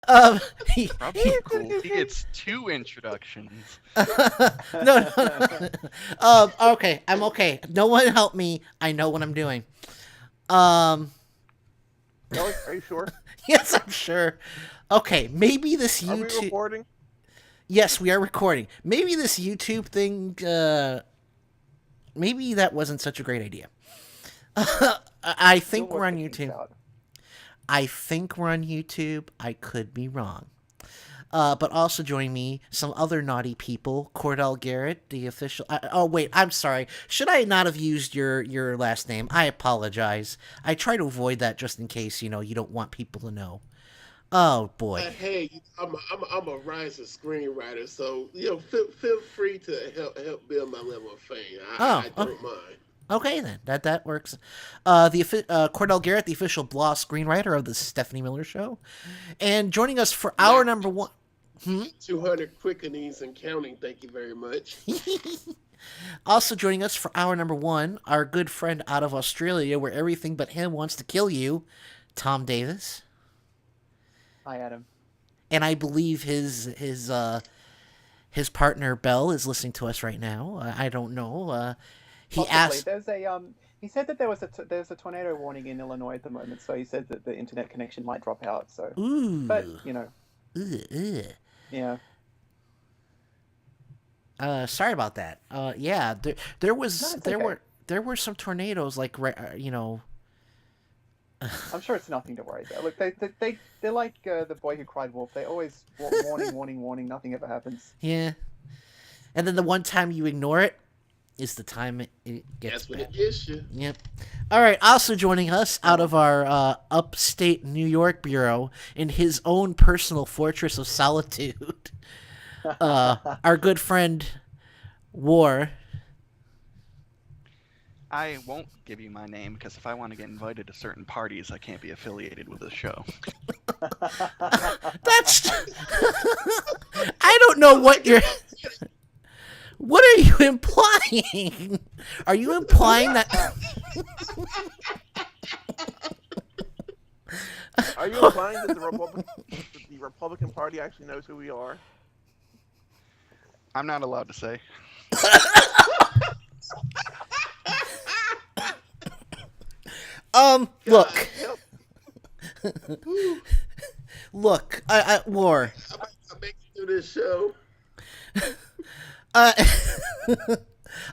Um, Probably cool. He gets 2 introductions. no. Okay, I'm okay. No one help me. I know what I'm doing. Um, Really? Are you sure? yes, I'm sure. Okay, maybe this Are we YouTube. recording? Yes, we are recording. Maybe this YouTube thing. Maybe that wasn't such a great idea. I Still think we're worth on the kinks YouTube. out. I think we're on YouTube. I could be wrong. But also join me, some other naughty people. Cordell Garrett, the official. Oh wait, I'm sorry. Should I not have used your last name? I apologize. I try to avoid that just in case you don't want people to know. Oh boy. Hey, I'm a rising screenwriter, so feel free to help build my level of fame. Oh, I don't mind. Okay then, that works. Cordell Garrett, the official Blah screenwriter of the Stephanie Miller Show, and joining us for hour number one. 200 quickenings and counting. Thank you very much. Also joining us for hour number one, our good friend out of Australia, where everything but him wants to kill you, Tom Davis. Hi, Adam. And I believe his partner Belle is listening to us right now. I don't know. He Possibly. asked. There's a He said that there's a tornado warning in Illinois at the moment, so he said that the internet connection might drop out. So, Ooh. but yeah. Sorry about that. Yeah, there okay. were some tornadoes I'm sure it's nothing to worry about. Look, they're like the boy who cried wolf. They always warning, warning, warning. Nothing ever happens. Yeah, and then the one time you ignore it is the time it gets That's when bad. it gets you. Yep. All right. Also joining us out of our upstate New York bureau in his own personal fortress of solitude, our good friend War. I won't give you my name because if I want to get invited to certain parties, I can't be affiliated with the show. That's. I don't know what you're. What are you implying? Are you implying that? Are you implying that the Republican Party actually knows who we are? I'm not allowed to say. Look. Look, War. I make you do this show.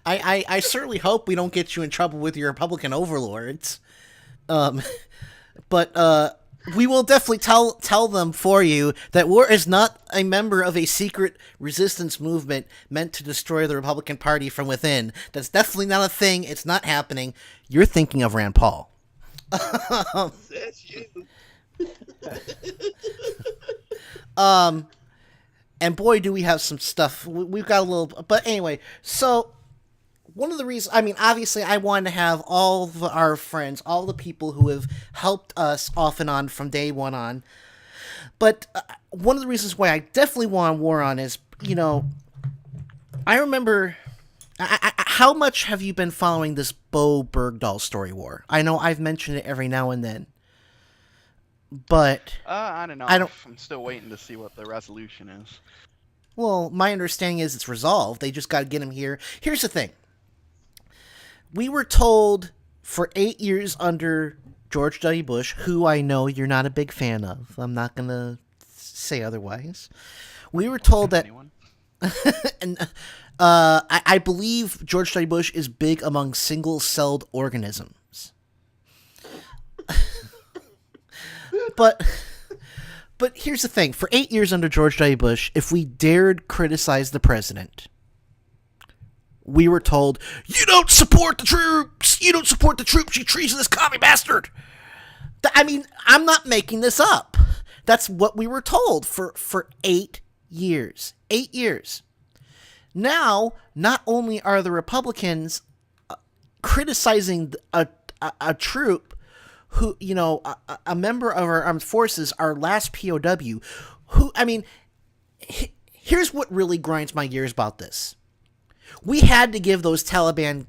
I certainly hope we don't get you in trouble with your Republican overlords. But we will definitely tell them for you that War is not a member of a secret resistance movement meant to destroy the Republican Party from within. That's definitely not a thing. It's not happening. You're thinking of Rand Paul. That's you. And boy, do we have some stuff. We've got a little, but anyway. So one of the reasons, I mean, obviously, I wanted to have all of our friends, all the people who have helped us off and on from day one on. But one of the reasons why I definitely want War on is, I remember. How much have you been following this Bo Bergdahl story, War? I know I've mentioned it every now and then, but I don't know. I'm still waiting to see what the resolution is. Well, my understanding is it's resolved. They just got to get him here. Here's the thing. We were told for 8 years under George W. Bush, who I know you're not a big fan of. I'm not going to say otherwise. We were told that... and I believe George W. Bush is big among single-celled organisms. But here's the thing. For 8 years under George W. Bush, if we dared criticize the president, we were told, you don't support the troops! You don't support the troops, you treasonous commie bastard! I mean, I'm not making this up. That's what we were told for 8 years. 8 years. Now, not only are the Republicans criticizing a troop who, a member of our armed forces, our last POW, who, I mean, here's what really grinds my gears about this. We had to give those Taliban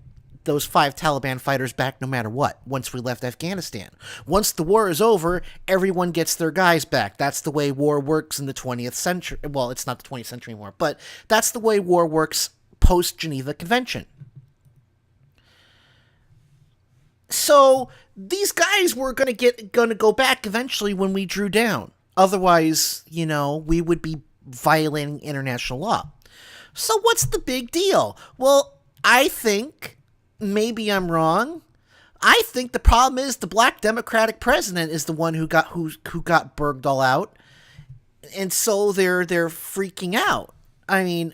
those 5 Taliban fighters back no matter what, once we left Afghanistan. Once the war is over, everyone gets their guys back. That's the way war works in the 20th century. Well, it's not the 20th century anymore, but that's the way war works post-Geneva Convention. So these guys were going to go back eventually when we drew down. Otherwise, we would be violating international law. So what's the big deal? Well, I think, maybe I'm wrong, I think the problem is the black Democratic president is the one who got Bergdahl out, and so they're freaking out. I mean,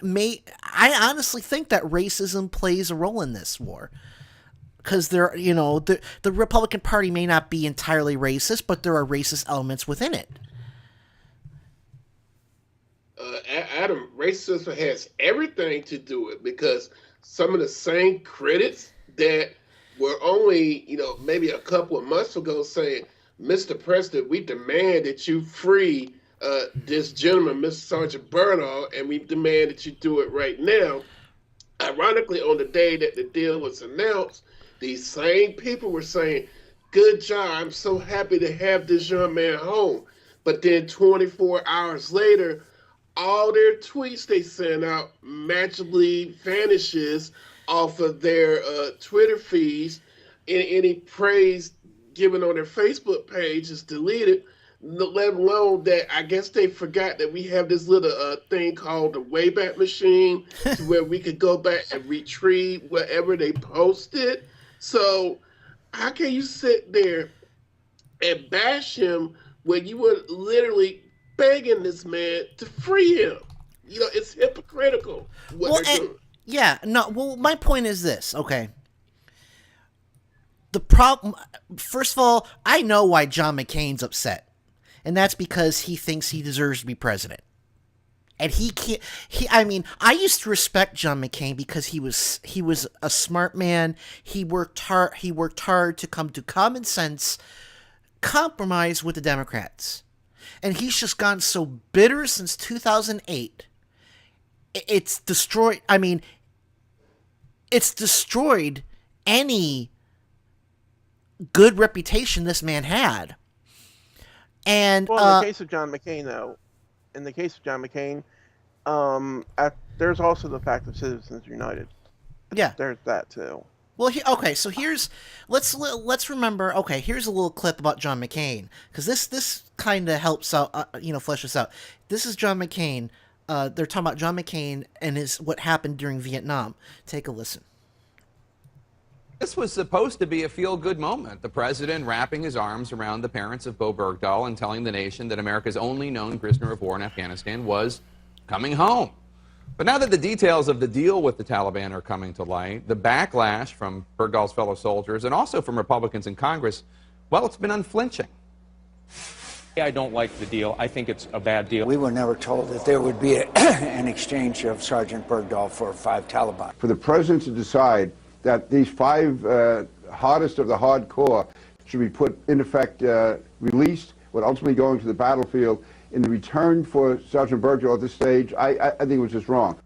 I honestly think that racism plays a role in this war. Because the Republican Party may not be entirely racist, but there are racist elements within it. Adam, racism has everything to do with it, because some of the same critics that were only, maybe a couple of months ago saying, Mr. President, we demand that you free this gentleman, Mr. Sergeant Bergdahl, and we demand that you do it right now. Ironically, on the day that the deal was announced, these same people were saying, good job, I'm so happy to have this young man home. But then 24 hours later, all their tweets they sent out magically vanishes off of their Twitter feeds, and any praise given on their Facebook page is deleted, let alone that I guess they forgot that we have this little thing called the Wayback Machine to where we could go back and retrieve whatever they posted. So how can you sit there and bash him when you were literally begging this man to free him? It's hypocritical what they're doing. Yeah, no, well, my point is this, okay? The problem, first of all, I know why John McCain's upset. And that's because he thinks he deserves to be president. And he can't. I used to respect John McCain because he was a smart man. He worked hard to come to common sense, compromise with the Democrats. And he's just gone so bitter since 2008. It's destroyed. It's destroyed any good reputation this man had. And in the case of John McCain, there's also the fact of Citizens United. Yeah, there's that too. Well, so let's remember. Okay, here's a little clip about John McCain, because this kind of helps out, flesh this out. This is John McCain. They're talking about John McCain and what happened during Vietnam. Take a listen. This was supposed to be a feel-good moment. The president wrapping his arms around the parents of Bo Bergdahl and telling the nation that America's only known prisoner of war in Afghanistan was coming home. But now that the details of the deal with the Taliban are coming to light, the backlash from Bergdahl's fellow soldiers and also from Republicans in Congress, well, it's been unflinching. I don't like the deal. I think it's a bad deal. We were never told that there would be an exchange of Sergeant Bergdahl for 5 Taliban. For the president to decide that these 5 hardest of the hardcore should be put in effect, released, but ultimately going to the battlefield in return for Sergeant Bergdahl at this stage, I think it was just wrong.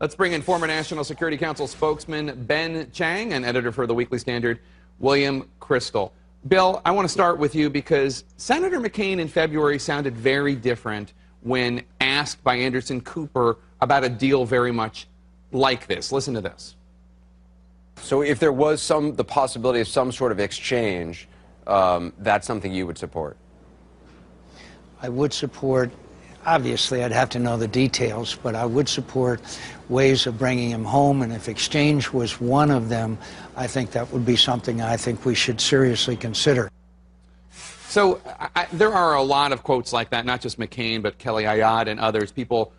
Let's bring in former National Security Council spokesman Ben Chang and editor for the Weekly Standard, William Crystal. Bill, I want to start with you because Senator McCain in February sounded very different when asked by Anderson Cooper about a deal very much like this. Listen to this. So if there was the possibility of some sort of exchange, that's something you would support? I would support, obviously I'd have to know the details, but I would support ways of bringing him home, and if exchange was one of them, I think that would be something I think we should seriously consider. So there are a lot of quotes like that, not just McCain, but Kelly Ayotte and others, people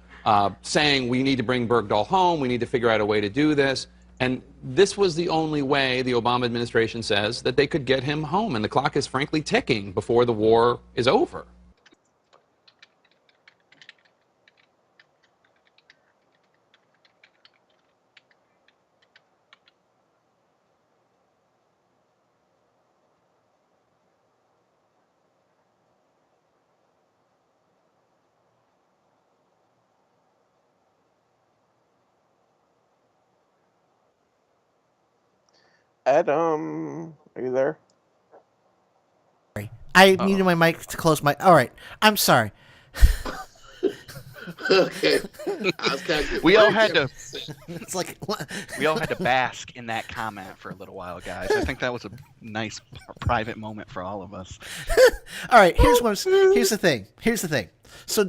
saying we need to bring Bergdahl home, we need to figure out a way to do this. And this was the only way, the Obama administration says, that they could get him home. And the clock is frankly ticking before the war is over. Ed, are you there? I muted my mic to close my. All right, I'm sorry. Okay. I was kind of We all had to. It's like We all had to bask in that comment for a little while, guys. I think that was a nice private moment for all of us. All right, here's the thing. So,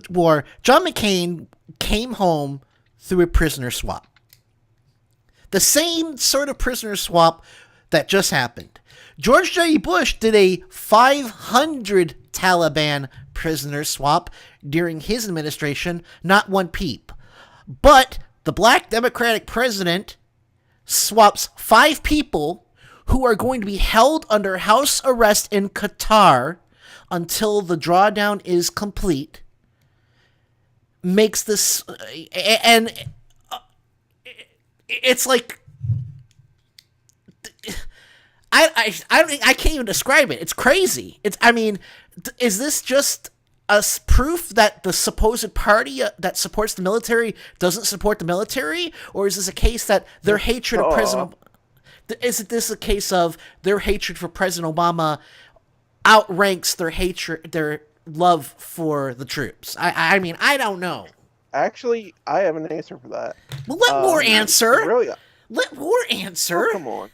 John McCain came home through a prisoner swap. The same sort of prisoner swap that just happened. George W. Bush did a 500 Taliban prisoner swap during his administration, not one peep. But the black Democratic president swaps 5 people who are going to be held under house arrest in Qatar until the drawdown is complete. Makes this and it's like I can't even describe it. It's crazy. Is this just a proof that the supposed party that supports the military doesn't support the military, or is this a case that their hatred of President? Is this a case of their hatred for President Obama outranks their love for the troops? I mean, I don't know. Actually, I have an answer for that. Well, let War answer. Really? Let War answer. Oh, come on.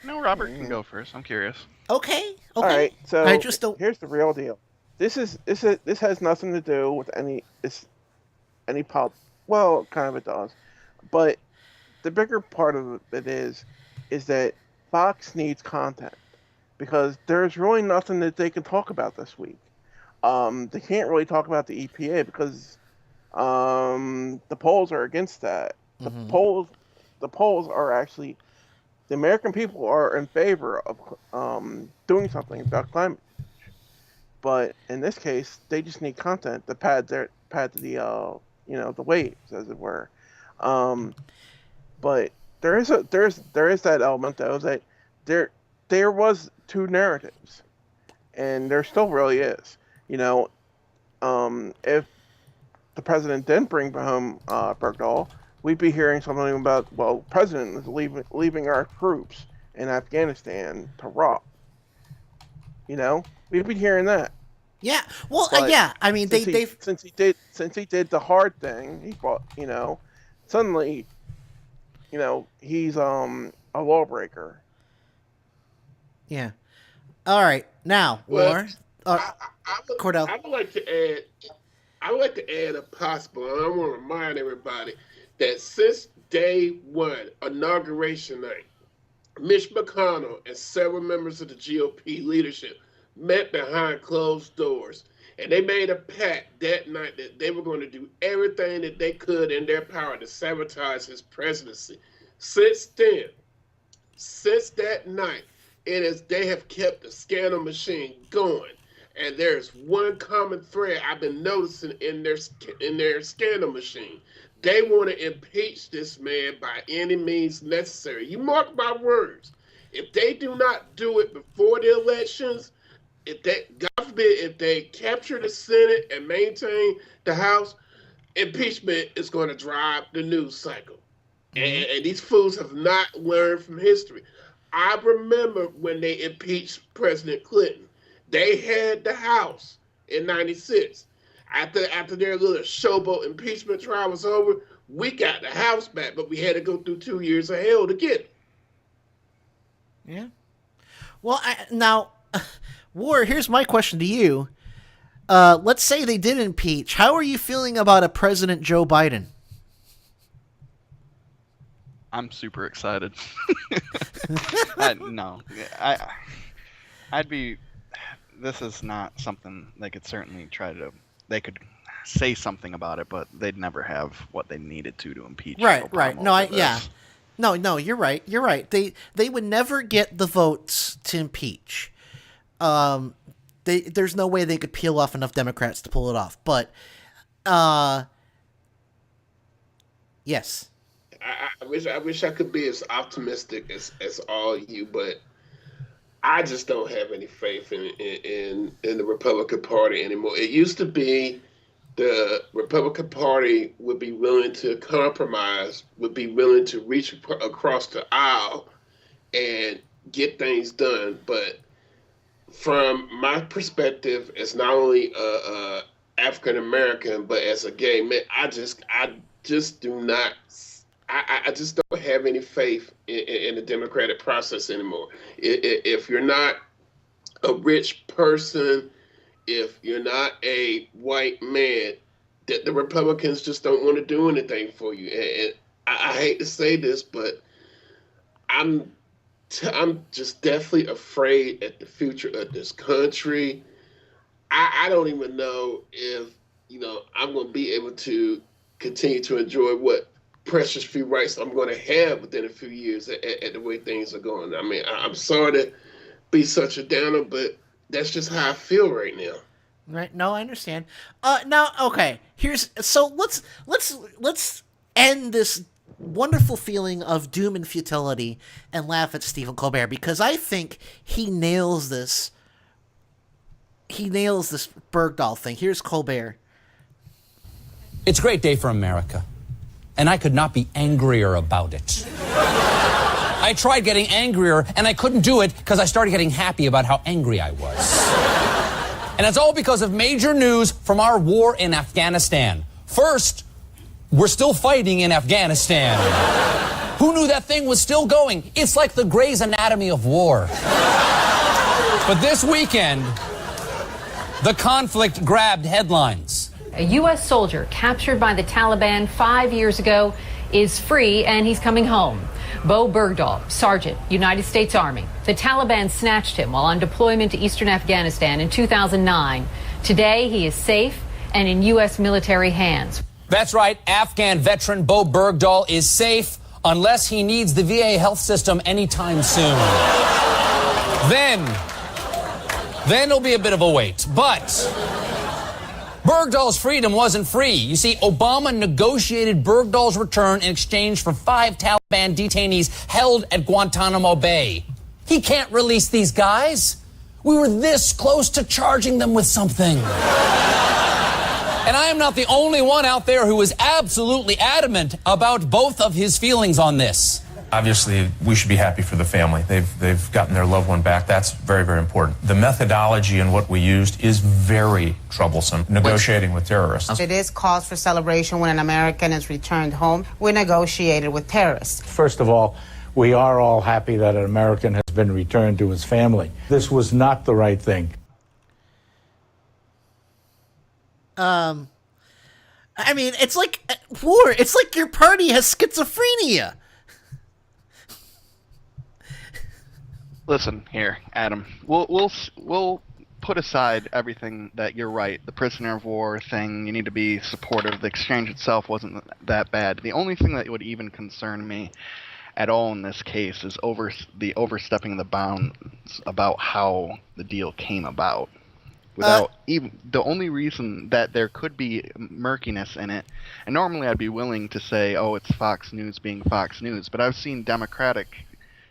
No, Robert can go first. I'm curious. Okay. All right. So I just don't. Here's the real deal. This has nothing to do with any well, kind of it does, but the bigger part of it is that Fox needs content because there's really nothing that they can talk about this week. They can't really talk about the EPA because the polls are against that. The polls are actually, the American people are in favor of doing something about climate change. But in this case, they just need content to pad the the waves, as it were. But there is that element though that there was 2 narratives, and there still really is. If the president didn't bring home Bergdahl, we'd be hearing something about, well, the president is leaving our troops in Afghanistan to rot. We'd be hearing that. Yeah. Well, But yeah. I mean, since he did the hard thing, he brought, suddenly, he's a lawbreaker. Yeah. All right. Now, War. Cordell. I would like to add a possible, and I want to remind everybody that since day one, inauguration night, Mitch McConnell and several members of the GOP leadership met behind closed doors, and they made a pact that night that they were going to do everything that they could in their power to sabotage his presidency. Since that night, they have kept the scandal machine going. And there's one common thread I've been noticing in their scandal machine. They want to impeach this man by any means necessary. You mark my words. If they do not do it before the elections, God forbid, if they capture the Senate and maintain the House, impeachment is going to drive the news cycle. Mm-hmm. And these fools have not learned from history. I remember when they impeached President Clinton. They had the House in '96. After their little showboat impeachment trial was over, we got the House back, but we had to go through 2 years of hell to get it. Yeah. Well, now, War, here's my question to you. Let's say they did impeach. How are you feeling about a President Joe Biden? I'm super excited. I'd be. This is not something they could certainly they could say something about it, but they'd never have what they needed to impeach. Right. Obama. No, you're right. They would never get the votes to impeach. There's no way they could peel off enough Democrats to pull it off. But, yes. I wish I could be as optimistic as all you, but I just don't have any faith in the Republican Party anymore. It used to be the Republican Party would be willing to compromise, would be willing to reach across the aisle and get things done. But from my perspective, as not only a African American, but as a gay man, I just do not. I just don't have any faith in the democratic process anymore. If you're not a rich person, if you're not a white man, that the Republicans just don't want to do anything for you. And I hate to say this, but I'm just deathly afraid at the future of this country. I don't even know if I'm going to be able to continue to enjoy what precious few rights I'm going to have within a few years at the way things are going. I mean, I'm sorry to be such a downer, but that's just how I feel right now. Right? No, I understand. Now, okay. Let's end this wonderful feeling of doom and futility and laugh at Stephen Colbert, because I think he nails this. He nails this Bergdahl thing. Here's Colbert. It's a great day for America, and I could not be angrier about it. I tried getting angrier, and I couldn't do it because I started getting happy about how angry I was. And it's all because of major news from our war in Afghanistan. First, we're still fighting in Afghanistan. Who knew that thing was still going? It's like the Grey's Anatomy of war. But this weekend, the conflict grabbed headlines. A U.S. soldier captured by the Taliban 5 years ago is free, and he's coming home. Bo Bergdahl, Sergeant, United States Army. The Taliban snatched him while on deployment to eastern Afghanistan in 2009. Today, he is safe and in U.S. military hands. That's right, Afghan veteran Bo Bergdahl is safe unless he needs the VA health system anytime soon. Then it'll be a bit of a wait. But Bergdahl's freedom wasn't free. You see, Obama negotiated Bergdahl's return in exchange for 5 Taliban detainees held at Guantanamo Bay. He can't release these guys. We were this close to charging them with something. And I am not the only one out there who is absolutely adamant about both of his feelings on this. Obviously, we should be happy for the family. They've gotten their loved one back. That's very, very important. The methodology and what we used is very troublesome, negotiating with terrorists. It is cause for celebration when an American is returned home. We negotiated with terrorists. First of all, we are all happy that an American has been returned to his family. This was not the right thing. I mean, it's like war. It's like your party has schizophrenia. Listen here, Adam. We'll put aside everything that you're right. The prisoner of war thing. You need to be supportive. The exchange itself wasn't that bad. The only thing that would even concern me at all in this case is overstepping the bounds about how the deal came about. Without even the only reason that there could be murkiness in it, and normally I'd be willing to say, oh, it's Fox News being Fox News, but I've seen Democratic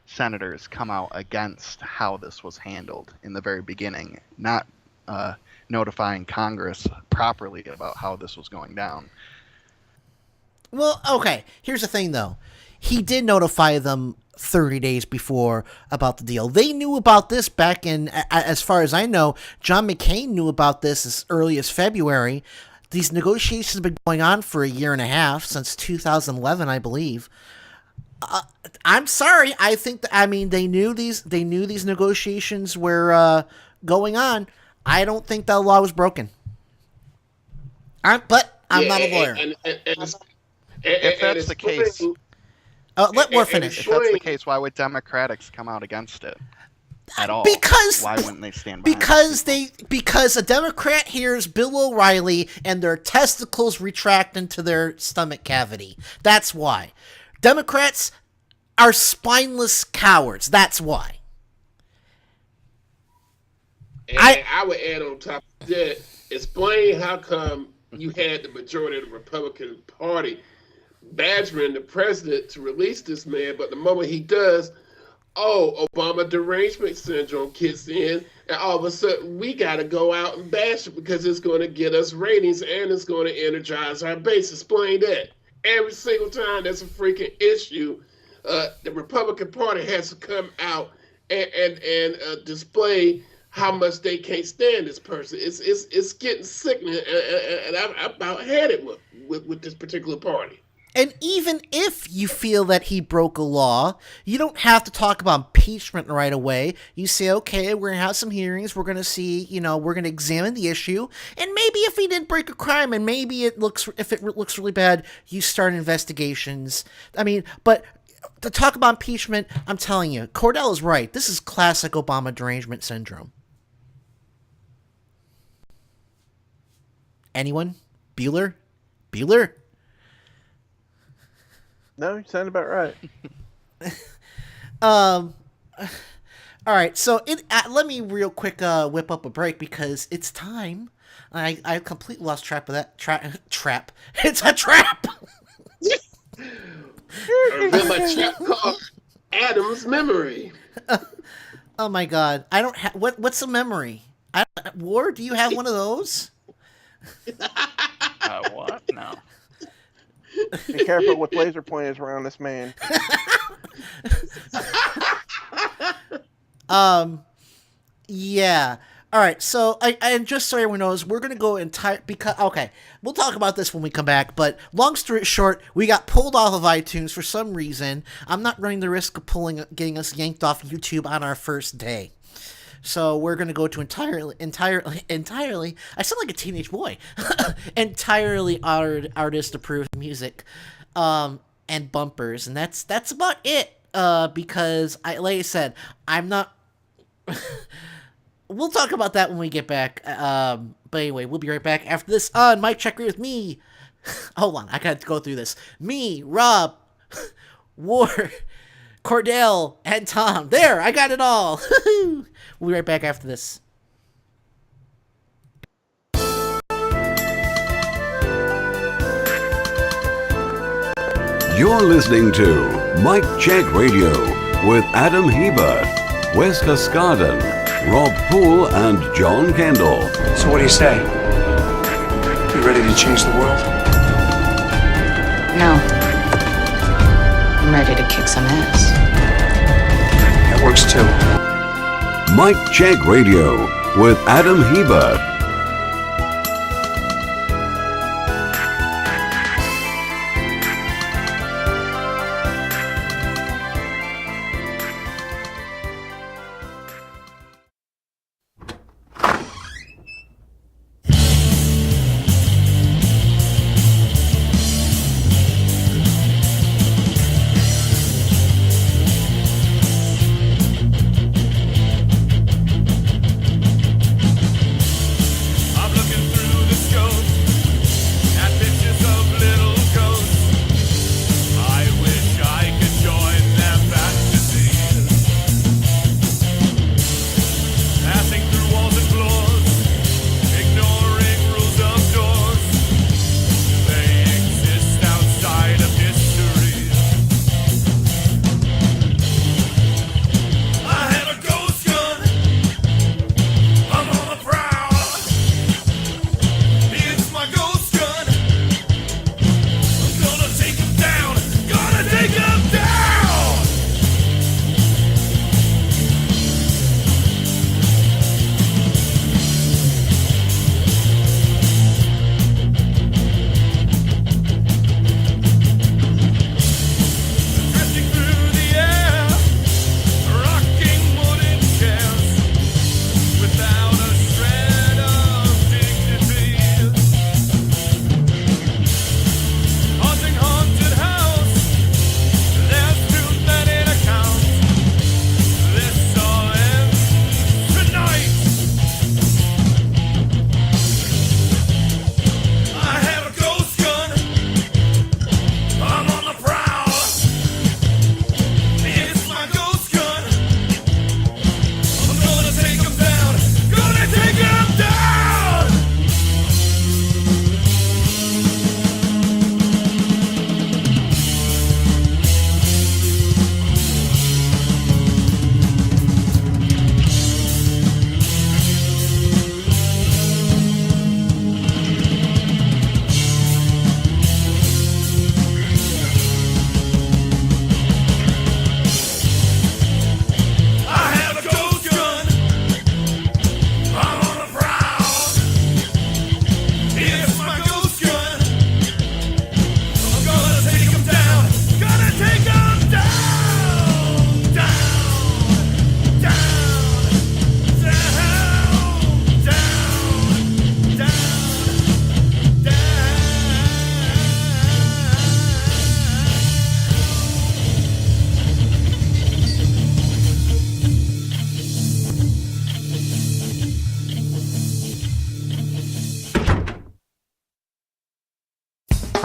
senators come out against how this was handled in the very beginning, not notifying Congress properly about how this was going down. Well, okay, here's the thing, though. He did notify them 30 days before about the deal. They knew about this back in, as far as I know, John McCain knew about this as early as February. These negotiations have been going on for a year and a half, since 2011, I believe. I'm sorry. I think they knew these negotiations were going on. I don't think that law was broken. But I'm not a lawyer. If that's the case, let Moore finish. If that's the case, why would Democrats come out against it at all? Why wouldn't they stand behind it? Because a Democrat hears Bill O'Reilly and their testicles retract into their stomach cavity. That's why. Democrats are spineless cowards. That's why. And I would add on top of that, explain how come you had the majority of the Republican Party badgering the president to release this man, but the moment he does, Obama derangement syndrome kicks in, and all of a sudden we got to go out and bash it because it's going to get us ratings and it's going to energize our base. Explain that. Every single time there's a freaking issue, the Republican Party has to come out and display how much they can't stand this person. It's getting sickening, and I'm about had it with this particular party. And even if you feel that he broke a law, you don't have to talk about impeachment right away. You say, okay, we're going to have some hearings. We're going to see, we're going to examine the issue. And maybe if he didn't break a crime and maybe if it looks really bad, you start investigations. I mean, but to talk about impeachment, I'm telling you, Cordell is right. This is classic Obama derangement syndrome. Anyone? Bueller? No, you sound about right. All right, so let me real quick whip up a break because it's time. I completely lost track of that trap. It's a trap. Remember my trap card, Adam's memory. Oh my God, I don't have what's a memory? Ward, do you have one of those? What? No. Be careful with laser pointers around this man. Yeah. All right. So, and just so everyone knows, we're gonna go okay, we'll talk about this when we come back. But long story short, we got pulled off of iTunes for some reason. I'm not running the risk of getting us yanked off YouTube on our first day. So we're going to go to entirely, I sound like a teenage boy, entirely artist-approved music, and bumpers. And that's about it, because, like I said, I'm not, we'll talk about that when we get back. But anyway, we'll be right back after this on Mic Check with me. Hold on, I got to go through this. Me, Rob, Ward, Cordell, and Tom. There, I got it all. We'll be right back after this. You're listening to Mic Check Radio with Adam Hebert, Wes Cascaden, Rob Poole, and John Kendall. So what do you say? You ready to change the world? No. I'm ready to kick some ass. That works too. Mic Check Radio with Adam Hebert.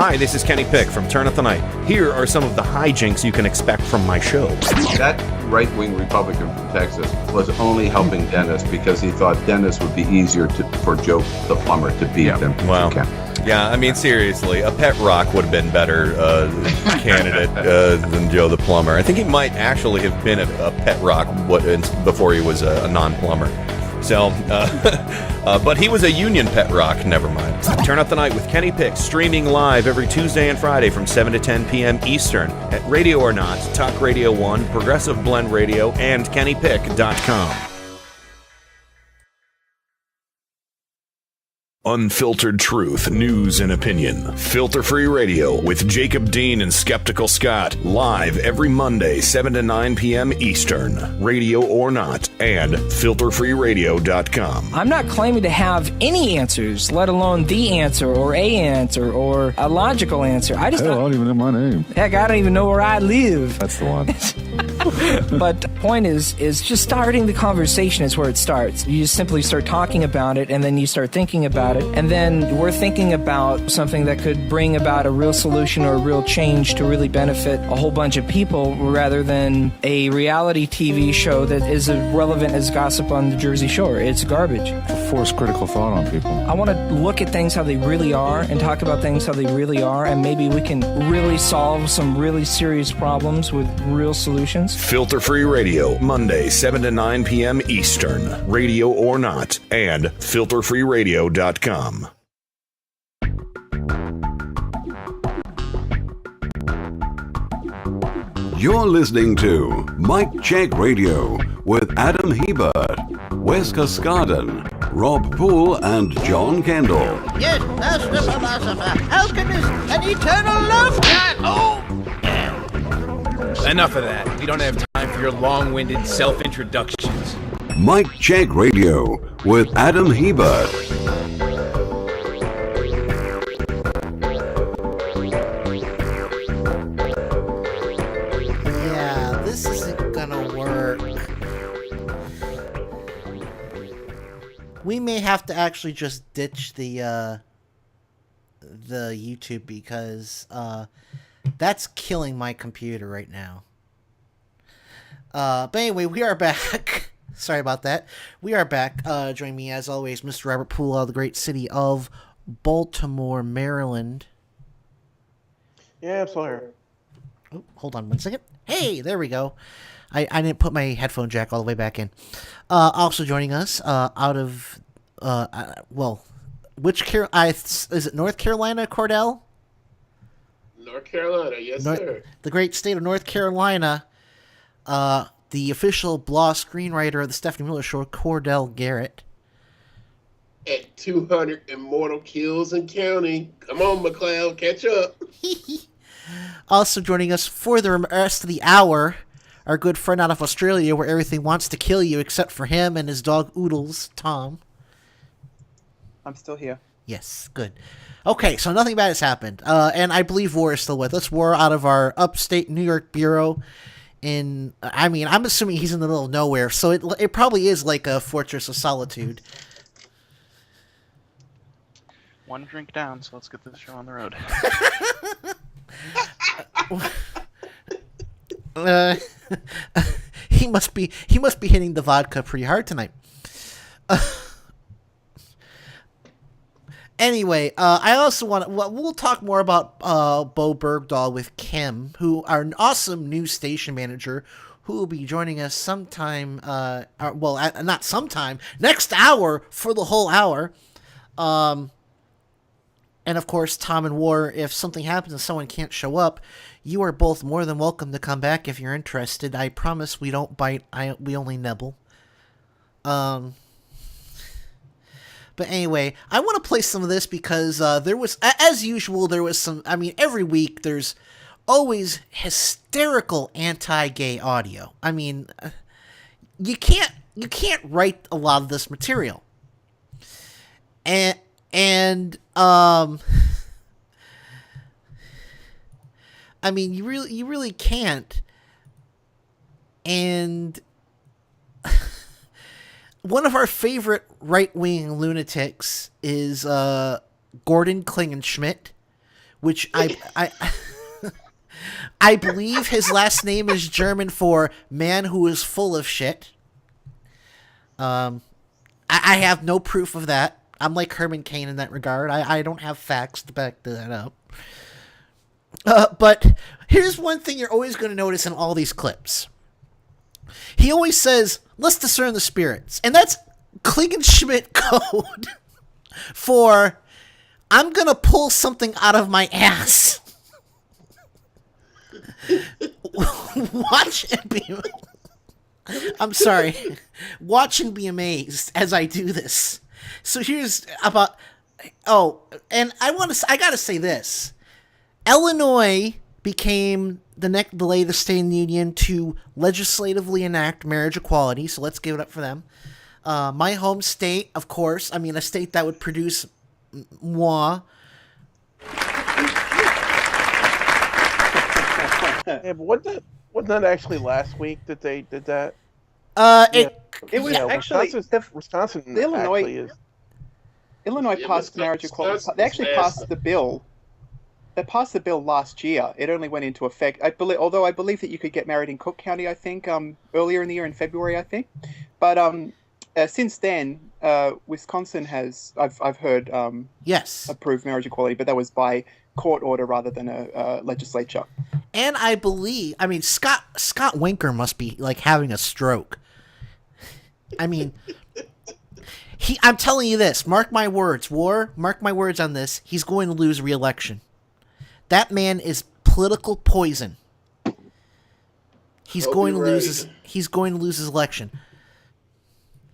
Hi, this is Kenny Pick from Turn Up the Night. Here are some of the hijinks you can expect from my show. That right-wing Republican from Texas was only helping Dennis because he thought Dennis would be easier for Joe the plumber to beat than Ken. Yeah, I mean, seriously, a pet rock would have been better candidate than Joe the plumber. I think he might actually have been a pet rock before he was a non-plumber. So, but he was a union pet rock, never mind. Turn Up the Night with Kenny Pick, streaming live every Tuesday and Friday from 7 to 10 p.m. Eastern at Radio or Not, Talk Radio 1, Progressive Blend Radio, and KennyPick.com. Unfiltered truth, news, and opinion. Filter-free radio with Jacob Dean and Skeptical Scott. Live every Monday, 7 to 9 p.m. Eastern. Radio or Not, and filterfreeradio.com. I'm not claiming to have any answers, let alone the answer, or a answer, or a logical answer. I don't even know my name. Heck, I don't even know where I live. That's the one. But the point is just starting the conversation is where it starts. You just simply start talking about it, and then you start thinking about it, and then we're thinking about something that could bring about a real solution or a real change to really benefit a whole bunch of people, rather than a reality TV show that is as relevant as gossip on the Jersey Shore. It's garbage. Force critical thought on people. I want to look at things how they really are and talk about things how they really are, and maybe we can really solve some really serious problems with real solutions. Filter-free radio, Monday, 7 to 9 p.m. Eastern. Radio or Not, and filterfreeradio.com. You're listening to Mike Check Radio with Adam Hebert, Wes Cascaden, Rob Poole, and John Kendall. Yes, Master Philosopher, alchemist, and eternal love god. Oh! Enough of that. We don't have time for your long-winded self-introductions. Mike Check Radio with Adam Hebert. Yeah, this isn't gonna work. We may have to actually just ditch the YouTube because that's killing my computer right now. But anyway, we are back. Sorry about that. We are back. Join me as always, Mr. Robert Poole, out of the great city of Baltimore, Maryland. Yeah, I'm still here. Oh, hold on one second. Hey, there we go. I didn't put my headphone jack all the way back in. Also joining us out of which is it North Carolina, Cordell? North Carolina, yes, sir. The great state of North Carolina. The official Blah screenwriter of the Stephanie Miller Show, Cordell Garrett. At 200 immortal kills and counting. Come on, McLeod, catch up. Also joining us for the rest of the hour, our good friend out of Australia, where everything wants to kill you except for him and his dog Oodles, Tom. I'm still here. Yes, good. Okay, so nothing bad has happened. And I believe War is still with us. War out of our upstate New York bureau. I'm assuming he's in the middle of nowhere, so it probably is like a fortress of solitude. One drink down, so let's get this show on the road. He must be hitting the vodka pretty hard tonight. Anyway, I also we'll talk more about Bo Bergdahl with Kim, who are an awesome new station manager, who will be joining us sometime, not sometime, next hour for the whole hour. And of course, Tom and War, if something happens and someone can't show up, you are both more than welcome to come back if you're interested. I promise we don't bite, we only nibble. But anyway, I want to play some of this because there was, as usual, there was some, every week there's always hysterical anti-gay audio. You can't write a lot of this material. And you really can't. And one of our favorite right-wing lunatics is Gordon Klingenschmidt, which I believe his last name is German for man who is full of shit. I have no proof of that. I'm like Herman Cain in that regard. I don't have facts to back that up. But here's one thing you're always going to notice in all these clips. He always says, let's discern the spirits. And that's Klingenschmidt code for I'm going to pull something out of my ass. Watch and be... I'm sorry. Watch and be amazed as I do this. So here's about... Oh, and I gotta say this. Illinois became the latest state in the union to legislatively enact marriage equality, so let's give it up for them. My home state, of course, I mean a state that would produce moi. Yeah, but wasn't that actually last week that they did that? It was actually Wisconsin. Illinois passed marriage equality. They actually passed the bill. They passed the bill last year. It only went into effect, I believe that you could get married in Cook County, I think, earlier in the year in February, I think. But since then, Wisconsin has, I've heard, approved marriage equality, but that was by court order rather than a legislature. And I believe, Scott Winker must be like having a stroke. I mean, I'm telling you this, mark my words, mark my words on this, he's going to lose re-election. That man is political poison. He's going to lose his election.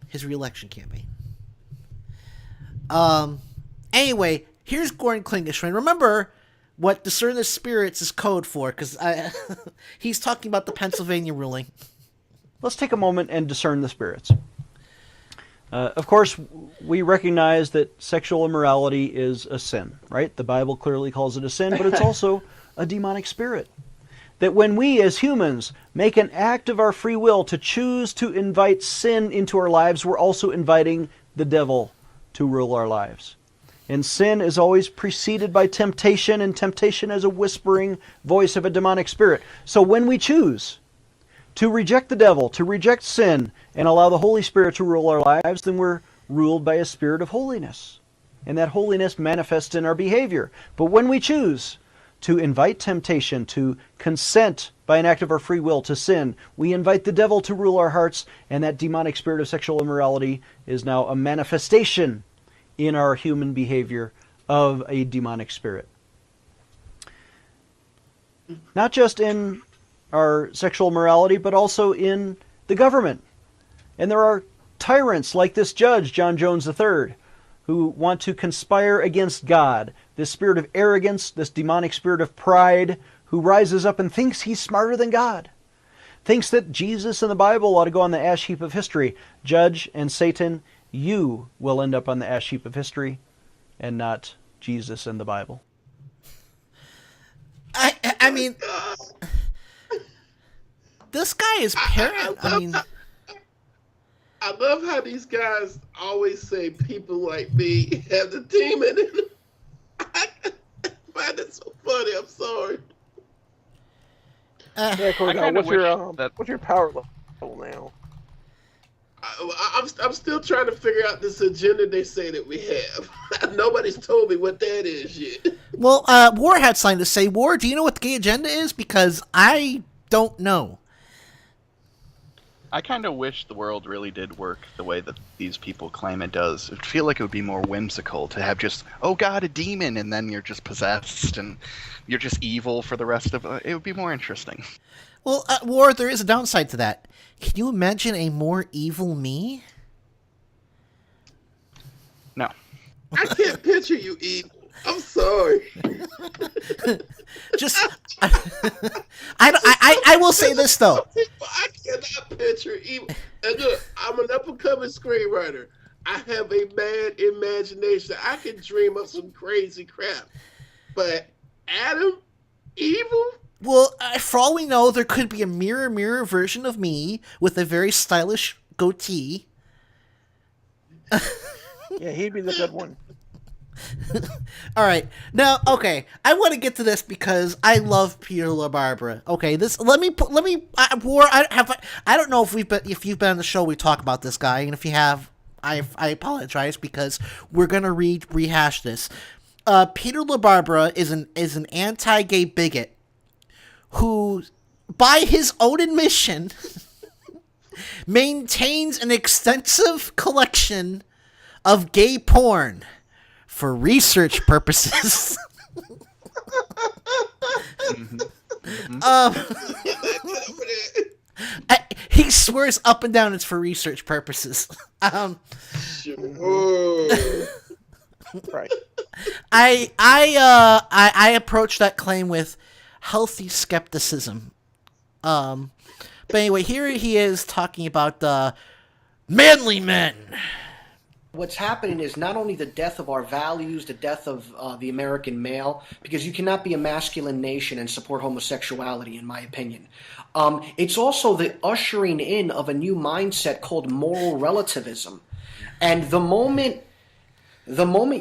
His re-election campaign. Anyway, here's Gordon Klingenschmidt. Remember what discern the spirits is code for, because he's talking about the Pennsylvania ruling. Let's take a moment and discern the spirits. Of course, we recognize that sexual immorality is a sin, right? The Bible clearly calls it a sin, but it's also a demonic spirit. That when we as humans make an act of our free will to choose to invite sin into our lives, we're also inviting the devil to rule our lives. And sin is always preceded by temptation, and temptation is a whispering voice of a demonic spirit. So when we choose to reject the devil, to reject sin, and allow the Holy Spirit to rule our lives, then we're ruled by a spirit of holiness. And that holiness manifests in our behavior. But when we choose to invite temptation, to consent by an act of our free will to sin, we invite the devil to rule our hearts, and that demonic spirit of sexual immorality is now a manifestation in our human behavior of a demonic spirit. Not just in our sexual morality, but also in the government. And there are tyrants like this judge, John Jones III, who want to conspire against God. This spirit of arrogance, this demonic spirit of pride, who rises up and thinks he's smarter than God. Thinks that Jesus and the Bible ought to go on the ash heap of history. Judge and Satan, you will end up on the ash heap of history, and not Jesus and the Bible. I mean... This guy is parent. I love how these guys always say people like me have the demon in them. I find it so funny. I'm sorry. What's your power level now? I'm still trying to figure out this agenda they say that we have. Nobody's told me what that is yet. Well, War had something to say. War, do you know what the gay agenda is? Because I don't know. I kind of wish the world really did work the way that these people claim it does. I feel like it would be more whimsical to have just, oh God, a demon, and then you're just possessed and you're just evil for the rest of it. It would be more interesting. Well, War, there is a downside to that. Can you imagine a more evil me? No. I can't picture you evil. I'm sorry. Just, I will say this though. I cannot picture evil. And look, I'm an up-and-coming screenwriter. I have a mad imagination. I can dream up some crazy crap. But Adam, evil? Well, for all we know, there could be a mirror version of me with a very stylish goatee. Yeah, he'd be the good one. All right. Now, okay, I want to get to this because I love Peter LaBarbera. Okay, I don't know if you've been on the show, we talk about this guy, and if you have, I apologize because we're going to rehash this. Peter LaBarbera is an anti-gay bigot who, by his own admission, maintains an extensive collection of gay porn for research purposes. He swears up and down it's for research purposes. Right. I approach that claim with healthy skepticism. But anyway, here he is talking about manly men. What's happening is not only the death of our values, the death of the American male, because you cannot be a masculine nation and support homosexuality, in my opinion. It's also the ushering in of a new mindset called moral relativism. And the moment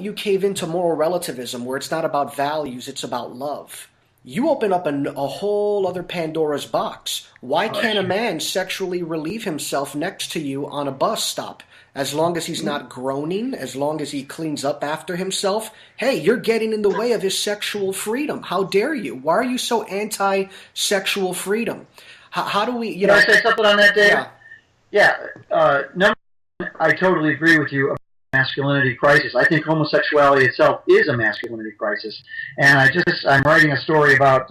you cave into moral relativism, where it's not about values, it's about love, you open up a whole other Pandora's box. Why can't a man sexually relieve himself next to you on a bus stop? As long as he's not groaning, as long as he cleans up after himself, hey, you're getting in the way of his sexual freedom. How dare you? Why are you so anti-sexual freedom? How do we, Can I say something on that, Dave? Yeah. Number one, I totally agree with you about masculinity crisis. I think homosexuality itself is a masculinity crisis. And I'm writing a story about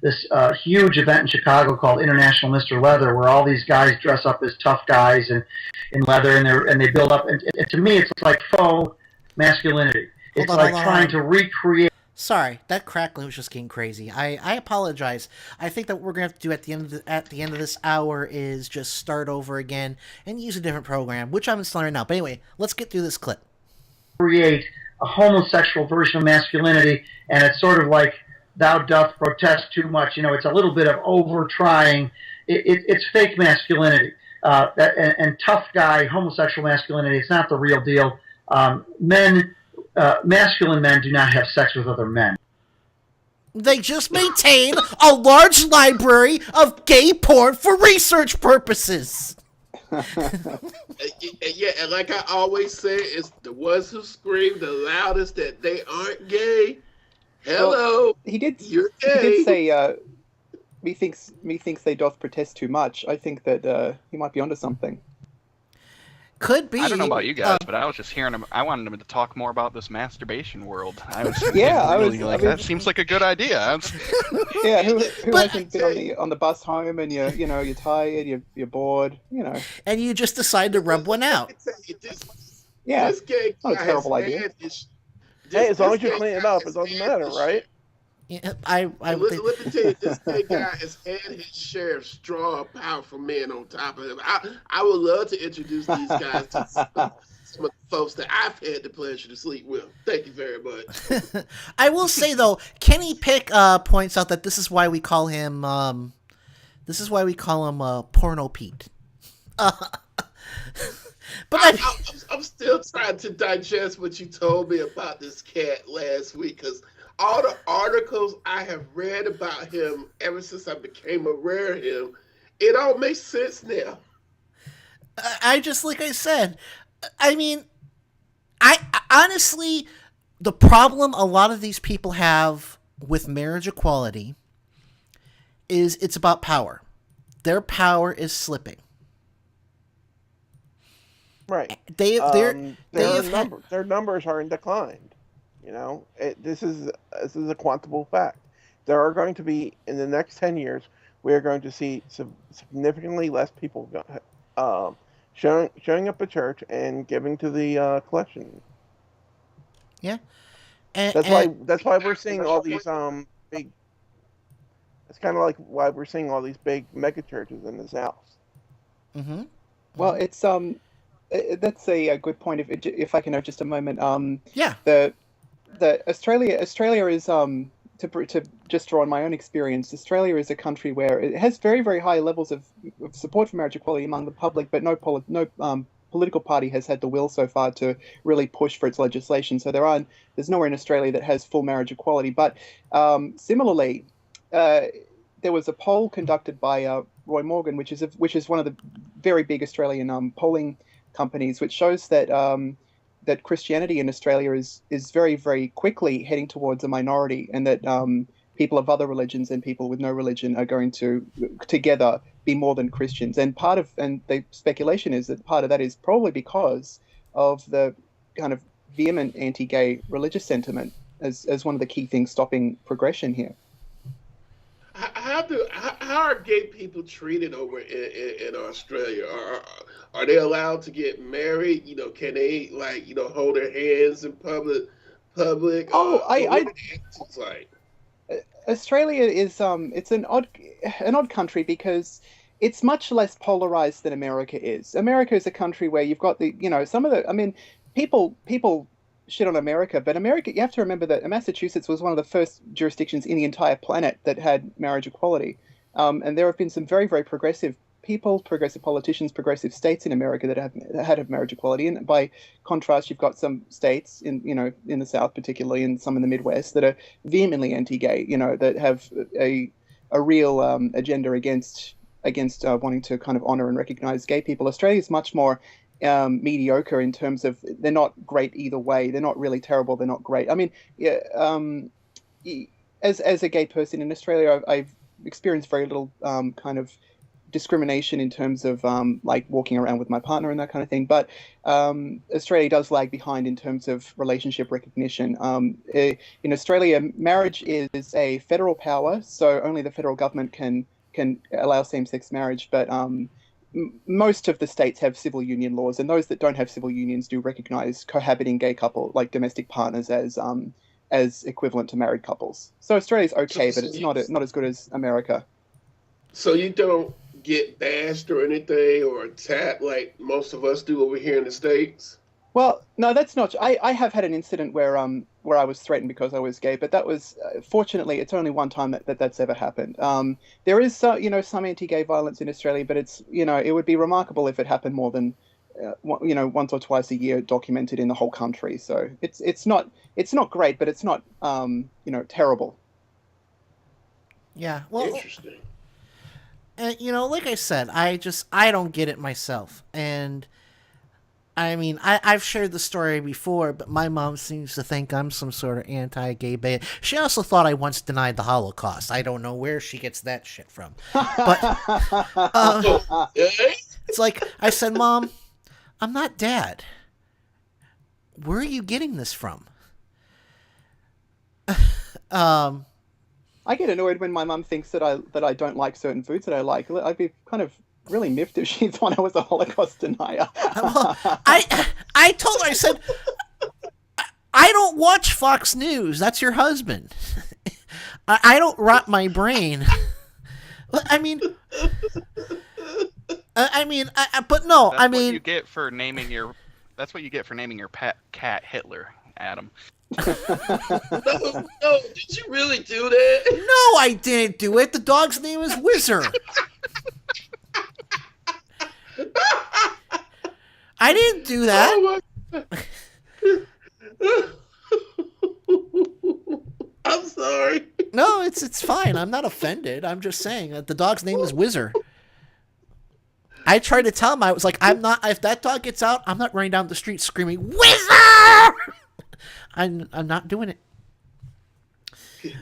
this huge event in Chicago called International Mr. Leather, where all these guys dress up as tough guys and in leather, and they build up. And to me, it's like faux masculinity. It's like trying to recreate. Sorry, that crackling was just getting crazy. I apologize. I think that what we're gonna have to do at the end of this hour is just start over again and use a different program, which I'm installing right now. But anyway, let's get through this clip. Create a homosexual version of masculinity, and it's sort of like thou doth protest too much. It's a little bit of over trying. It's fake masculinity. And tough guy, homosexual masculinity, it's not the real deal. Masculine men do not have sex with other men. They just maintain a large library of gay porn for research purposes. Yeah, and like I always say, it's the ones who scream the loudest that they aren't gay. Hello, well, he did say methinks they doth protest too much. I think that he might be onto something. Could be. I don't know about you guys, but I was just hearing him. I wanted him to talk more about this masturbation world. I was that seems like a good idea. Yeah, who hasn't been on the bus home and you're tired, you're bored, and you just decide to rub one out. Yeah, this gay not a terrible idea. Hey, as long as you clean it up, it doesn't matter, right? Yeah, let me tell you, this gay guy has had his share of strong, powerful men on top of him. I would love to introduce these guys to some of the folks that I've had the pleasure to sleep with. Thank you very much. I will say though, Kenny Pick points out that this is why we call him Porno Pete. But I'm still trying to digest what you told me about this cat last week, because all the articles I have read about him ever since I became aware of him, it all makes sense now. I just, like I said, I mean, I honestly, the problem a lot of these people have with marriage equality is it's about power. Their power is slipping. Right. Their numbers are in decline. This is a quantifiable fact. There are going to be, in the next 10 years, we are going to see significantly less people showing up at church and giving to the collection. Yeah. That's why we're seeing all these big. It's kind of like why we're seeing all these big mega churches in the South. Mm-hmm. Well, it's that's a good point. If I can have just a moment. Yeah. The Australia is to just draw on my own experience. Australia is a country where it has very, very high levels of support for marriage equality among the public, but no political party has had the will so far to really push for its legislation. So there's nowhere in Australia that has full marriage equality. But similarly, there was a poll conducted by Roy Morgan, which is one of the very big Australian polling companies, which shows that that Christianity in Australia is very, very quickly heading towards a minority, and that people of other religions and people with no religion are going to together be more than Christians. And the speculation is that part of that is probably because of the kind of vehement anti-gay religious sentiment as one of the key things stopping progression here. How are gay people treated over in Australia? Are they allowed to get married? You know, can they hold their hands in public? What are the answers like? Australia is it's an odd country because it's much less polarized than America is. America is a country where you've got people shit on America, but America, you have to remember that Massachusetts was one of the first jurisdictions in the entire planet that had marriage equality. And there have been some very, very progressive people, progressive politicians, progressive states in America that have marriage equality. And by contrast, you've got some states in the South, particularly, and some in the Midwest that are vehemently anti-gay, that have a real agenda against wanting to kind of honor and recognize gay people. Australia is much more mediocre in terms of they're not great either way. They're not really terrible. They're not great. I mean, as a gay person in Australia, I've experienced very little kind of discrimination in terms of like walking around with my partner and that kind of thing. But Australia does lag behind in terms of relationship recognition. In Australia, marriage is a federal power, so only the federal government can allow same-sex marriage. But most of the states have civil union laws, and those that don't have civil unions do recognize cohabiting gay couple, like domestic partners, as equivalent to married couples. So Australia's okay, but it's not as good as America. So you don't get bashed or anything or attacked like most of us do over here in the States? Well, no, that's not. I have had an incident where I was threatened because I was gay, but that was fortunately it's only one time that's ever happened. There is some anti-gay violence in Australia, but it's it would be remarkable if it happened more than once or twice a year documented in the whole country. So it's not great, but it's not terrible. Yeah, well, interesting. And like I said, I don't get it myself, and I mean, I've shared the story before, but my mom seems to think I'm some sort of anti-gay bigot. She also thought I once denied the Holocaust. I don't know where she gets that shit from. But it's like, I said, Mom, I'm not Dad. Where are you getting this from? I get annoyed when my mum thinks that I don't like certain foods that I like. I'd be kind of really miffed if she thought I was a Holocaust denier. Well, I told her, I said, I don't watch Fox News. That's your husband. I don't rot my brain. I mean, but no, That's what you get for naming your. That's what you get for naming your pet cat Hitler, Adam. No, did you really do that? No, I didn't do it. The dog's name is Whizzer. I didn't do that. Oh I'm sorry. No, it's fine. I'm not offended. I'm just saying that the dog's name is Whizzer. I tried to tell him, I was like, if that dog gets out, I'm not running down the street screaming, Whizzer! I'm not doing it.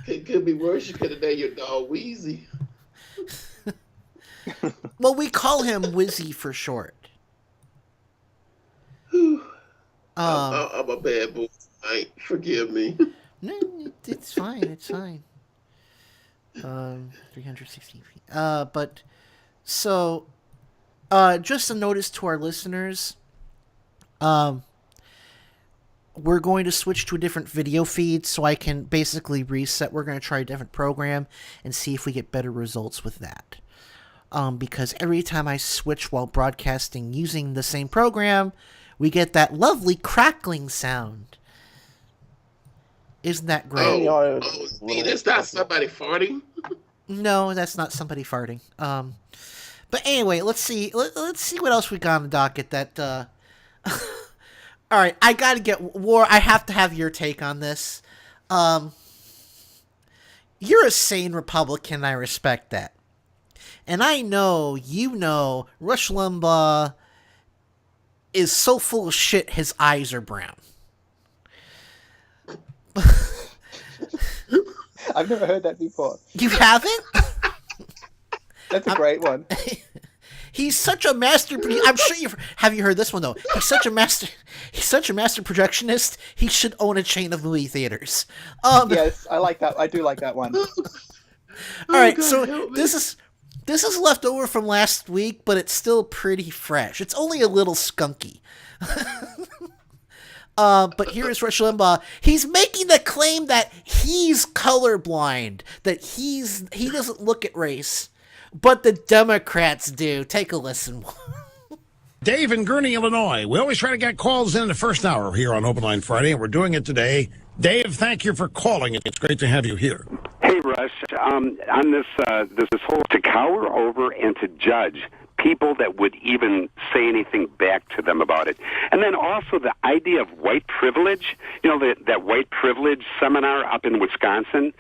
It could be worse. You could have named your dog Wheezy. Well, we call him Wizzy for short. I'm a bad boy. Forgive me. No, it's fine. It's fine. 360 feet. But so, just a notice to our listeners. We're going to switch to a different video feed so I can basically reset. We're going to try a different program and see if we get better results with that. Because every time I switch while broadcasting using the same program, we get that lovely crackling sound. Isn't that great? That's not somebody farting. No, that's not somebody farting. But anyway, let's see. Let's see what else we got on the docket that All right, I gotta get War. I have to have your take on this. You're a sane Republican. I respect that, and I know Rush Limbaugh is so full of shit. His eyes are brown. I've never heard that before. You haven't? That's a great one. He's such a master. I'm sure you heard this one though. He's such a master projectionist. He should own a chain of movie theaters. Yes, I like that. I do like that one. All right, so this is left over from last week, but it's still pretty fresh. It's only a little skunky. But here is Rush Limbaugh. He's making the claim that he's colorblind, that he doesn't look at race, but the Democrats do. Take a listen. Dave in Gurney, Illinois. We always try to get calls in the first hour here on Open Line Friday, and we're doing it today. Dave, thank you for calling. It's great to have you here. Hey, Rush. On this whole to cower over and to judge people that would even say anything back to them about it. And then also the idea of white privilege, that white privilege seminar up in Wisconsin,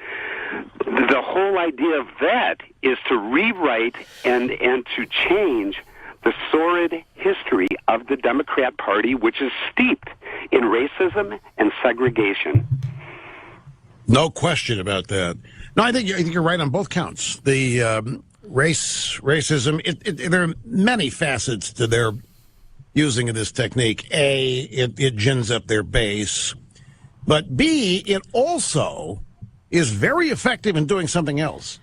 the whole idea of that is to rewrite and to change the sordid history of the Democrat Party, which is steeped in racism and segregation. No question about that. No, I think you're right on both counts. The racism, there are many facets to their using of this technique. A, it gins up their base. But B, it also is very effective in doing something else.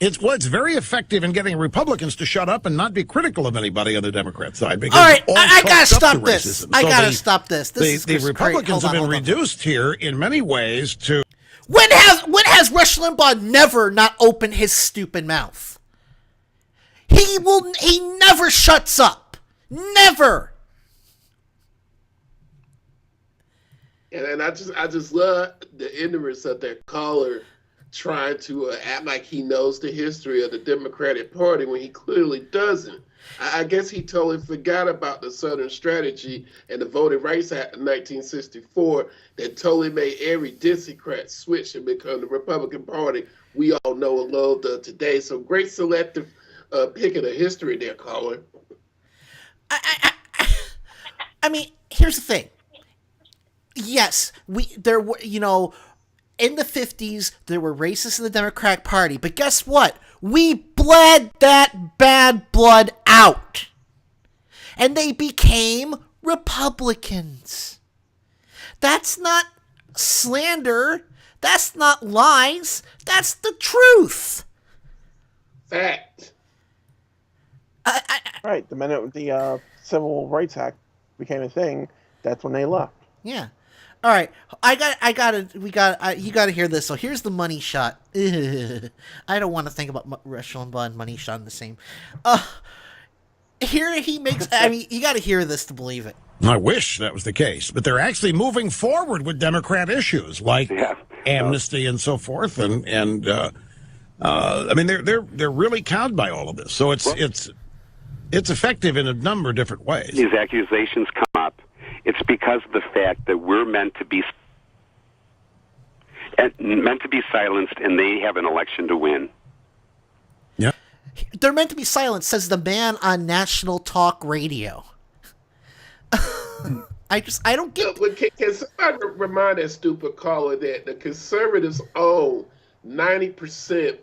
It's very effective in getting Republicans to shut up and not be critical of anybody on the Democrat side. All right, I gotta stop this. I gotta stop this. The Republicans have been reduced here in many ways to. When has Rush Limbaugh never not opened his stupid mouth? He never shuts up. Never. And I just love the ignorance of that caller trying to act like he knows the history of the Democratic Party when he clearly doesn't. I guess he totally forgot about the Southern Strategy and the Voting Rights Act of 1964 that totally made every Democrat switch and become the Republican Party we all know and love today. So great selective picking of history there, caller. I mean, here's the thing. Yes, there were, in the 50s, there were racists in the Democratic Party, but guess what? We bled that bad blood out. And they became Republicans. That's not slander. That's not lies. That's the truth. Fact. Right. The minute the Civil Rights Act became a thing, that's when they left. Yeah. All right, you gotta hear this. So here's the money shot. I don't want to think about Rush Limbaugh and money shot in the same. Here he makes. I mean, you gotta hear this to believe it. I wish that was the case, but they're actually moving forward with Democrat issues like amnesty and so forth, and I mean they're really cowed by all of this. So it's effective in a number of different ways. These accusations come up. It's because of the fact that we're meant to be silenced, and they have an election to win. Yeah, they're meant to be silenced, says the man on national talk radio. I don't get. Can somebody remind that stupid caller that the conservatives own 90%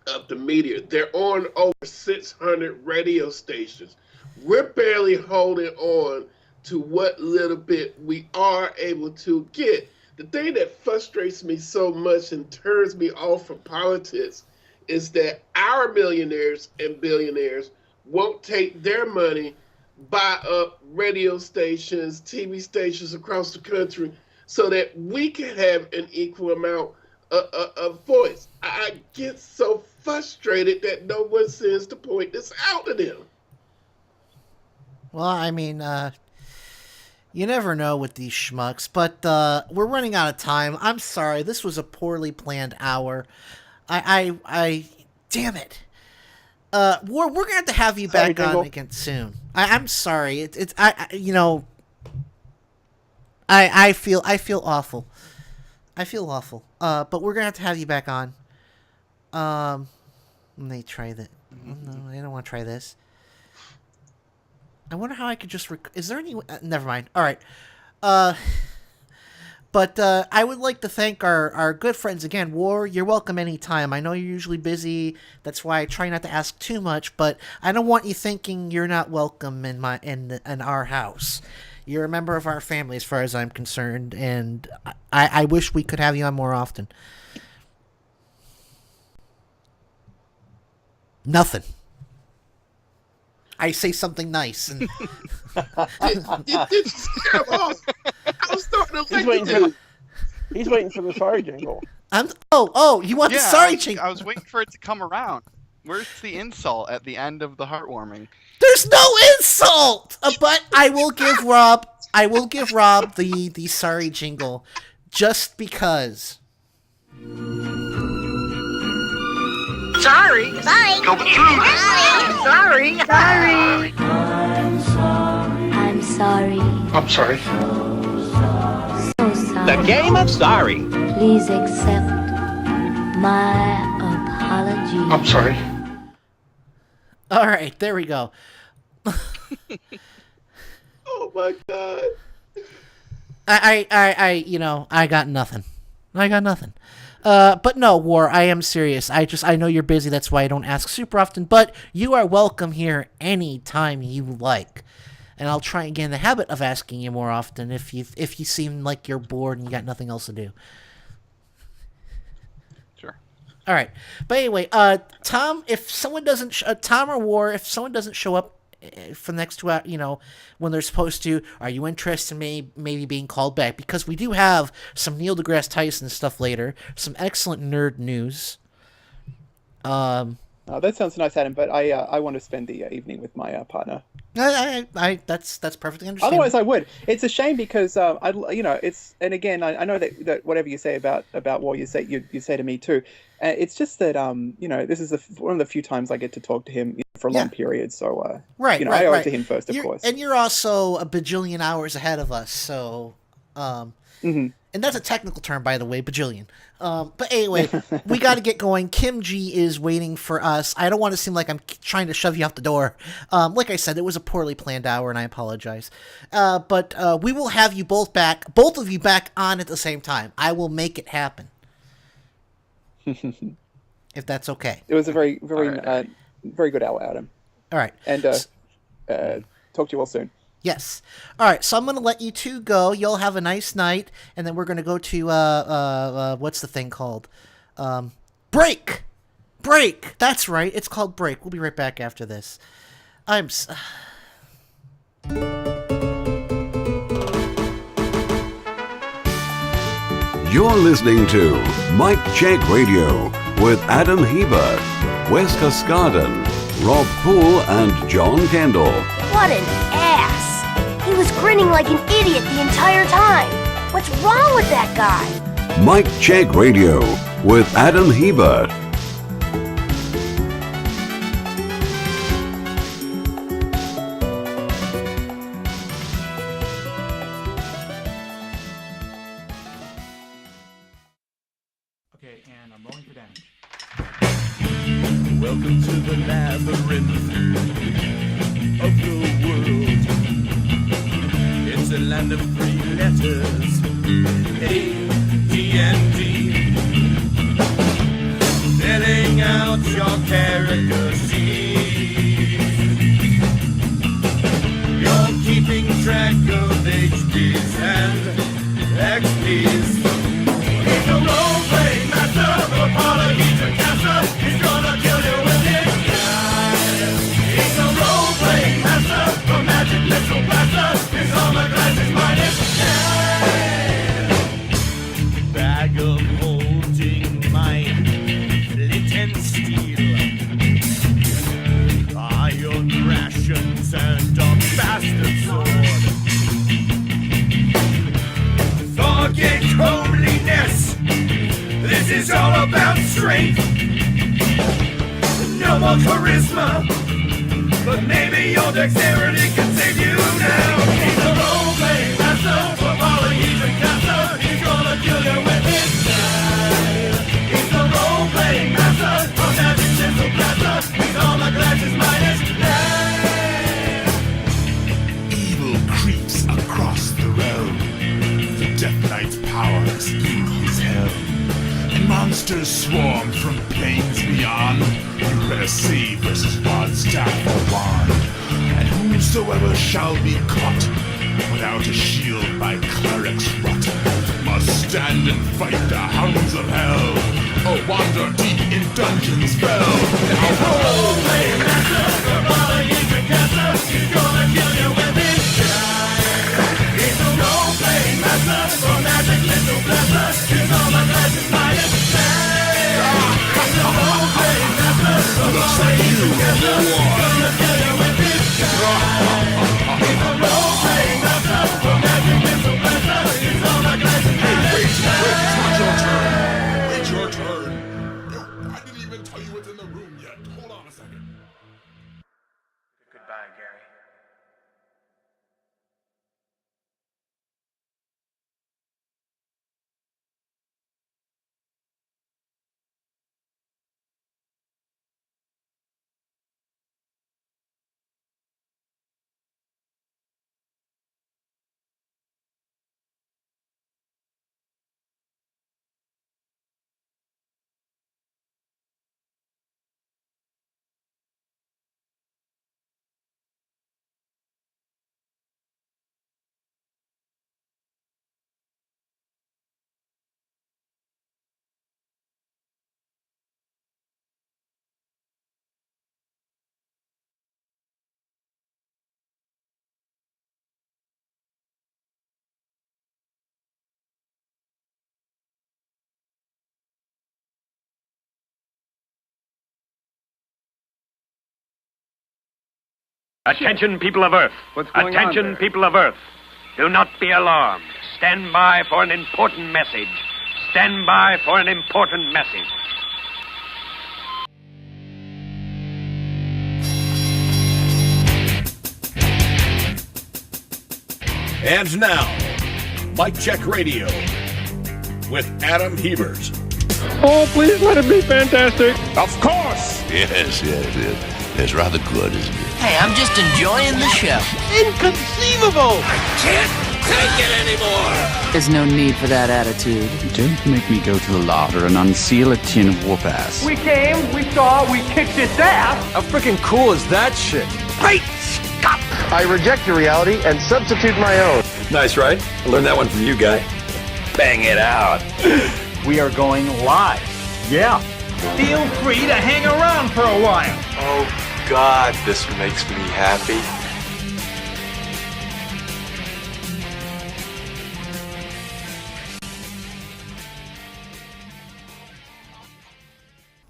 of the media? They're on over 600 radio stations. We're barely holding on to what little bit we are able to get. The thing that frustrates me so much and turns me off from politics is that our millionaires and billionaires won't take their money, buy up radio stations, TV stations across the country so that we can have an equal amount of voice. I get so frustrated that no one seems to point this out to them. Well, I mean, you never know with these schmucks, but we're running out of time. I'm sorry. This was a poorly planned hour. I damn it. we're gonna have to have you back on again soon. I'm sorry. I feel awful. I feel awful. But we're gonna have you back on. Let me try that. No, I don't want to try this. I wonder how I could just. Is there any? Never mind. All right. But I would like to thank our good friends again. War, you're welcome anytime. I know you're usually busy. That's why I try not to ask too much. But I don't want you thinking you're not welcome in our house. You're a member of our family, as far as I'm concerned, and I wish we could have you on more often. Nothing. I say something nice. And He's waiting for the sorry jingle. You want the sorry jingle? I was waiting for it to come around. Where's the insult at the end of the heartwarming? There's no insult. But I will give Rob the sorry jingle, just because. Sorry. Go through. Sorry. I'm sorry. I'm sorry. So sorry. The game of sorry. Please accept my apology. I'm sorry. All right, there we go. Oh my God. I got nothing. But no, War, I am serious. I know you're busy. That's why I don't ask super often. But you are welcome here anytime you like, and I'll try and get in the habit of asking you more often if you seem like you're bored and you got nothing else to do. Sure. All right. But anyway, Tom, if someone doesn't Tom or War, if someone doesn't show up for the next 2 hours, when they're supposed to, are you interested in maybe being called back? Because we do have some Neil deGrasse Tyson stuff later, some excellent nerd news. That sounds nice, Adam, but I want to spend the evening with my partner. That's perfectly understandable. Otherwise, I would. It's a shame because it's, and again, I know that whatever you say about War, you say to me too. It's just that this is one of the few times I get to talk to him for a long period. So right, I owe it to him first, of course. And you're also a bajillion hours ahead of us, so and that's a technical term, by the way, bajillion. But anyway, we got to get going. Kim G is waiting for us. I don't want to seem like I'm trying to shove you out the door. Like I said, it was a poorly planned hour, and I apologize. But we will have you both of you back on at the same time. I will make it happen. If that's okay. It was a very, very, very good hour, Adam. All right. And talk to you all soon. Yes. All right. So I'm going to let you two go. You'll have a nice night, and then we're going to go to what's the thing called? Break. That's right. It's called Break. We'll be right back after this. You're listening to Mike Check Radio with Adam Hebert, Wes Cascaden, Rob Poole, and John Kendall. What an ass! He was grinning like an idiot the entire time. What's wrong with that guy? Mike Check Radio with Adam Hebert. Okay, and I'm rolling for damage. Welcome to the labyrinth of the world. It's a land of 3 letters, A, D, and D. Filling out your character sheet. You're keeping track of HPs and XPs. He's a role-playing master, apology to cancer. He's gonna kill you with his guys. He's a role-playing master, for magic missile blaster. His armor class is -9. Bag of holding my flint and steel. Iron rations and a bastard sword. Forget homeliness. This is all about strength. No no more charisma, but maybe your dexterity can save you now. He's a role-playing master for polyhedron cancer. He's gonna kill you with his style. He's a role-playing master for magic chisel blaster. He's all my glasses minus nine. Evil creeps across the realm. The Death Knight's power is in his helm. And monsters swarm from planes beyond. You better see versus rod, staff, or wand. And whosoever shall be caught without a shield by clerics rot must stand and fight the hounds of hell, or wander deep in dungeons fell. Now Role-playing master for polyhedron cancer. He's gonna kill you with his style. He's a role-playing master for magic missile blaster. He's all my glasses minus nine. He's a role-playing master for polyhedron cancer. He's gonna kill you with his style. He's a role-playing master for magic missile blaster. He's all my glasses minus nine. it's not your turn. Wait your turn. I didn't even tell you what's in the room yet. Hold on a second. Goodbye, Gary. Attention, people of Earth. What's going on Attention, there? people of Earth. Do not be alarmed. Stand by for an important message. Stand by for an important message. And now, Mike Check Radio with Adam Hebert. Oh, please let it be fantastic. Of course. Yes. It's rather good, isn't it? Hey, I'm just enjoying the show. Inconceivable! I can't take it anymore! There's no need for that attitude. Don't make me go to the larder and unseal a tin of whoop ass. We came, we saw, we kicked its ass. How freaking cool is that shit? Great Scott! I reject your reality and substitute my own. Nice, right? I learned that one from you, guy. Bang it out! We are going live. Yeah. Feel free to hang around for a while. Oh, God, this makes me happy.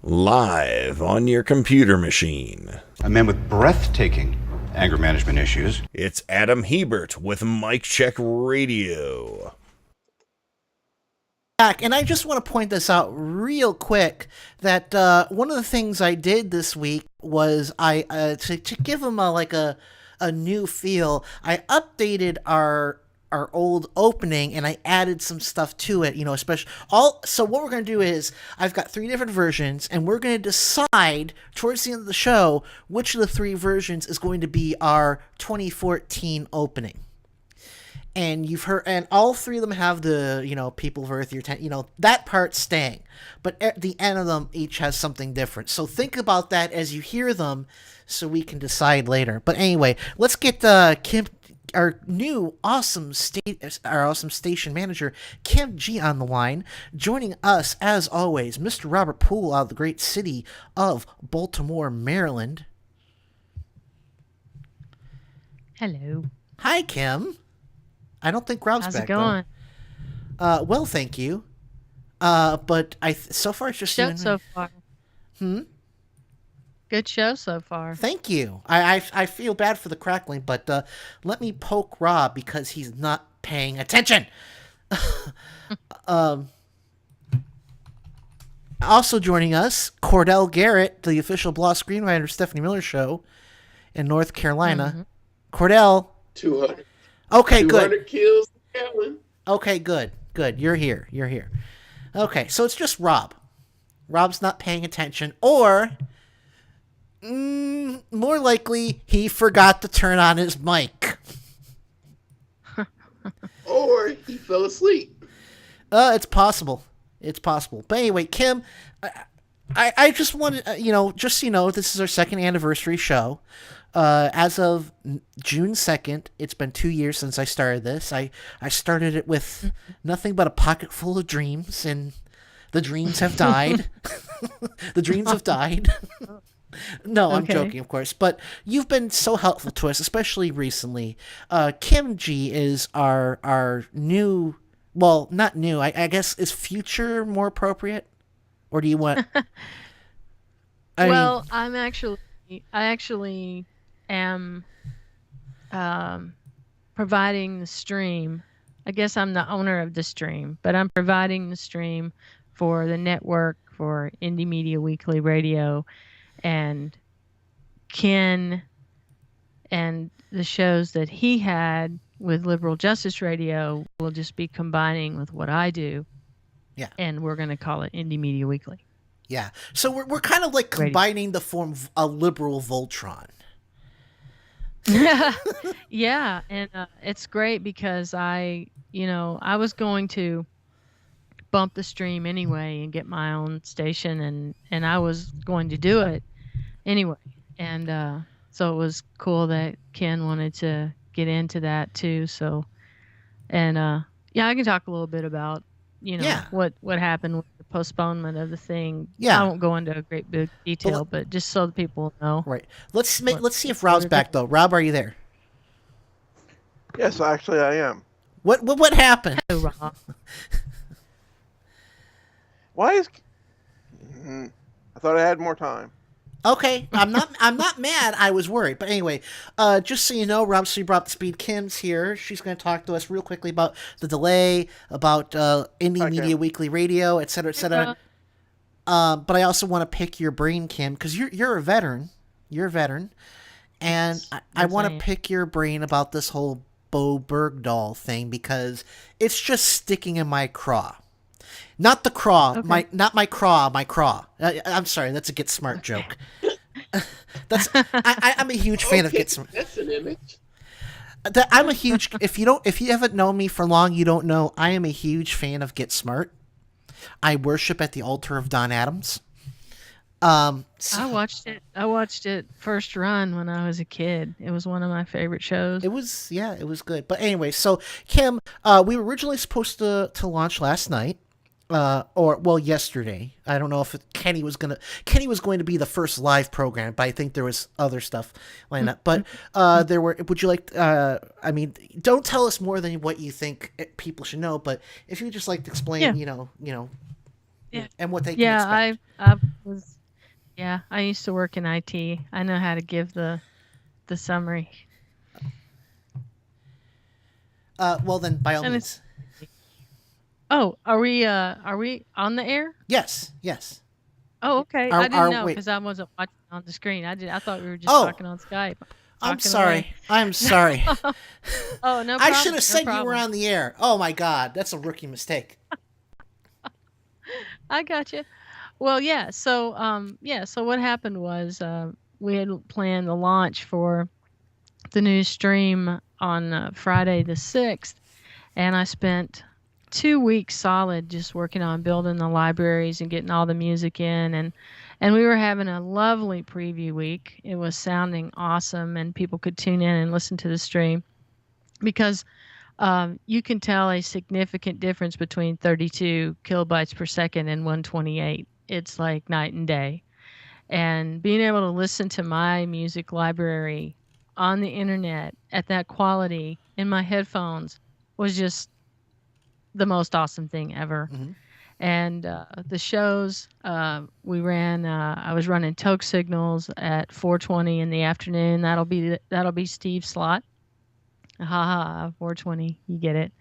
Live on your computer machine. A man with breathtaking anger management issues. It's Adam Hebert with Mike Check Radio. Back, and I just want to point this out real quick that one of the things I did this week was I to give them a new feel. I updated our old opening and I added some stuff to it, especially so what we're going to do is I've got 3 different versions and we're going to decide towards the end of the show which of the 3 versions is going to be our 2014 opening. And you've heard, and all 3 of them have the, people of Earth, your that part's staying. But at the end of them, each has something different. So think about that as you hear them so we can decide later. But anyway, let's get Kim, our new awesome station manager, Kim G, on the line. Joining us, as always, Mr. Robert Poole out of the great city of Baltimore, Maryland. Hello. Hi, Kim. I don't think Rob's How's back. How's it going? Well, thank you. But so far it's just show you and so me. far. Hmm. Good show so far. Thank you. I feel bad for the crackling, but let me poke Rob because he's not paying attention. also joining us, Cordell Garrett, the official Blah screenwriter of Stephanie Miller Show in North Carolina. Cordell. 200. Okay, 200 good. kills a gallon. Okay, good. You're here. Okay, so it's just Rob. Rob's not paying attention, or more likely, he forgot to turn on his mic. Or he fell asleep. It's possible. But anyway, Kim, I just wanted, just so you know, this is our second anniversary show. As of June 2nd, it's been 2 years since I started this. I started it with nothing but a pocket full of dreams, and the dreams have died. The dreams have died. No, I'm joking, of course. But you've been so helpful to us, especially recently. Kim G is our new, well, not new, I guess, is future more appropriate? Or do you want... I actually am providing the stream. I guess I'm the owner of the stream, but I'm providing the stream for the network, for Indie Media Weekly Radio, and Ken and the shows that he had with Liberal Justice Radio will just be combining with what I do. Yeah. And we're going to call it Indie Media Weekly. Yeah. So we're kind of like combining the form of a liberal Voltron. Yeah, and it's great because I was going to bump the stream anyway and get my own station, and I was going to do it anyway. And so it was cool that Ken wanted to get into that too. So, and I can talk a little bit about what happened with the postponement of the thing. Yeah, I won't go into a great big detail, but just so the people know. Right. Let's see if Rob's back though. Rob, are you there? Yes, actually, I am. What happened? Hello, Rob. Why is? I thought I had more time. Okay, I'm not mad. I was worried, but anyway, just so you know, Rob, so you brought the speed. Kim's here. She's going to talk to us real quickly about the delay, about Indie Media Weekly Radio, et cetera, et cetera. But I also want to pick your brain, Kim, because you're a veteran. You're a veteran, and I want to pick your brain about this whole Bo Bergdahl thing because it's just sticking in my craw. Not the craw, not my craw, my craw. I'm sorry, that's a Get Smart joke. I'm a huge fan of Get Smart. That's an image. I'm a huge. If you haven't known me for long, you don't know. I am a huge fan of Get Smart. I worship at the altar of Don Adams. I watched it first run when I was a kid. It was one of my favorite shows. It was good. But anyway, so Kim, we were originally supposed to launch last night. Yesterday. I don't know if Kenny was going to be the first live program, but I think there was other stuff lined up. But would you like? Don't tell us more than what you think people should know. But if you just like to explain, and what they can expect. I used to work in IT. I know how to give the summary. Well then, by all means. Oh, are we on the air? Yes. Oh, okay. I didn't know because I wasn't watching on the screen. I thought we were just talking on Skype. I'm sorry. I'm sorry. Oh, no problem. I should have said you were on the air. Oh my God, that's a rookie mistake. I got you. Well, yeah. So, So what happened was we had planned the launch for the new stream on Friday the 6th, and I spent 2 weeks solid just working on building the libraries and getting all the music in, and we were having a lovely preview week. It was sounding awesome, and people could tune in and listen to the stream because you can tell a significant difference between 32 kilobytes per second and 128. It's like night and day. And being able to listen to my music library on the internet at that quality in my headphones was just the most awesome thing ever. Mm-hmm. And the shows we ran, I was running Toke Signals at 4:20 in the afternoon. That'll be Steve's slot. 4:20, you get it.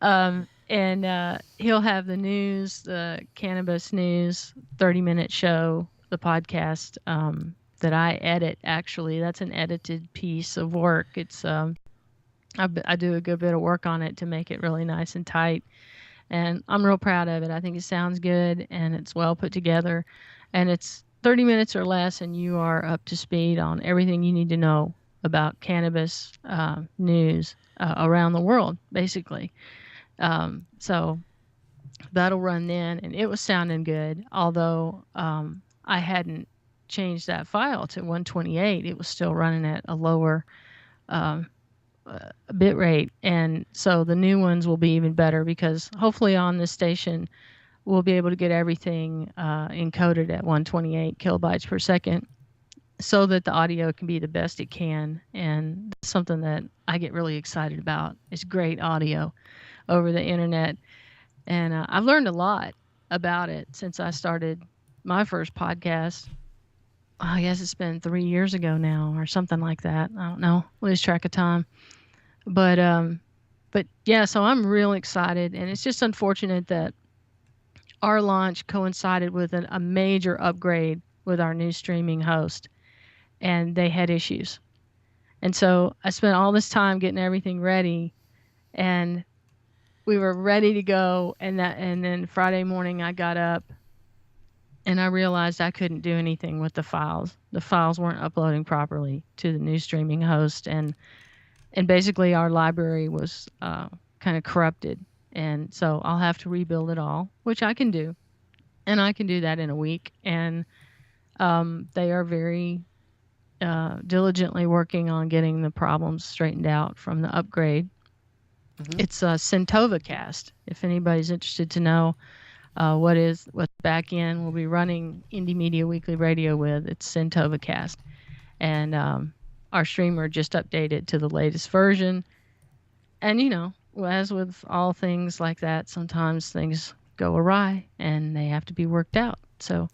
Yeah. and he'll have the news, the cannabis news, 30-minute show, the podcast that I edit. Actually, that's an edited piece of work. It's I do a good bit of work on it to make it really nice and tight, and I'm real proud of it. I think it sounds good and it's well put together, and it's 30 minutes or less, and you are up to speed on everything you need to know about cannabis news around the world, basically. So that'll run then, and it was sounding good. Although I hadn't changed that file to 128, it was still running at a lower bit rate, and so the new ones will be even better because hopefully on this station we'll be able to get everything encoded at 128 kilobytes per second, so that the audio can be the best it can. And that's something that I get really excited about. It's great audio over the internet. And I've learned a lot about it since I started my first podcast. I guess it's been 3 years ago now or something like that. I don't know. Lose track of time. But yeah, so I'm really excited. And it's just unfortunate that our launch coincided with a major upgrade with our new streaming host, and they had issues. And so I spent all this time getting everything ready, and we were ready to go. And then Friday morning I got up and I realized I couldn't do anything with the files. The files weren't uploading properly to the new streaming host, and basically our library was kind of corrupted. And so I'll have to rebuild it all, which I can do. And I can do that in a week. And they are very diligently working on getting the problems straightened out from the upgrade. Mm-hmm. It's CentovaCast. If anybody's interested to know what back end we'll be running Indie Media Weekly Radio with, it's CentovaCast. And our streamer just updated to the latest version. And, as with all things like that, sometimes things go awry and they have to be worked out. So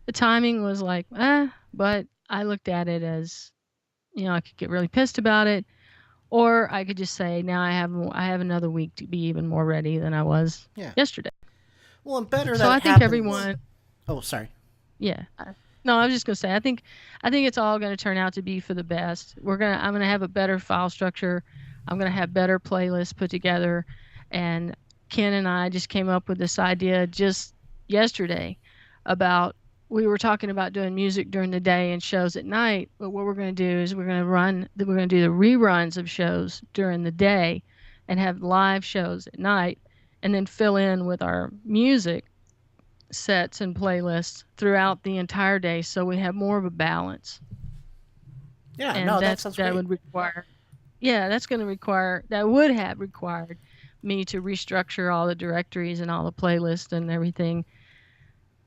the timing was like, but I looked at it as, I could get really pissed about it, or I could just say, now I have another week to be even more ready than I was yesterday. Well, and better so that I think happens. Everyone. Oh, sorry. Yeah. No, I was just gonna say, I think it's all gonna turn out to be for the best. I'm gonna have a better file structure. I'm gonna have better playlists put together, and Ken and I just came up with this idea just yesterday about, we were talking about doing music during the day and shows at night, but what we're going to do is we're going to do the reruns of shows during the day and have live shows at night, and then fill in with our music sets and playlists throughout the entire day, so we have more of a balance. Yeah, and that sounds great. That would have required me to restructure all the directories and all the playlists and everything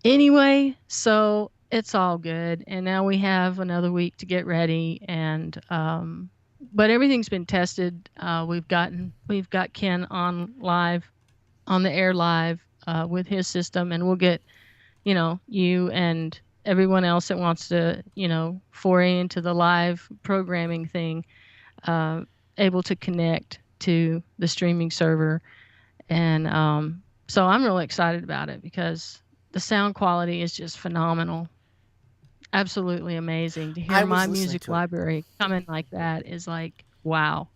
anyway, so it's all good. And now we have another week to get ready, and but everything's been tested. We've got Ken on the air live with his system, and we'll get you and everyone else that wants to foray into the live programming thing able to connect to the streaming server. And so I'm really excited about it because the sound quality is just phenomenal. Absolutely amazing. To hear my music library coming like that is like, wow.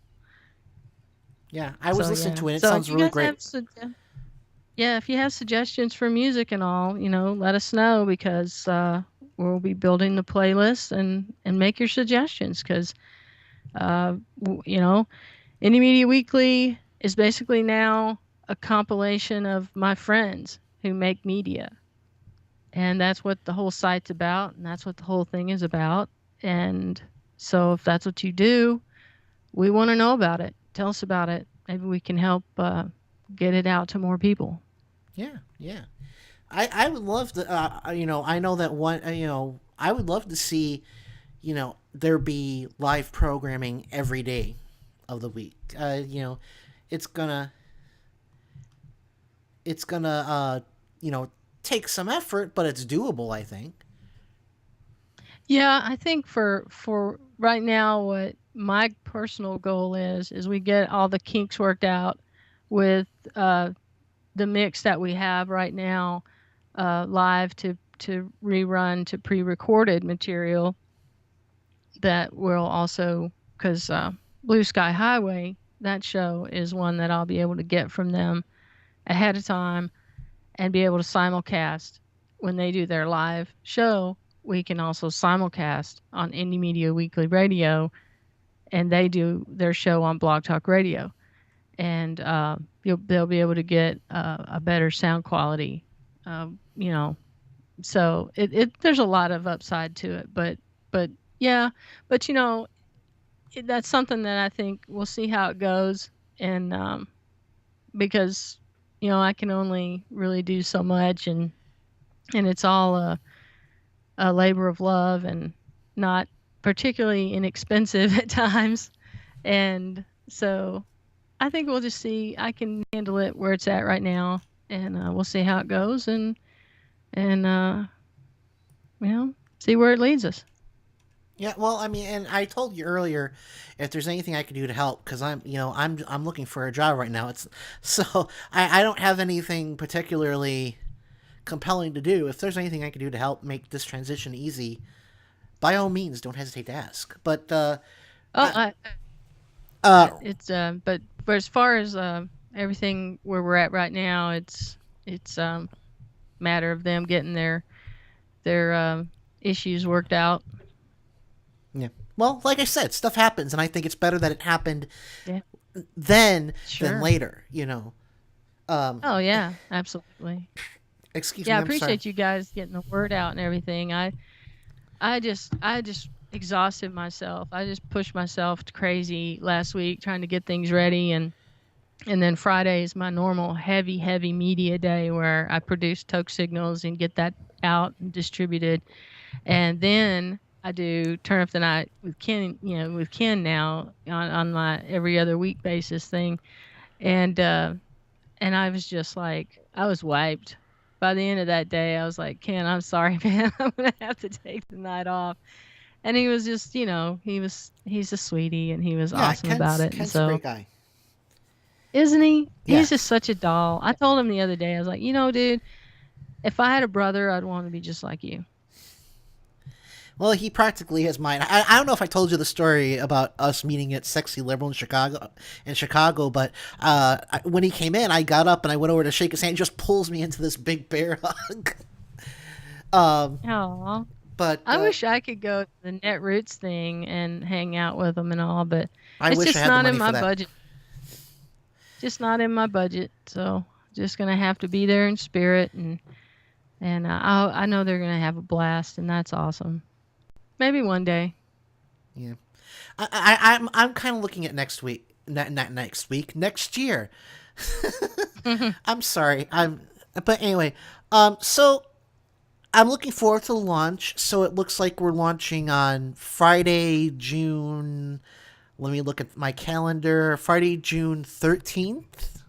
Yeah, I was listening to it. It sounds really great. If you have suggestions for music and all, let us know, because we'll be building the playlist, and make your suggestions, because, Indie Media Weekly is basically now a compilation of my friends who make media. And that's what the whole site's about, and that's what the whole thing is about. And so if that's what you do, we want to know about it. Tell us about it. Maybe we can help get it out to more people. Yeah. I would love to, I know that one, I would love to see, there be live programming every day of the week. It's gonna, take some effort, but it's doable, I think. Yeah, I think for right now, what my personal goal is we get all the kinks worked out with the mix that we have right now live to rerun to pre-recorded material that will also, because Blue Sky Highway, that show is one that I'll be able to get from them ahead of time and be able to simulcast when they do their live show. We can also simulcast on Indie Media Weekly Radio, and they do their show on Blog Talk Radio, and they'll be able to get a better sound quality, so there's a lot of upside to it, but yeah, but that's something that I think we'll see how it goes, and because I can only really do so much, and it's all a labor of love and not particularly inexpensive at times, and so I think we'll just see. I can handle it where it's at right now, and we'll see how it goes, and see where it leads us. Yeah, well, I mean, and I told you earlier, if there's anything I can do to help, because I'm looking for a job right now. I don't have anything particularly compelling to do. If there's anything I can do to help make this transition easy, by all means, don't hesitate to ask. But but as far as everything where we're at right now, it's matter of them getting their issues worked out. Yeah. Well, like I said, stuff happens, and I think it's better that it happened then than later. Oh yeah, absolutely. Excuse me. Yeah, I I'm appreciate sorry. you guys getting the word out and everything. I just exhausted myself. I just pushed myself crazy last week trying to get things ready, and then Friday is my normal heavy media day where I produce Toke Signals and get that out and distributed, and then I do Turn Up the Night with Ken, with Ken now on my every other week basis thing, and I was just like, I was wiped. By the end of that day, I was like, Ken, I'm sorry, man, I'm gonna have to take the night off. And he was just, he's a sweetie, and he was awesome about it. Ken's and so, a great guy, isn't he? Yes. He's just such a doll. I told him the other day, I was like, dude, if I had a brother, I'd want to be just like you. Well, he practically has mine. I don't know if I told you the story about us meeting at Sexy Liberal in Chicago, but when he came in, I got up and I went over to shake his hand. He just pulls me into this big bear hug. Aww. But I wish I could go to the Netroots thing and hang out with them and all, but I it's wish just I had the not money in my for that. budget. Just not in my budget, so just gonna have to be there in spirit, and I know they're gonna have a blast, and that's awesome. Maybe one day. Yeah, I'm kind of looking at next week, not next week, next year. I'm sorry, but anyway, so I'm looking forward to the launch. So it looks like we're launching on Friday, June. Let me look at my calendar. Friday, June 13th,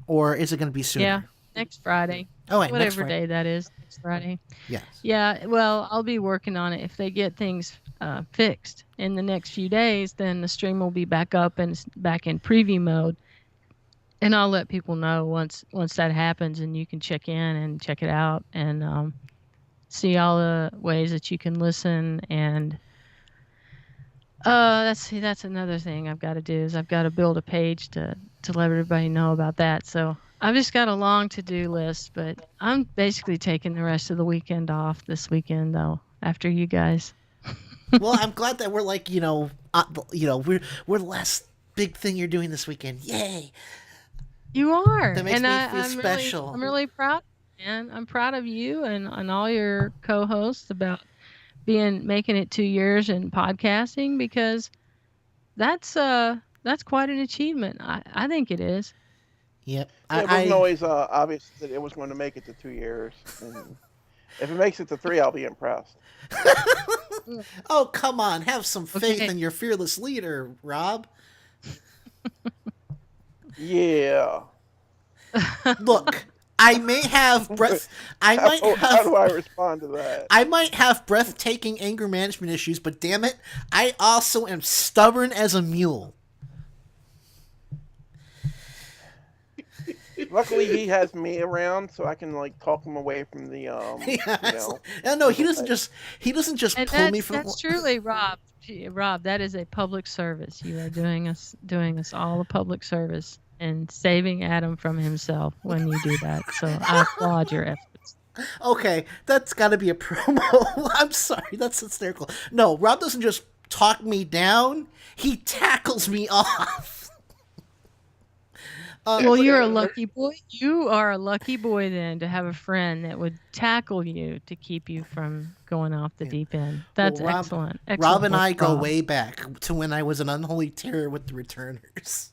or is it going to be sooner? Yeah, next Friday. Oh, wait, whatever next Friday. day that is, next Friday. Yes. Yeah, well, I'll be working on it. If they get things fixed in the next few days, then the stream will be back up and back in preview mode. And I'll let people know once that happens, and you can check in and check it out and see all the ways that you can listen. And that's another thing I've got to do is I've got to build a page to let everybody know about that. So I've just got a long to-do list, but I'm basically taking the rest of the weekend off this weekend, though, after you guys. Well, I'm glad that we're like, we're the last big thing you're doing this weekend. Yay! You are. That makes and me feel I'm special. I'm really proud, man. I'm proud of you and all your co-hosts about making it 2 years in podcasting, because that's quite an achievement. I think it is. Yep. It wasn't always obvious that it was going to make it to 2 years. And if it makes it to 3, I'll be impressed. Oh, come on. Have some faith in your fearless leader, Rob. Yeah. Look, I may have breath. How do I respond to that? I might have breathtaking anger management issues, but damn it, I also am stubborn as a mule. Luckily, he has me around, so I can like talk him away from the No, he doesn't just And pull me from. that's truly, Rob. Rob, that is a public service. You are doing us all a public service and saving Adam from himself when you do that. So I applaud your efforts. Okay, that's got to be a promo. I'm sorry, that's hysterical. No, Rob doesn't just talk me down; he tackles me off. Well, you're a lucky boy. You are a lucky boy then to have a friend that would tackle you to keep you from going off the deep end. That's Well, excellent. Rob and I go Rob. way back to when I was an unholy terror with the returners.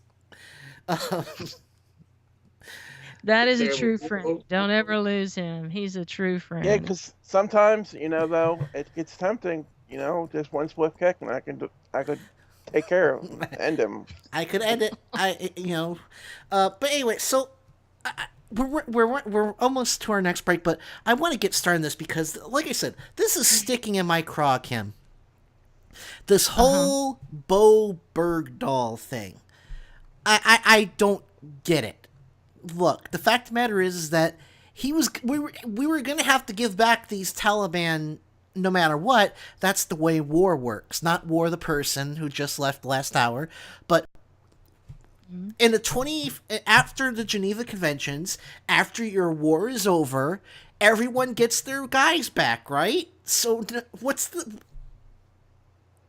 That is a true friend. Don't ever lose him. He's a true friend. Yeah, because sometimes though it gets tempting. Just one swift kick and I could take care of him, end him. I could end it. But anyway, so we're almost to our next break, but I want to get started on this because, like I said, this is sticking in my craw, Kim. This whole Bo Bergdahl thing, I don't get it. Look, the fact of the matter is that we were going to have to give back these Taliban. No matter what, that's the way war works. Not War the person who just left last hour, but in after the Geneva Conventions, after your war is over, everyone gets their guys back, right? So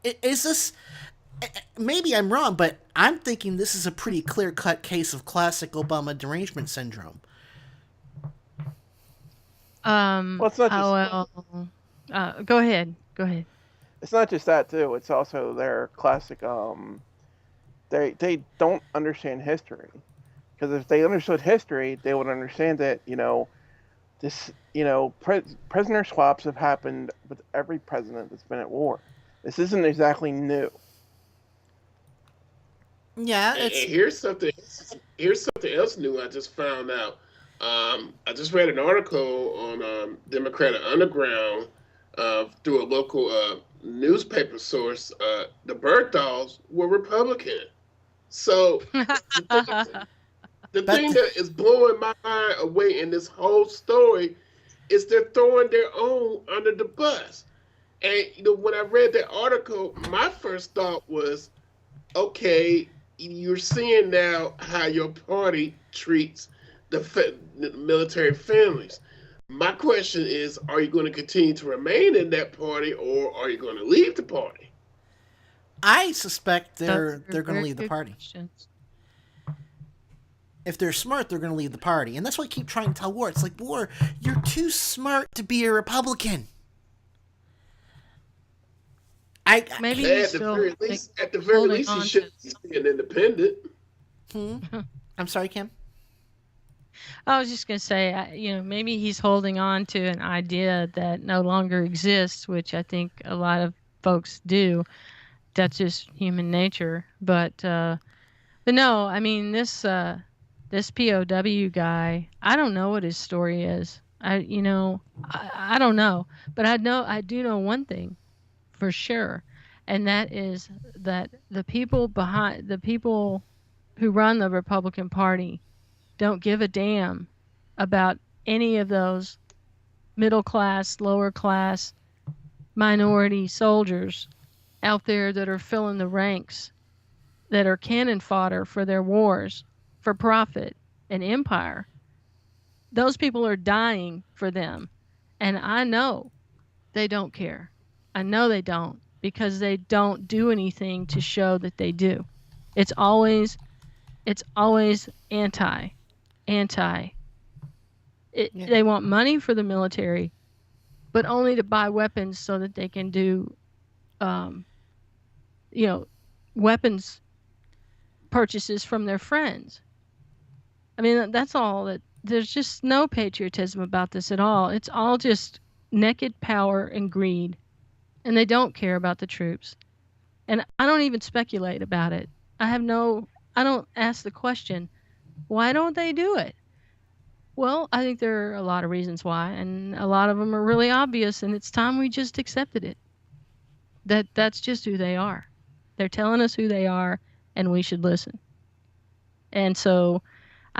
is this? Maybe I'm wrong, but I'm thinking this is a pretty clear-cut case of classic Obama derangement syndrome. Well, it's not just. Go ahead. It's not just that too. It's also their classic. They don't understand history, because if they understood history, they would understand that prisoner swaps have happened with every president that's been at war. This isn't exactly new. Yeah, and here's something else new I just found out. I just read an article on Democratic Underground through a local newspaper source. The Bergdahls were Republican. So the thing that is blowing my mind away in this whole story is they're throwing their own under the bus. And when I read that article, my first thought was, okay, you're seeing now how your party treats the military families. My question is, are you going to continue to remain in that party, or are you going to leave the party? I suspect they're going to leave the party. If they're smart, they're going to leave the party. And that's what I keep trying to tell War. It's like, War, you're too smart to be a Republican. Maybe at the very least, he should be an independent. I'm sorry, Kim? I was just going to say, maybe he's holding on to an idea that no longer exists, which I think a lot of folks do. That's just human nature. But no, I mean, this POW guy, I don't know what his story is. I don't know. But I do know one thing for sure, and that is that the people who run the Republican Party don't give a damn about any of those middle class, lower class, minority soldiers out there that are filling the ranks, that are cannon fodder for their wars, for profit and empire. Those people are dying for them. And I know they don't care. I know they don't, because they don't do anything to show that they do. It's always anti. They want money for the military, but only to buy weapons so that they can do, weapons purchases from their friends. I mean, that's all. That there's just no patriotism about this at all. It's all just naked power and greed, and they don't care about the troops. And I don't even speculate about it. I don't ask the question, why don't they do it? Well, I think there are a lot of reasons why, and a lot of them are really obvious, and it's time we just accepted it. That's just who they are. They're telling us who they are, and we should listen. And so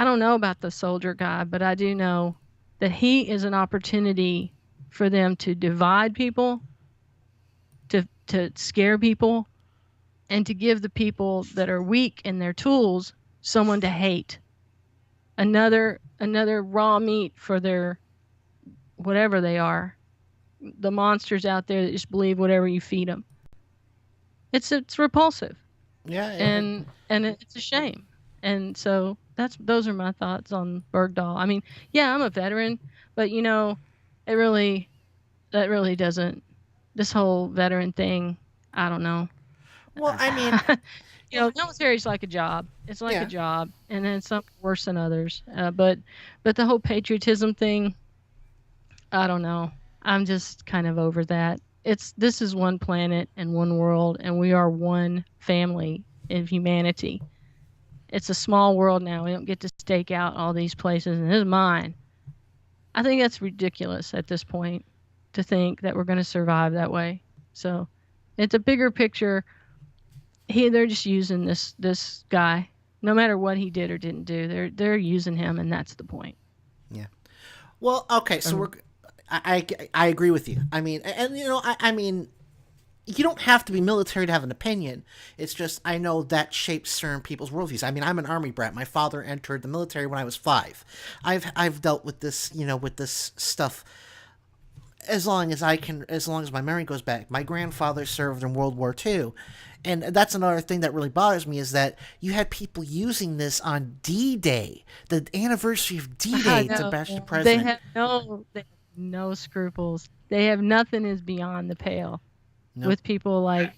I don't know about the soldier guy, but I do know that he is an opportunity for them to divide people, to scare people, and to give the people that are weak in their tools someone to hate. Another raw meat for their whatever they are. The monsters out there that just believe whatever you feed them. It's repulsive. Yeah. And it's a shame. And so those are my thoughts on Bergdahl. I mean, yeah, I'm a veteran, but that really doesn't, this whole veteran thing, I don't know. Well, I mean, military is like a job. It's like Yeah. a job, and then some worse than others. But the whole patriotism thing, I don't know. I'm just kind of over that. This is one planet and one world, and we are one family of humanity. It's a small world now. We don't get to stake out all these places, and this is mine. I think that's ridiculous at this point to think that we're going to survive that way. So it's a bigger picture. They're just using this guy, no matter what he did or didn't do. They're using him, and that's the point. Yeah. Well, okay, so I agree with you. I mean, and I mean, you don't have to be military to have an opinion. It's just I know that shapes certain people's worldviews. I mean, I'm an Army brat. My father entered the military when I was 5. I've dealt with this, with this stuff as long as my memory goes back. My grandfather served in World War II. And that's another thing that really bothers me is that you had people using this on D-Day, the anniversary of D-Day, to bash the president. They have no scruples. They have nothing is beyond the pale with people like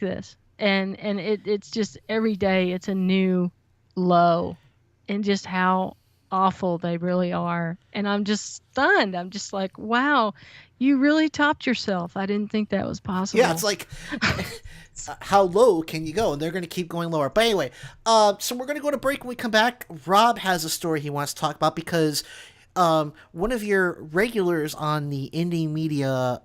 this. And it's just every day it's a new low in just how awful they really are. And I'm just stunned. I'm just like, wow, you really topped yourself. I didn't think that was possible. Yeah, it's like, how low can you go? And they're going to keep going lower. But anyway, so we're going to go to break. When we come back, Rob has a story he wants to talk about because one of your regulars on the indie media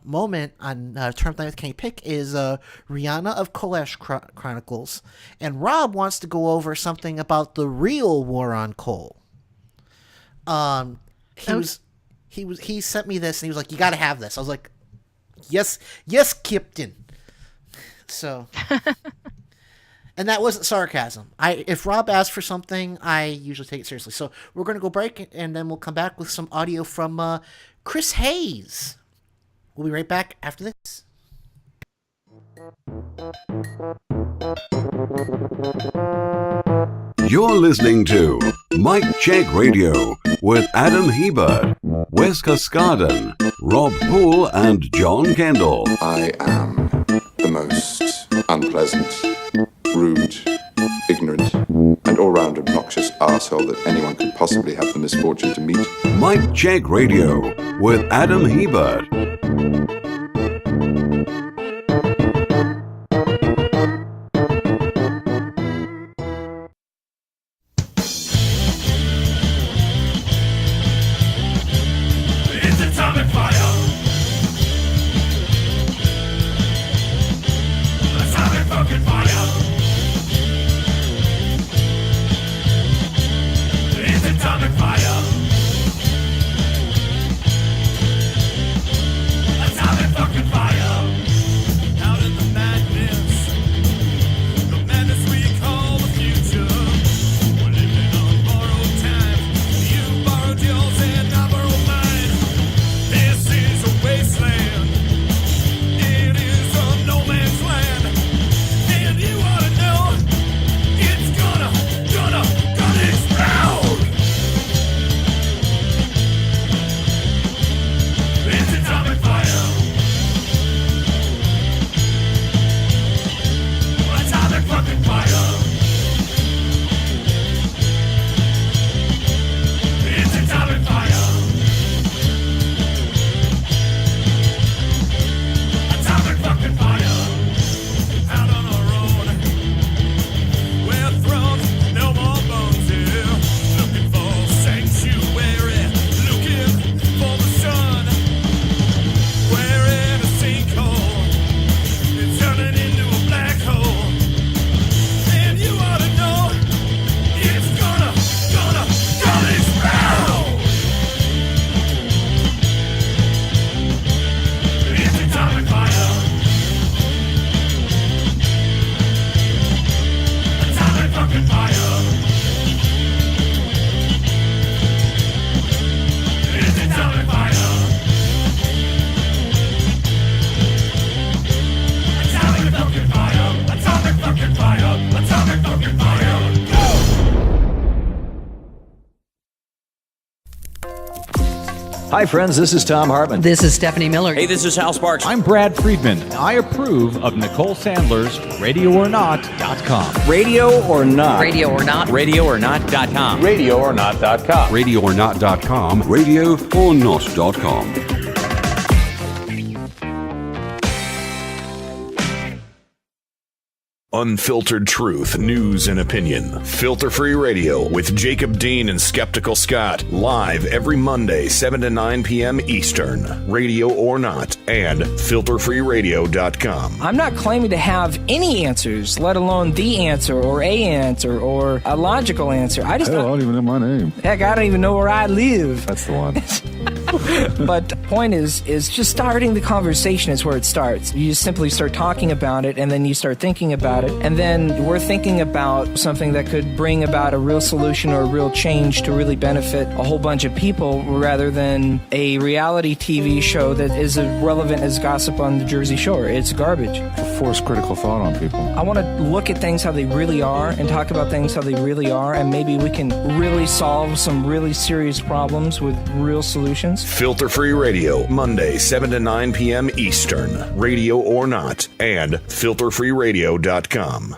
moment on Trump Night with Kenny Pick is Rihanna of Kolash Chronicles. And Rob wants to go over something about the real war on coal. He sent me this and he was like, you got to have this. I was like, yes, Captain. So, and that wasn't sarcasm. If Rob asks for something, I usually take it seriously. So we're going to go break and then we'll come back with some audio from Chris Hayes. We'll be right back after this. You're listening to Mike Check Radio with Adam Hebert, Wes Cascaden, Rob Poole, and John Kendall. I am the most unpleasant, rude, ignorant, and all-round obnoxious arsehole that anyone could possibly have the misfortune to meet. Mike Check Radio with Adam Hebert. Hi, friends. This is Tom Hartman. This is Stephanie Miller. Hey, this is Hal Sparks. I'm Brad Friedman. I approve of Nicole Sandler's RadioOrNot.com. Radio or Not. Radio or Not. RadioOrNot.com. RadioOrNot.com. RadioOrNot.com. RadioOrNot.com. Unfiltered truth, news, and opinion. Filter-free radio with Jacob Dean and Skeptical Scott. Live every Monday, 7 to 9 p.m. Eastern. Radio or Not. And filterfreeradio.com. I'm not claiming to have any answers, let alone the answer or a answer or a logical answer. I don't even know my name. Heck, I don't even know where I live. That's the one. But the point is just starting the conversation is where it starts. You just simply start talking about it, and then you start thinking about it, and then we're thinking about something that could bring about a real solution or a real change to really benefit a whole bunch of people, rather than a reality TV show that is as relevant as gossip on the Jersey Shore. It's garbage. Force critical thought on people. I want to look at things how they really are and talk about things how they really are, and maybe we can really solve some really serious problems with real solutions. Filter-free radio, Monday, 7 to 9 p.m. Eastern. Radio or Not. And filterfreeradio.com.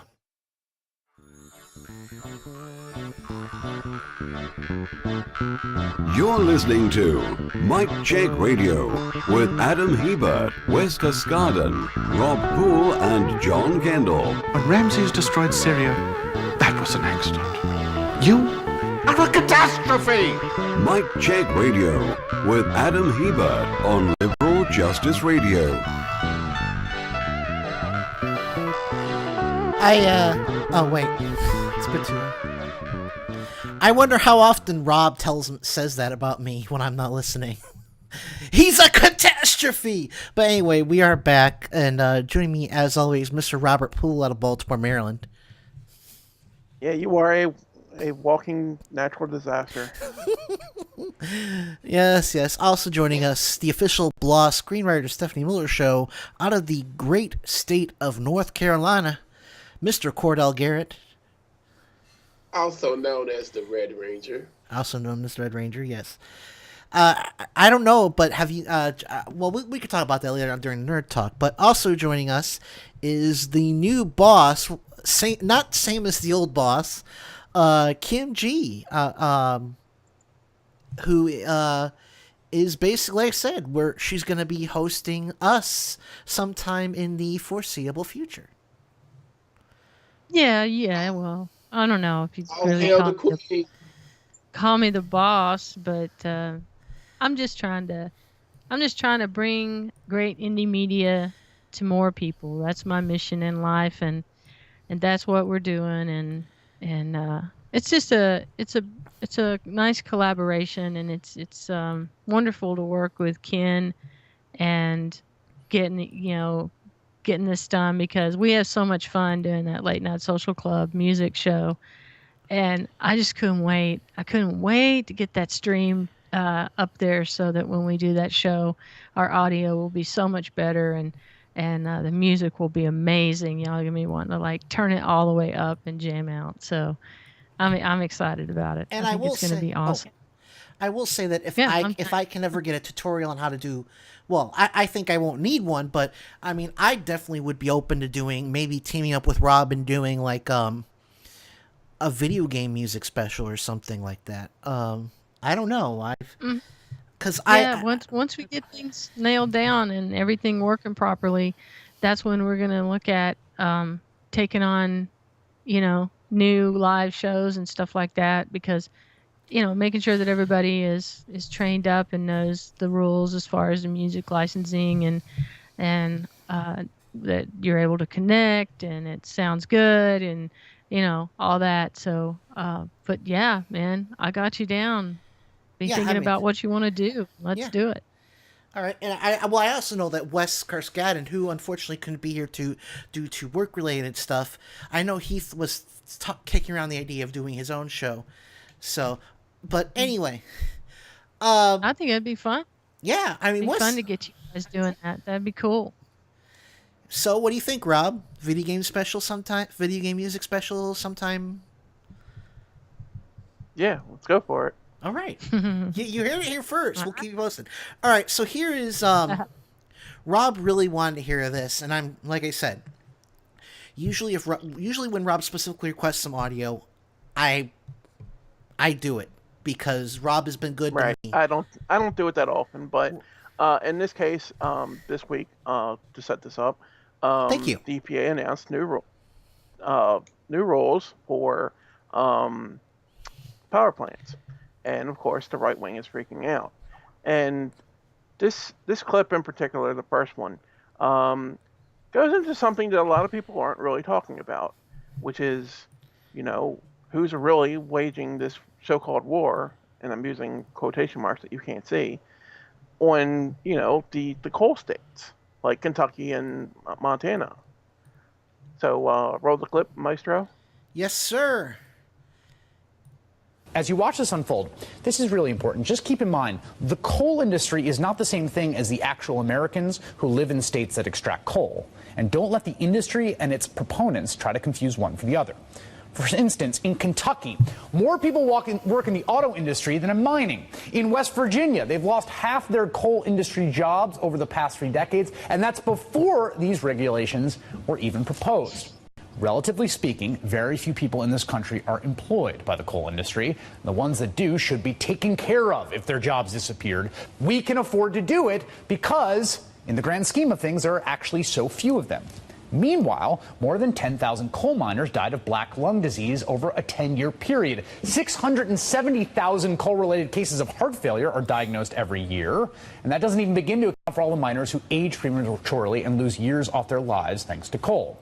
You're listening to Mike Check Radio with Adam Hebert, Wes Cascaden, Rob Poole, and John Kendall. When Ramses destroyed Syria, that was an accident. You are a catastrophe! Mike Check Radio with Adam Hebert on Liberal Justice Radio. Oh wait, it's a bit too. I wonder how often Rob says that about me when I'm not listening. He's a catastrophe! But anyway, we are back, and joining me as always, Mr. Robert Poole out of Baltimore, Maryland. Yeah, you are a walking natural disaster. Yes. Also joining us, the official Blah screenwriter Stephanie Miller show out of the great state of North Carolina, Mr. Cordell Garrett. Also known as the Red Ranger. Also known as the Red Ranger, yes. I don't know, but have you... well, we could talk about that later on during Nerd Talk, but also joining us is the new boss, not same as the old boss, Kim G, who is basically, like I said, where she's going to be hosting us sometime in the foreseeable future. Yeah, well, I don't know if you really call me the boss, but I'm just trying to bring great indie media to more people. That's my mission in life, and that's what we're doing, and it's just a nice collaboration, and it's wonderful to work with Ken and getting this done, because we have so much fun doing that Late Night Social Club music show, and I just couldn't wait. I couldn't wait to get that stream up there, so that when we do that show, our audio will be so much better, and the music will be amazing. Y'all gonna be wanting to turn it all the way up and jam out. So I'm excited about it. And I think it's going to be awesome. I will say that if I can ever get a tutorial on how to do, well, I think I won't need one, but I mean, I definitely would be open to doing, maybe teaming up with Rob and doing a video game music special or something like that. I don't know. Once we get things nailed down and everything working properly, that's when we're going to look at taking on, new live shows and stuff like that, because making sure that everybody is trained up and knows the rules as far as the music licensing, and that you're able to connect and it sounds good, and all that. So but yeah, man, I got you down. Be thinking about what you want to do. Let's do it. All right, and I also know that Wes Karskadin, who unfortunately couldn't be here due to work-related stuff, I know Heath was kicking around the idea of doing his own show. So, but anyway, I think it'd be fun. Yeah, I mean, it'd be fun to get you guys doing that. That'd be cool. So, what do you think, Rob? Video game music special sometime? Yeah, let's go for it. All right. You heard it here first. We'll keep you posted. All right. So here is Rob really wanted to hear this, and I'm like I said. Usually when Rob specifically requests some audio, I do it because Rob has been good to me. I don't do it that often, but in this case, this week, to set this up, thank you. The EPA announced new rules for power plants, and of course, the right wing is freaking out. And this clip in particular, the first one, goes into something that a lot of people aren't really talking about, which is, who's really waging this so-called war, and I'm using quotation marks that you can't see, on, the coal states, like Kentucky and Montana. So, roll the clip, Maestro. Yes, sir. As you watch this unfold, this is really important. Just keep in mind, the coal industry is not the same thing as the actual Americans who live in states that extract coal. And don't let the industry and its proponents try to confuse one for the other. For instance, in Kentucky, more people work in the auto industry than in mining. In West Virginia, they've lost half their coal industry jobs over the past 3 decades, and that's before these regulations were even proposed. Relatively speaking, very few people in this country are employed by the coal industry. The ones that do should be taken care of if their jobs disappeared. We can afford to do it because, in the grand scheme of things, there are actually so few of them. Meanwhile, more than 10,000 coal miners died of black lung disease over a 10-year period. 670,000 coal-related cases of heart failure are diagnosed every year. And that doesn't even begin to account for all the miners who age prematurely and lose years off their lives thanks to coal.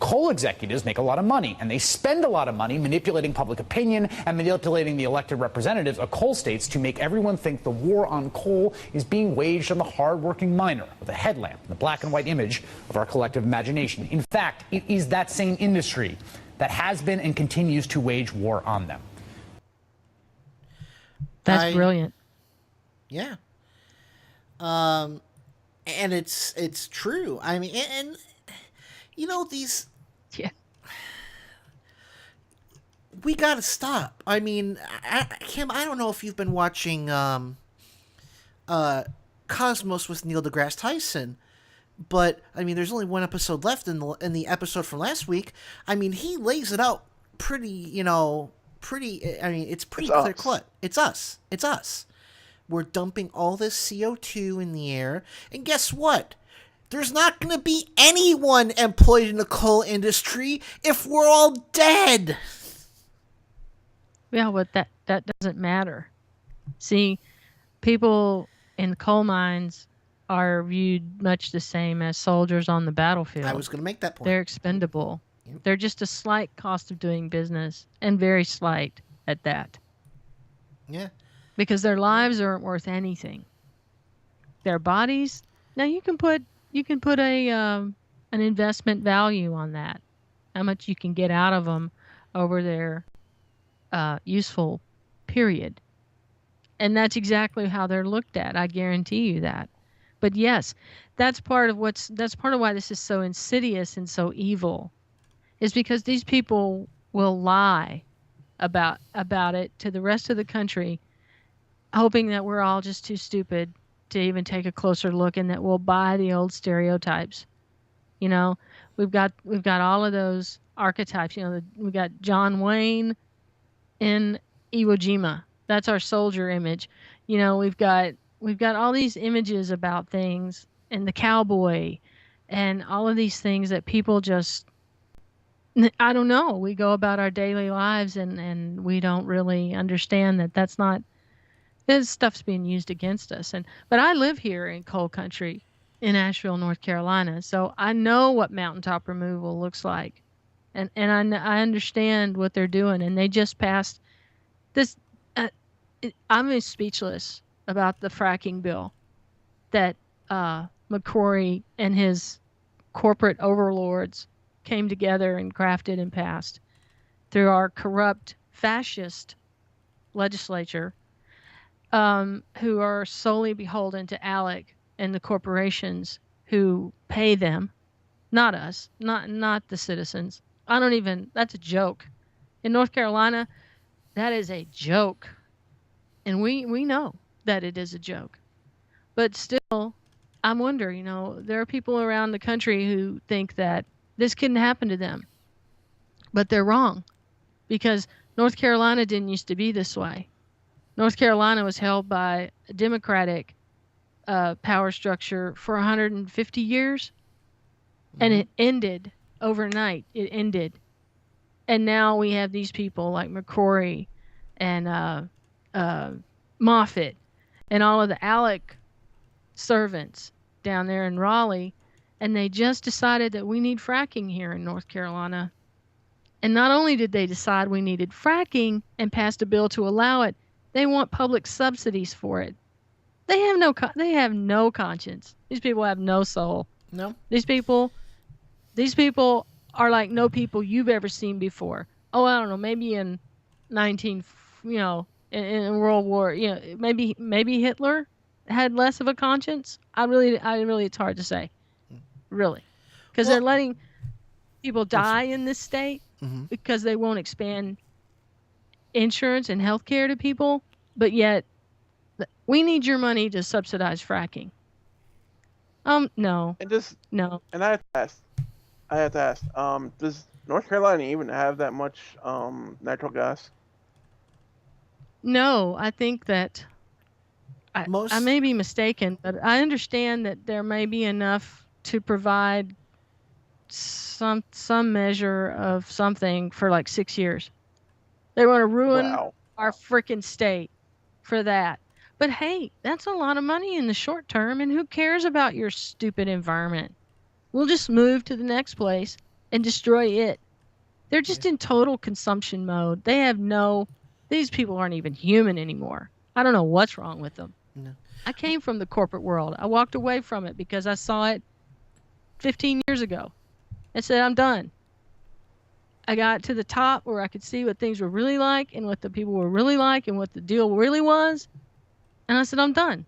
Coal executives make a lot of money, and they spend a lot of money manipulating public opinion and manipulating the elected representatives of coal states to make everyone think the war on coal is being waged on the hard-working miner with a headlamp and the black and white image of our collective imagination. In fact, it is that same industry that has been and continues to wage war on them. That's brilliant. Yeah. And it's true. I mean, and these. Yeah. We gotta stop. I mean, Kim, I don't know if you've been watching Cosmos with Neil deGrasse Tyson, but I mean, there's only one episode left in the episode from last week. I mean, he lays it out pretty. I mean, it's pretty clear cut. It's us. It's us. We're dumping all this CO2 in the air, and guess what? There's not going to be anyone employed in the coal industry if we're all dead. Yeah, but that doesn't matter. See, people in coal mines are viewed much the same as soldiers on the battlefield. I was going to make that point. They're expendable. Yep. They're just a slight cost of doing business, and very slight at that. Yeah. Because their lives aren't worth anything. Their bodies, now you can put an investment value on that, how much you can get out of them over their useful period. And that's exactly how they're looked at. I guarantee you that. But yes, that's part of why this is so insidious and so evil, is because these people will lie about it to the rest of the country, hoping that we're all just too stupid to even take a closer look, and that we'll buy the old stereotypes. We've got all of those archetypes. We got John Wayne in Iwo Jima. That's our soldier image. We've got all these images about things, and the cowboy, and all of these things that people just, I don't know. We go about our daily lives, and we don't really understand that that's not. This stuff's being used against us. But I live here in coal country in Asheville, North Carolina, so I know what mountaintop removal looks like. And I understand what they're doing. And they just passed this. I'm speechless about the fracking bill that McCrory and his corporate overlords came together and crafted and passed through our corrupt fascist legislature. Who are solely beholden to ALEC and the corporations who pay them, not us, not the citizens. That's a joke. In North Carolina, that is a joke. And we know that it is a joke. But still, I wonder, there are people around the country who think that this couldn't happen to them. But they're wrong, because North Carolina didn't used to be this way. North Carolina was held by a Democratic power structure for 150 years, and it ended overnight. It ended. And now we have these people like McCrory and Moffitt and all of the ALEC servants down there in Raleigh, and they just decided that we need fracking here in North Carolina. And not only did they decide we needed fracking and passed a bill to allow it, they want public subsidies for it. They have no conscience. These people have no soul. No. These people are like no people you've ever seen before. Oh, I don't know, maybe in in World War, maybe Hitler had less of a conscience. I really, it's hard to say, really, because they're letting people die in this state because they won't expand insurance and health care to people, but yet we need your money to subsidize fracking. No. No. And I have to ask, does North Carolina even have that much natural gas? No, I think that I may be mistaken, but I understand that there may be enough to provide some measure of something for like 6 years. They want to ruin our freaking state for that. But hey, that's a lot of money in the short term, and who cares about your stupid environment? We'll just move to the next place and destroy it. They're just in total consumption mode. These people aren't even human anymore. I don't know what's wrong with them. No. I came from the corporate world. I walked away from it because I saw it 15 years ago and said, I'm done. I got to the top where I could see what things were really like and what the people were really like and what the deal really was. And I said, I'm done.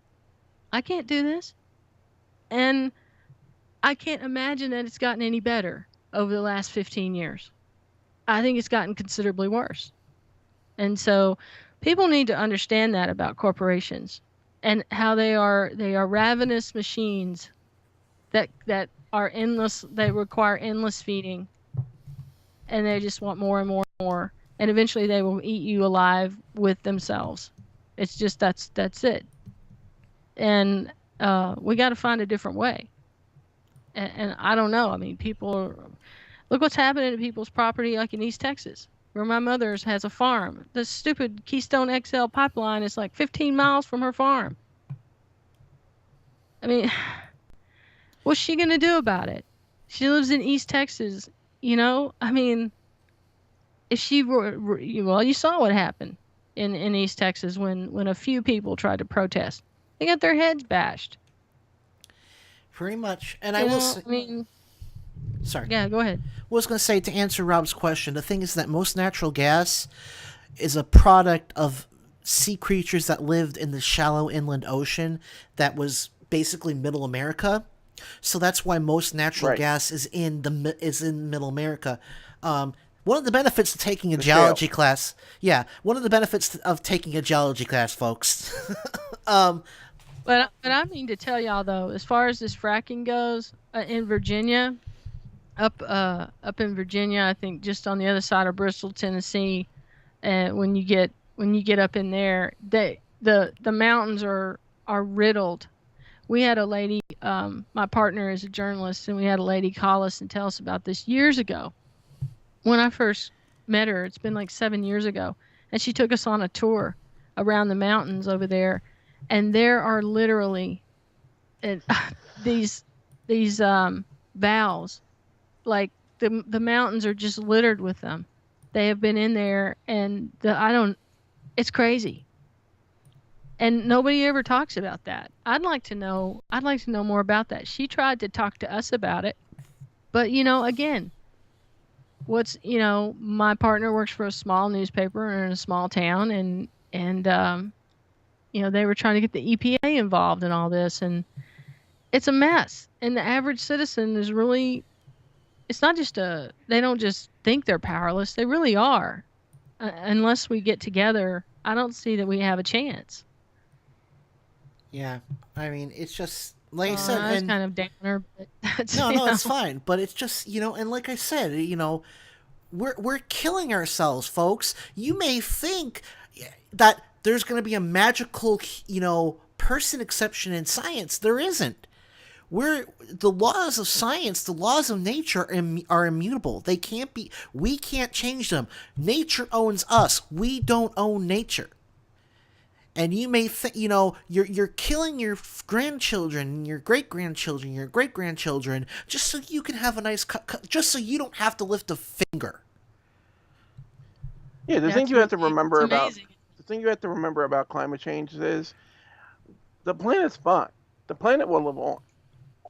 I can't do this. And I can't imagine that it's gotten any better over the last 15 years. I think it's gotten considerably worse. And so people need to understand that about corporations and how they are ravenous machines that are endless. They require endless feeding, and they just want more and more and more. And eventually they will eat you alive with themselves. It's just, that's it. And we got to find a different way. And I don't know. I mean, look what's happening to people's property, like in East Texas, where my mother's has a farm. The stupid Keystone XL pipeline is like 15 miles from her farm. I mean, what's she going to do about it? She lives in East Texas, I mean, if she were, well, you saw what happened in East Texas when a few people tried to protest. They got their heads bashed. Pretty much. And I will say... I mean... Sorry. Yeah, go ahead. I was going to say, to answer Rob's question, the thing is that most natural gas is a product of sea creatures that lived in the shallow inland ocean that was basically Middle America. So that's why most natural gas is in Middle America. One of the benefits of taking a geology class... Yeah, one of the benefits of taking a geology class, folks... But I mean to tell y'all, though, as far as this fracking goes, in Virginia, up in Virginia, I think just on the other side of Bristol, Tennessee, and when you get up in there, the mountains are riddled. We had a lady, my partner is a journalist, and we had a lady call us and tell us about this years ago. When I first met her, it's been like 7 years ago, and she took us on a tour around the mountains over there. And there are literally these valves, like the mountains are just littered with them. They have been in there, and it's crazy. And nobody ever talks about that. I'd like to know more about that. She tried to talk to us about it, but again, my partner works for a small newspaper in a small town, and they were trying to get the EPA involved in all this, and it's a mess. And the average citizen is really, it's not just they don't just think they're powerless. They really are, unless we get together I don't see that we have a chance. Yeah, I mean, it's just like I said, That's and kind of downer, but that's, no, it's fine. But it's just, and like I said, we're killing ourselves, folks. You may think that there's going to be a magical, person exception in science. There isn't. The laws of science, the laws of nature are immutable. They can't be. We can't change them. Nature owns us. We don't own nature. And you may think, you're killing your grandchildren, your great-grandchildren, your great-grandchildren, just so you can have a nice just so you don't have to lift a finger. Yeah, the thing you have to remember about climate change is the planet's fine. The planet will live on.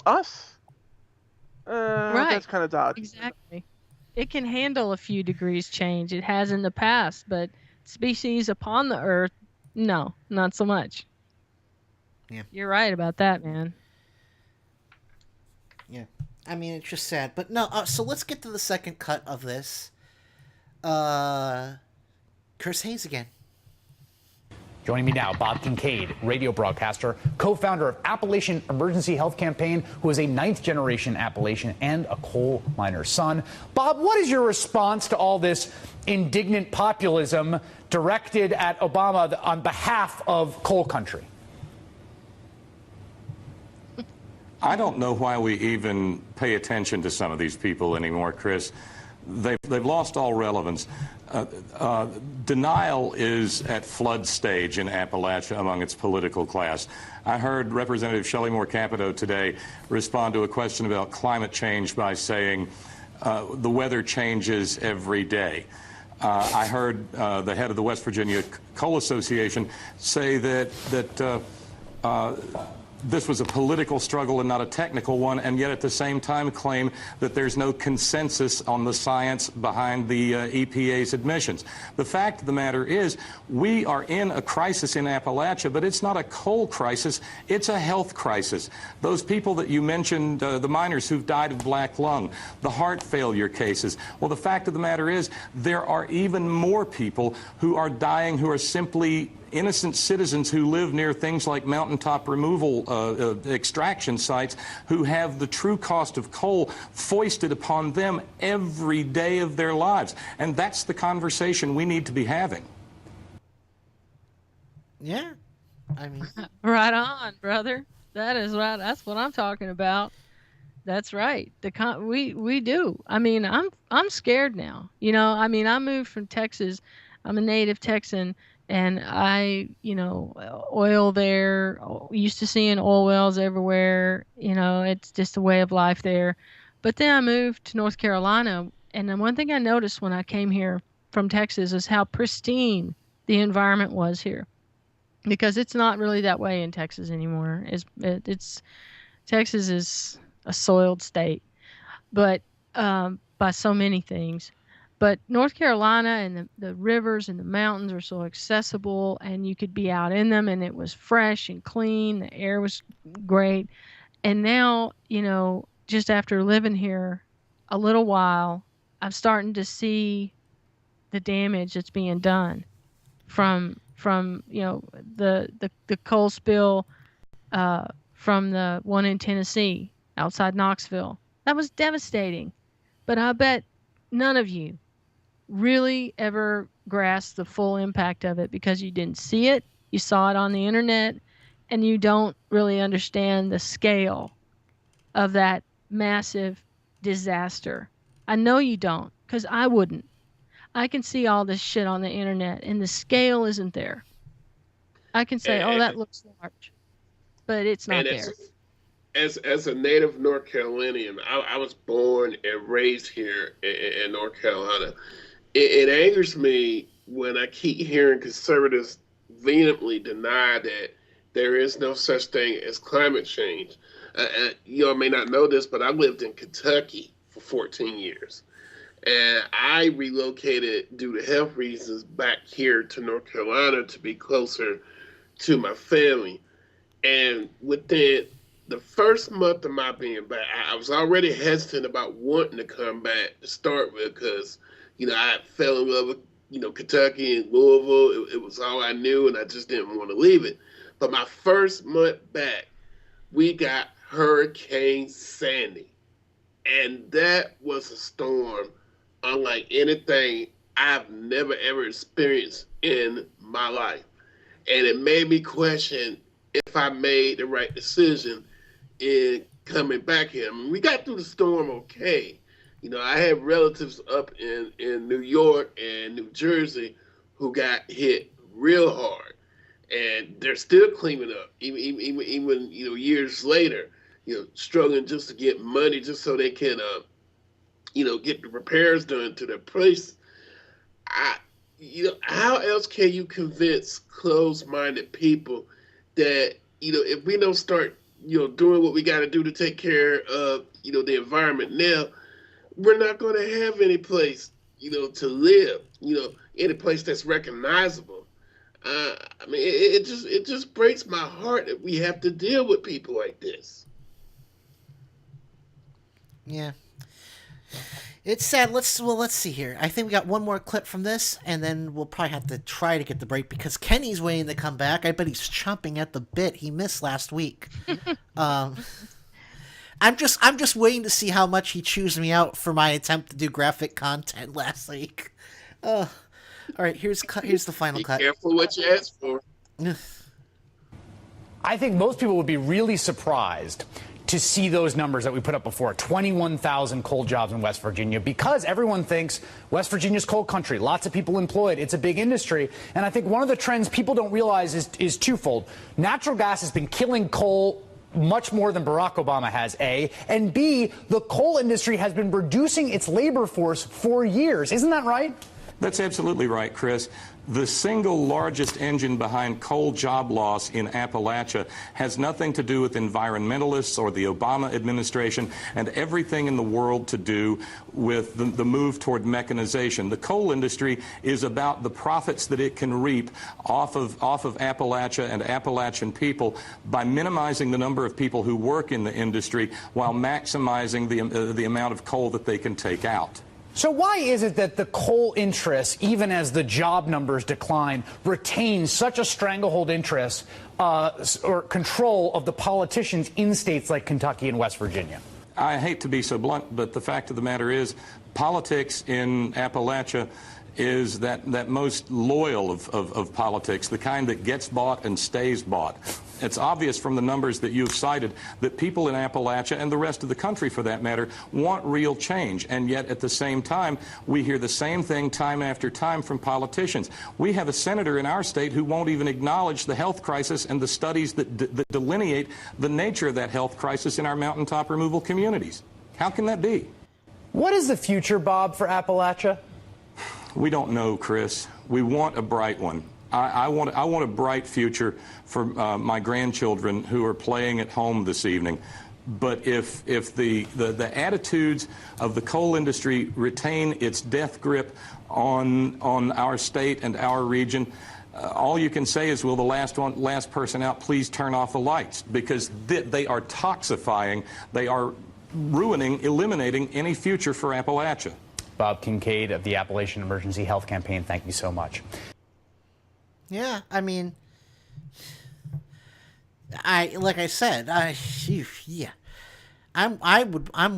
Us, right? That's kind of dodgy. Exactly. It can handle a few degrees change. It has in the past, but species upon the Earth, no, not so much. Yeah, you're right about that, man. Yeah, I mean, it's just sad, but no. So let's get to the second cut of this. Chris Hayes again. Joining me now, Bob Kincaid, radio broadcaster, co-founder of Appalachian Emergency Health Campaign, who is a ninth-generation Appalachian and a coal miner's son. Bob, what is your response to all this indignant populism directed at Obama on behalf of coal country? I don't know why we even pay attention to some of these people anymore, Chris. They've lost all relevance. Denial is at flood stage in Appalachia among its political class. I heard Representative Shelley Moore Capito today respond to a question about climate change by saying the weather changes every day. I heard the head of the West Virginia Coal Association say that this was a political struggle and not a technical one, and yet at the same time claim that there's no consensus on the science behind the EPA's admissions. The fact of the matter is we are in a crisis in Appalachia, but it's not a coal crisis, it's a health crisis. Those people that you mentioned, the miners who've died of black lung, the heart failure cases, well, the fact of the matter is there are even more people who are dying who are simply innocent citizens who live near things like mountaintop removal extraction sites who have the true cost of coal foisted upon them every day of their lives. And that's the conversation we need to be having. Yeah. I mean, right on, brother. That is right. That's what I'm talking about. That's right. We do. I mean, I'm scared now. I mean, I moved from Texas. I'm a native Texan. And I, oil there, used to seeing oil wells everywhere. It's just a way of life there. But then I moved to North Carolina. And then one thing I noticed when I came here from Texas is how pristine the environment was here. Because it's not really that way in Texas anymore. Texas is a soiled state, but by so many things. But North Carolina and the rivers and the mountains are so accessible, and you could be out in them, and it was fresh and clean. The air was great. And now, just after living here a little while, I'm starting to see the damage that's being done from the coal spill from the one in Tennessee outside Knoxville. That was devastating. But I bet none of you really ever grasp the full impact of it because you didn't see it, you saw it on the internet, and you don't really understand the scale of that massive disaster. I know you don't, because I wouldn't. I can see all this shit on the internet, and the scale isn't there. I can say, that looks large, but it's not there. As a native North Carolinian, I was born and raised here in North Carolina. It angers me when I keep hearing conservatives vehemently deny that there is no such thing as climate change. You all may not know this, but I lived in Kentucky for 14 years. And I relocated due to health reasons back here to North Carolina to be closer to my family. And within the first month of my being back, I was already hesitant about wanting to come back to start with because, I fell in love with Kentucky and Louisville. It was all I knew, and I just didn't want to leave it. But my first month back, we got Hurricane Sandy. And that was a storm unlike anything I've never, ever experienced in my life. And it made me question if I made the right decision in coming back here. I mean, we got through the storm okay. I have relatives up in New York and New Jersey who got hit real hard. And they're still cleaning up, even years later, struggling just to get money just so they can, get the repairs done to their place. How else can you convince closed-minded people that, if we don't start, doing what we got to do to take care of, the environment now, we're not going to have any place, to live, any place that's recognizable. It just breaks my heart that we have to deal with people like this. Yeah. It's sad. Let's see here. I think we got one more clip from this, and then we'll probably have to try to get the break because Kenny's waiting to come back. I bet he's chomping at the bit. He missed last week. I'm just waiting to see how much he chews me out for my attempt to do graphic content last week. All right, here's the final cut. Be careful what you ask for. I think most people would be really surprised to see those numbers that we put up before, 21,000 coal jobs in West Virginia, because everyone thinks West Virginia's coal country, lots of people employed, it's a big industry. And I think one of the trends people don't realize is twofold. Natural gas has been killing coal much more than Barack Obama has, A, and B, the coal industry has been reducing its labor force for years. Isn't that right? That's absolutely right, Chris. The single largest engine behind coal job loss in Appalachia has nothing to do with environmentalists or the Obama administration and everything in the world to do with the move toward mechanization. The coal industry is about the profits that it can reap off of Appalachia and Appalachian people by minimizing the number of people who work in the industry while maximizing the amount of coal that they can take out. So why is it that the coal interests, even as the job numbers decline, retain such a stranglehold interest or control of the politicians in states like Kentucky and West Virginia? I hate to be so blunt, but the fact of the matter is politics in Appalachia is that most loyal of politics, the kind that gets bought and stays bought. It's obvious from the numbers that you've cited that people in Appalachia and the rest of the country, for that matter, want real change. And yet, at the same time, we hear the same thing time after time from politicians. We have a senator in our state who won't even acknowledge the health crisis and the studies that delineate the nature of that health crisis in our mountaintop removal communities. How can that be? What is the future, Bob, for Appalachia? We don't know, Chris. We want a bright one. I want a bright future for my grandchildren who are playing at home this evening. But if the attitudes of the coal industry retain its death grip on our state and our region, all you can say is, will the last person out please turn off the lights? Because they are toxifying, they are ruining, eliminating any future for Appalachia. Bob Kincaid of the Appalachian Emergency Health Campaign, thank you so much. Yeah, I mean, I'm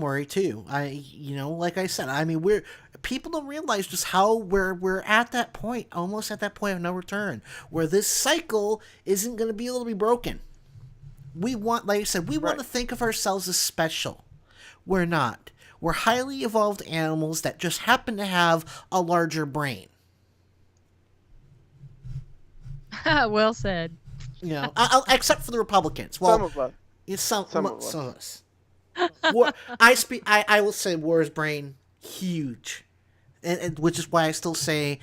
worried too. Like I said, I mean, people don't realize just how we're at that point, almost at that point of no return, where this cycle isn't going to be able to be broken. We want, like I said, want to think of ourselves as special. We're not. We're highly evolved animals that just happen to have a larger brain. Well said. Except for the Republicans. Well, some of us. Some of us. I will say War's brain huge, and which is why I still say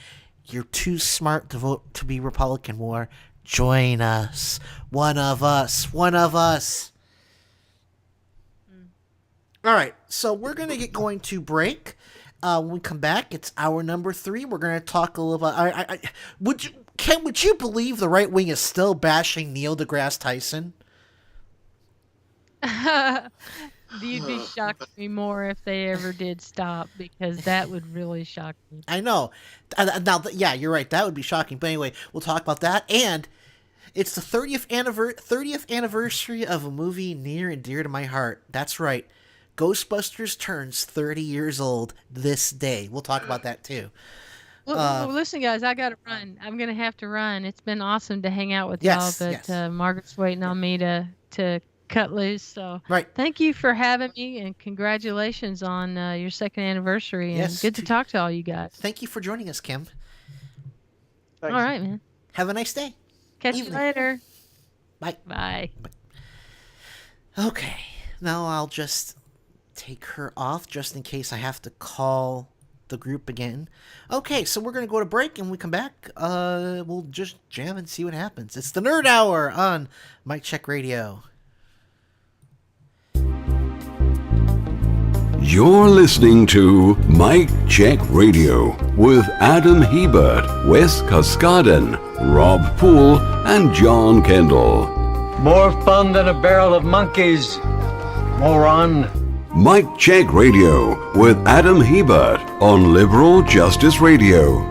you're too smart to vote to be Republican. War, join us. One of us. All right, so we're gonna get going to break. When we come back, it's hour number 3. We're gonna talk a little about. Would you believe the right wing is still bashing Neil deGrasse Tyson? you'd be shocking me more if they ever did stop, because that would really shock me. I know. Now, yeah, you're right. That would be shocking. But anyway, we'll talk about that. And it's the 30th anniversary of a movie near and dear to my heart. That's right. Ghostbusters turns 30 years old this day. We'll talk about that too. Well, listen, guys, I got to run. I'm going to have to run. It's been awesome to hang out with Yes, y'all, but Margaret's waiting on me to cut loose. So thank you for having me, and congratulations on your second anniversary. And Yes. good to talk to all you guys. Thank you for joining us, Kim. All right, man. Have a nice day. Catch you later. Bye. Bye. Okay. Now I'll just take her off just in case I have to call the group again. Okay, so we're going to go to break, and when we come back, we'll just jam and see what happens. It's the Nerd Hour on Mic Check Radio. You're listening to Mic Check Radio with Adam Hebert, Wes Kaskaden, Rob Poole, and John Kendall. More fun than a barrel of monkeys, moron. Mic Check Radio with Adam Hebert on Liberal Justice Radio.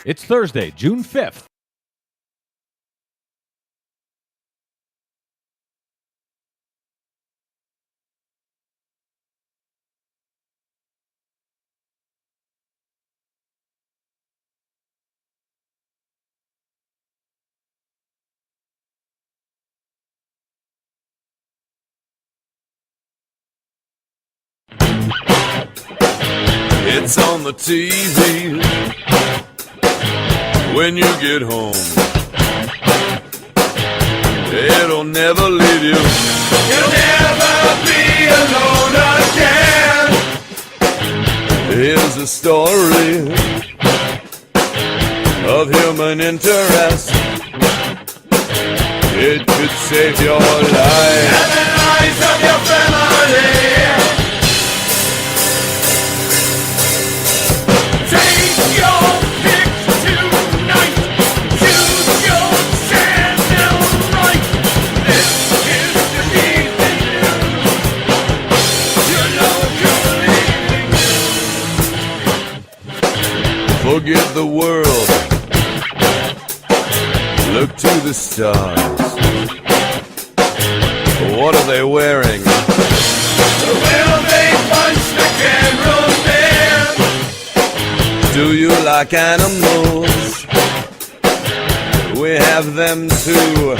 It's Thursday, June 5th. It's on the TV when you get home. It'll never leave you. You'll never be alone again. Here's a story of human interest. It could save your life and the lives of your family. Take your pick tonight. Choose your channel right. This is the evening news. You know you're leaving. Forget the world. Look to the stars. What are they wearing? Will they punch the cameraman? Do you like animals? We have them too.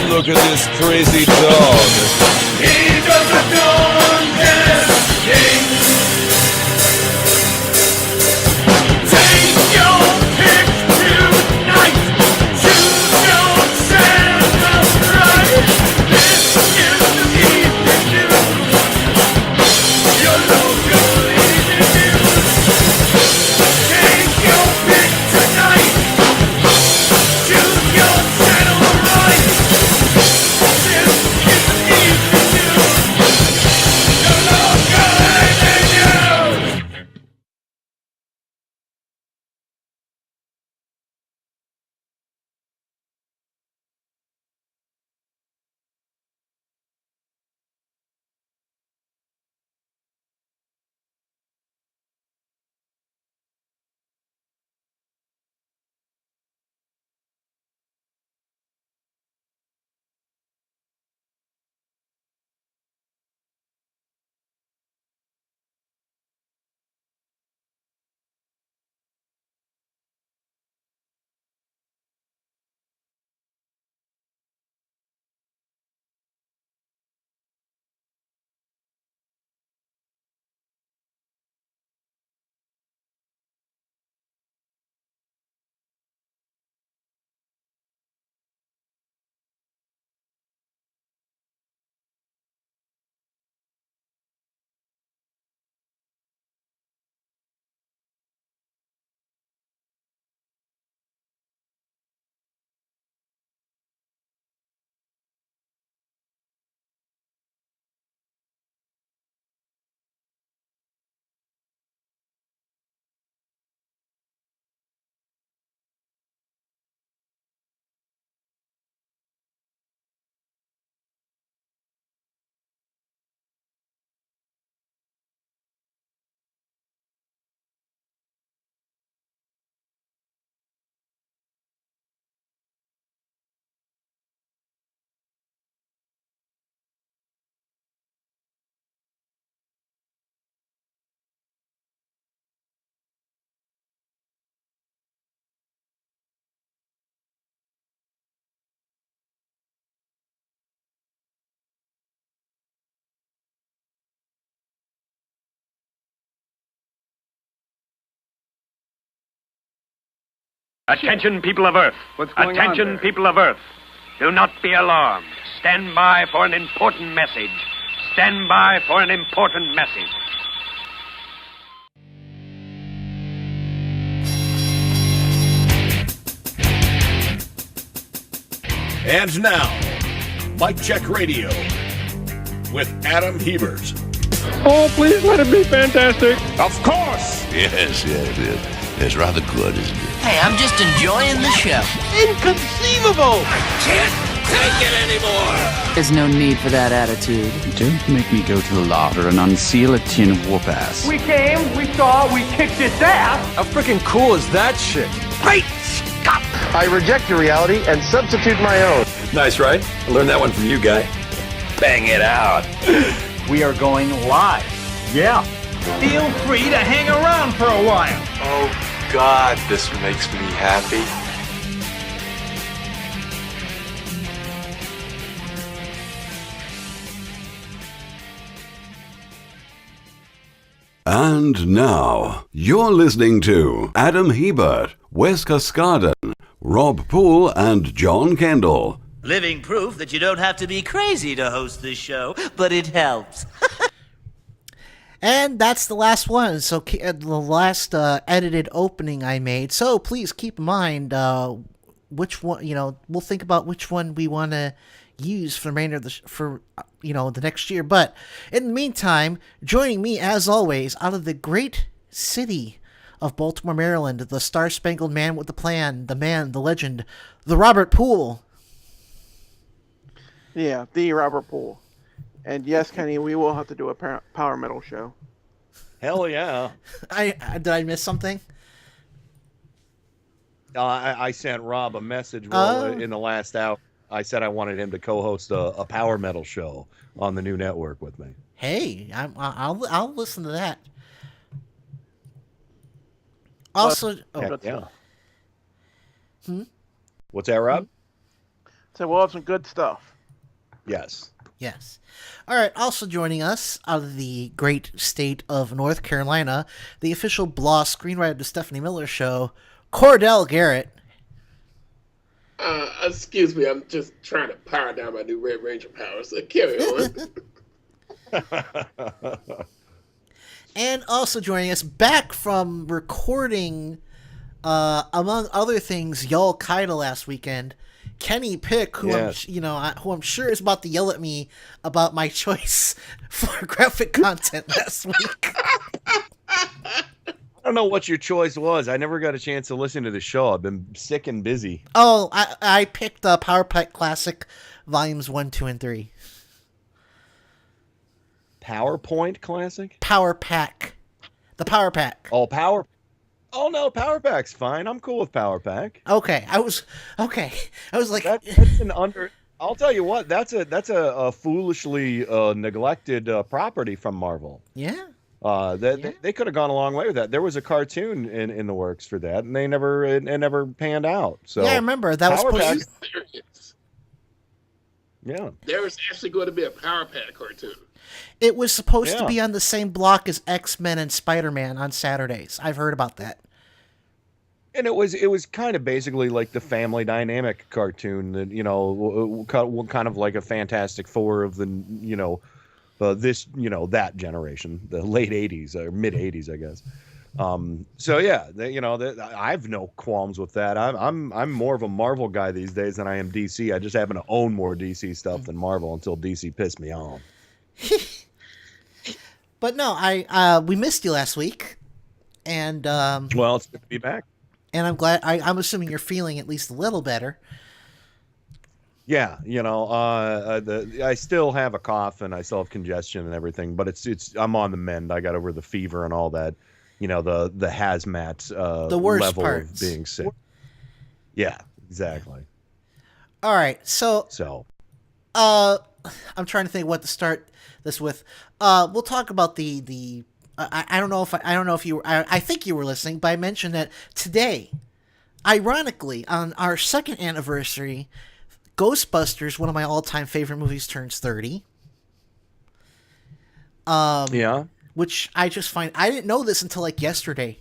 Look at this crazy dog. He does a dog dancing. Take your pick tonight. Choose your channel right. This is the evening news. Your local evening news. Take your pick tonight. Choose your channel right. This is the evening news. Attention, people of Earth. What's going on Attention, there? people of Earth. Do not be alarmed. Stand by for an important message. Stand by for an important message. And now, Mike Check Radio with Adam Hebert. Oh, please let it be fantastic. Of course. Yes. It's rather good, isn't it? Hey, I'm just enjoying the show. Inconceivable! I can't take it anymore! There's no need for that attitude. Don't make me go to the larder and unseal a tin of whoop ass. We came, we saw, we kicked its ass. How freaking cool is that shit? Great Scott! I reject your reality and substitute my own. Nice, right? I learned that one from you, guy. Bang it out. We are going live. Yeah. Feel free to hang around for a while. Oh, God, this makes me happy. And now, you're listening to Adam Hebert, Wes Cascaden, Rob Poole, and John Kendall. Living proof that you don't have to be crazy to host this show, but it helps. And that's the last one. So the last edited opening I made. So please keep in mind which one. We'll think about which one we want to use for the remainder of the next year. But in the meantime, joining me as always out of the great city of Baltimore, Maryland, the Star-Spangled Man with the Plan, the man, the legend, the Robert Poole. Yeah, the Robert Poole. And yes, Kenny, we will have to do a power metal show. Hell yeah. Did I miss something? I sent Rob a message in the last hour. I said I wanted him to co-host a power metal show on the new network with me. Hey, I'll listen to that. Also, yeah. What's that, Rob? So we'll have some good stuff. Yes. All right, also joining us out of the great state of North Carolina, the official Blah screenwriter of the Stephanie Miller Show, Cordell Garrett. Excuse me, I'm just trying to power down my new Red Ranger power, so carry on. And also joining us back from recording, among other things, Y'all Kaida last weekend, Kenny Pick, who I'm sure is about to yell at me about my choice for graphic content last week. I don't know what your choice was. I never got a chance to listen to the show. I've been sick and busy. Oh, I picked Power Pack Classic Volumes 1, 2, and 3. PowerPoint Classic? Power Pack. The Power Pack. Oh, Oh no, Power Pack's fine. I'm cool with Power Pack. Okay, I was like, that's an under. I'll tell you what. That's a foolishly neglected property from Marvel. Yeah. They could have gone a long way with that. There was a cartoon in the works for that, and it never panned out. So yeah, I remember that Power was Pack. Yeah. There was actually going to be a Power Pack cartoon. It was supposed to be on the same block as X-Men and Spider-Man on Saturdays. I've heard about that. And it was kind of basically like the Family Dynamic cartoon that, kind of like a Fantastic Four of the, that generation, the late 80s or mid 80s, I guess. So yeah, I have no qualms with that. I'm more of a Marvel guy these days than I am DC. I just happen to own more DC stuff than Marvel until DC pissed me off. But no, we missed you last week, and well, it's good to be back. And I'm glad. I'm assuming you're feeling at least a little better. Yeah, I still have a cough and I still have congestion and everything, but I'm on the mend. I got over the fever and all that. The hazmat the worst level parts. Of being sick. Yeah, exactly. All right, so I'm trying to think what to start this with. We'll talk about the. I don't know if you. I think you were listening, but I mentioned that today, ironically, on our second anniversary, Ghostbusters, one of my all-time favorite movies, turns 30. Yeah. Which I just find, I didn't know this until like yesterday.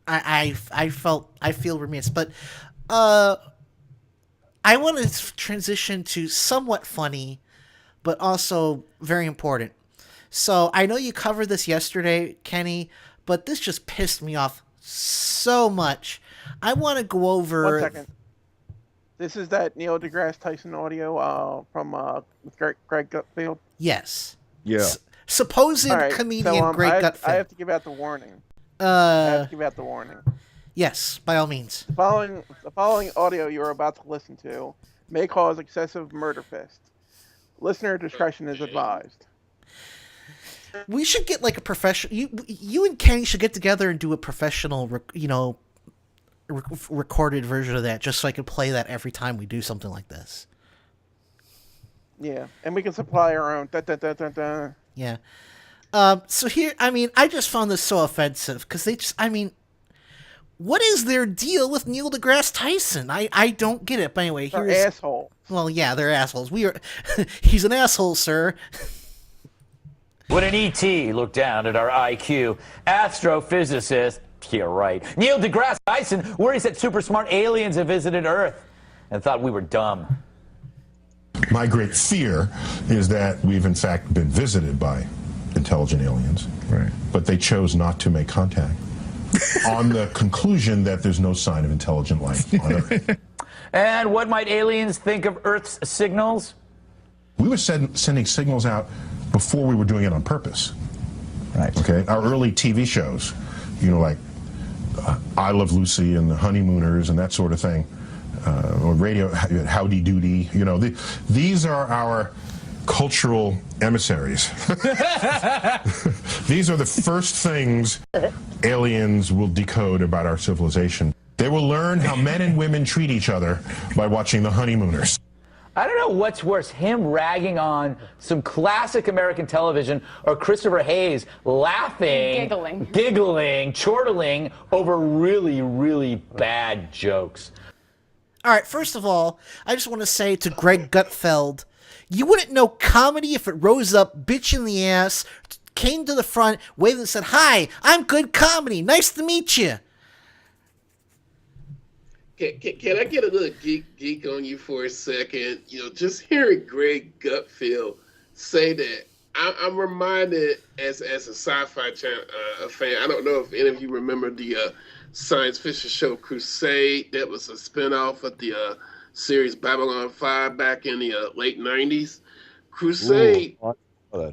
I feel remiss, but I want to transition to somewhat funny, but also very important. So I know you covered this yesterday, Kenny, but this just pissed me off so much. I want to go over. 1 second. This is that Neil deGrasse Tyson audio from Greg Gutfeld. Yes. Yeah. Supposed comedian Greg Gutfeld. I have to give out the warning. I have to give out the warning. Yes, by all means. The following audio you are about to listen to may cause excessive murder fist. Listener discretion is advised. We should get like a professional. You and Kenny should get together and do a professional, recorded version of that, just so I can play that every time we do something like this. Yeah, and we can supply our own. Da, da, da, da, da. Yeah. So here, I just found this so offensive because what is their deal with Neil deGrasse Tyson? I don't get it. But anyway, they're assholes. Well, yeah, they're assholes. He's an asshole, sir. When an ET looked down at our IQ, astrophysicist, yeah, right, Neil deGrasse Tyson worries that super smart aliens have visited Earth and thought we were dumb. My great fear is that we've in fact been visited by intelligent aliens, right? But they chose not to make contact on the conclusion that there's no sign of intelligent life on Earth. And what might aliens think of Earth's signals? We were sending signals out before we were doing it on purpose. Right. Okay. Our early TV shows, like I Love Lucy and the Honeymooners and that sort of thing, or radio, Howdy Doody. These are our cultural emissaries. These are the first things aliens will decode about our civilization. They will learn how men and women treat each other by watching the Honeymooners. I don't know what's worse, him ragging on some classic American television or Christopher Hayes laughing, giggling, chortling over really, really bad jokes. All right, first of all, I just want to say to Greg Gutfeld, you wouldn't know comedy if it rose up, bitch in the ass, came to the front, waved and said, "Hi, I'm good comedy. Nice to meet you." Can I get a little geek on you for a second? Just hearing Greg Gutfeld say that, I'm reminded as a sci-fi fan. I don't know if any of you remember the science fiction show Crusade. That was a spinoff of the series Babylon 5 back in the late 90s. Crusade. Ooh,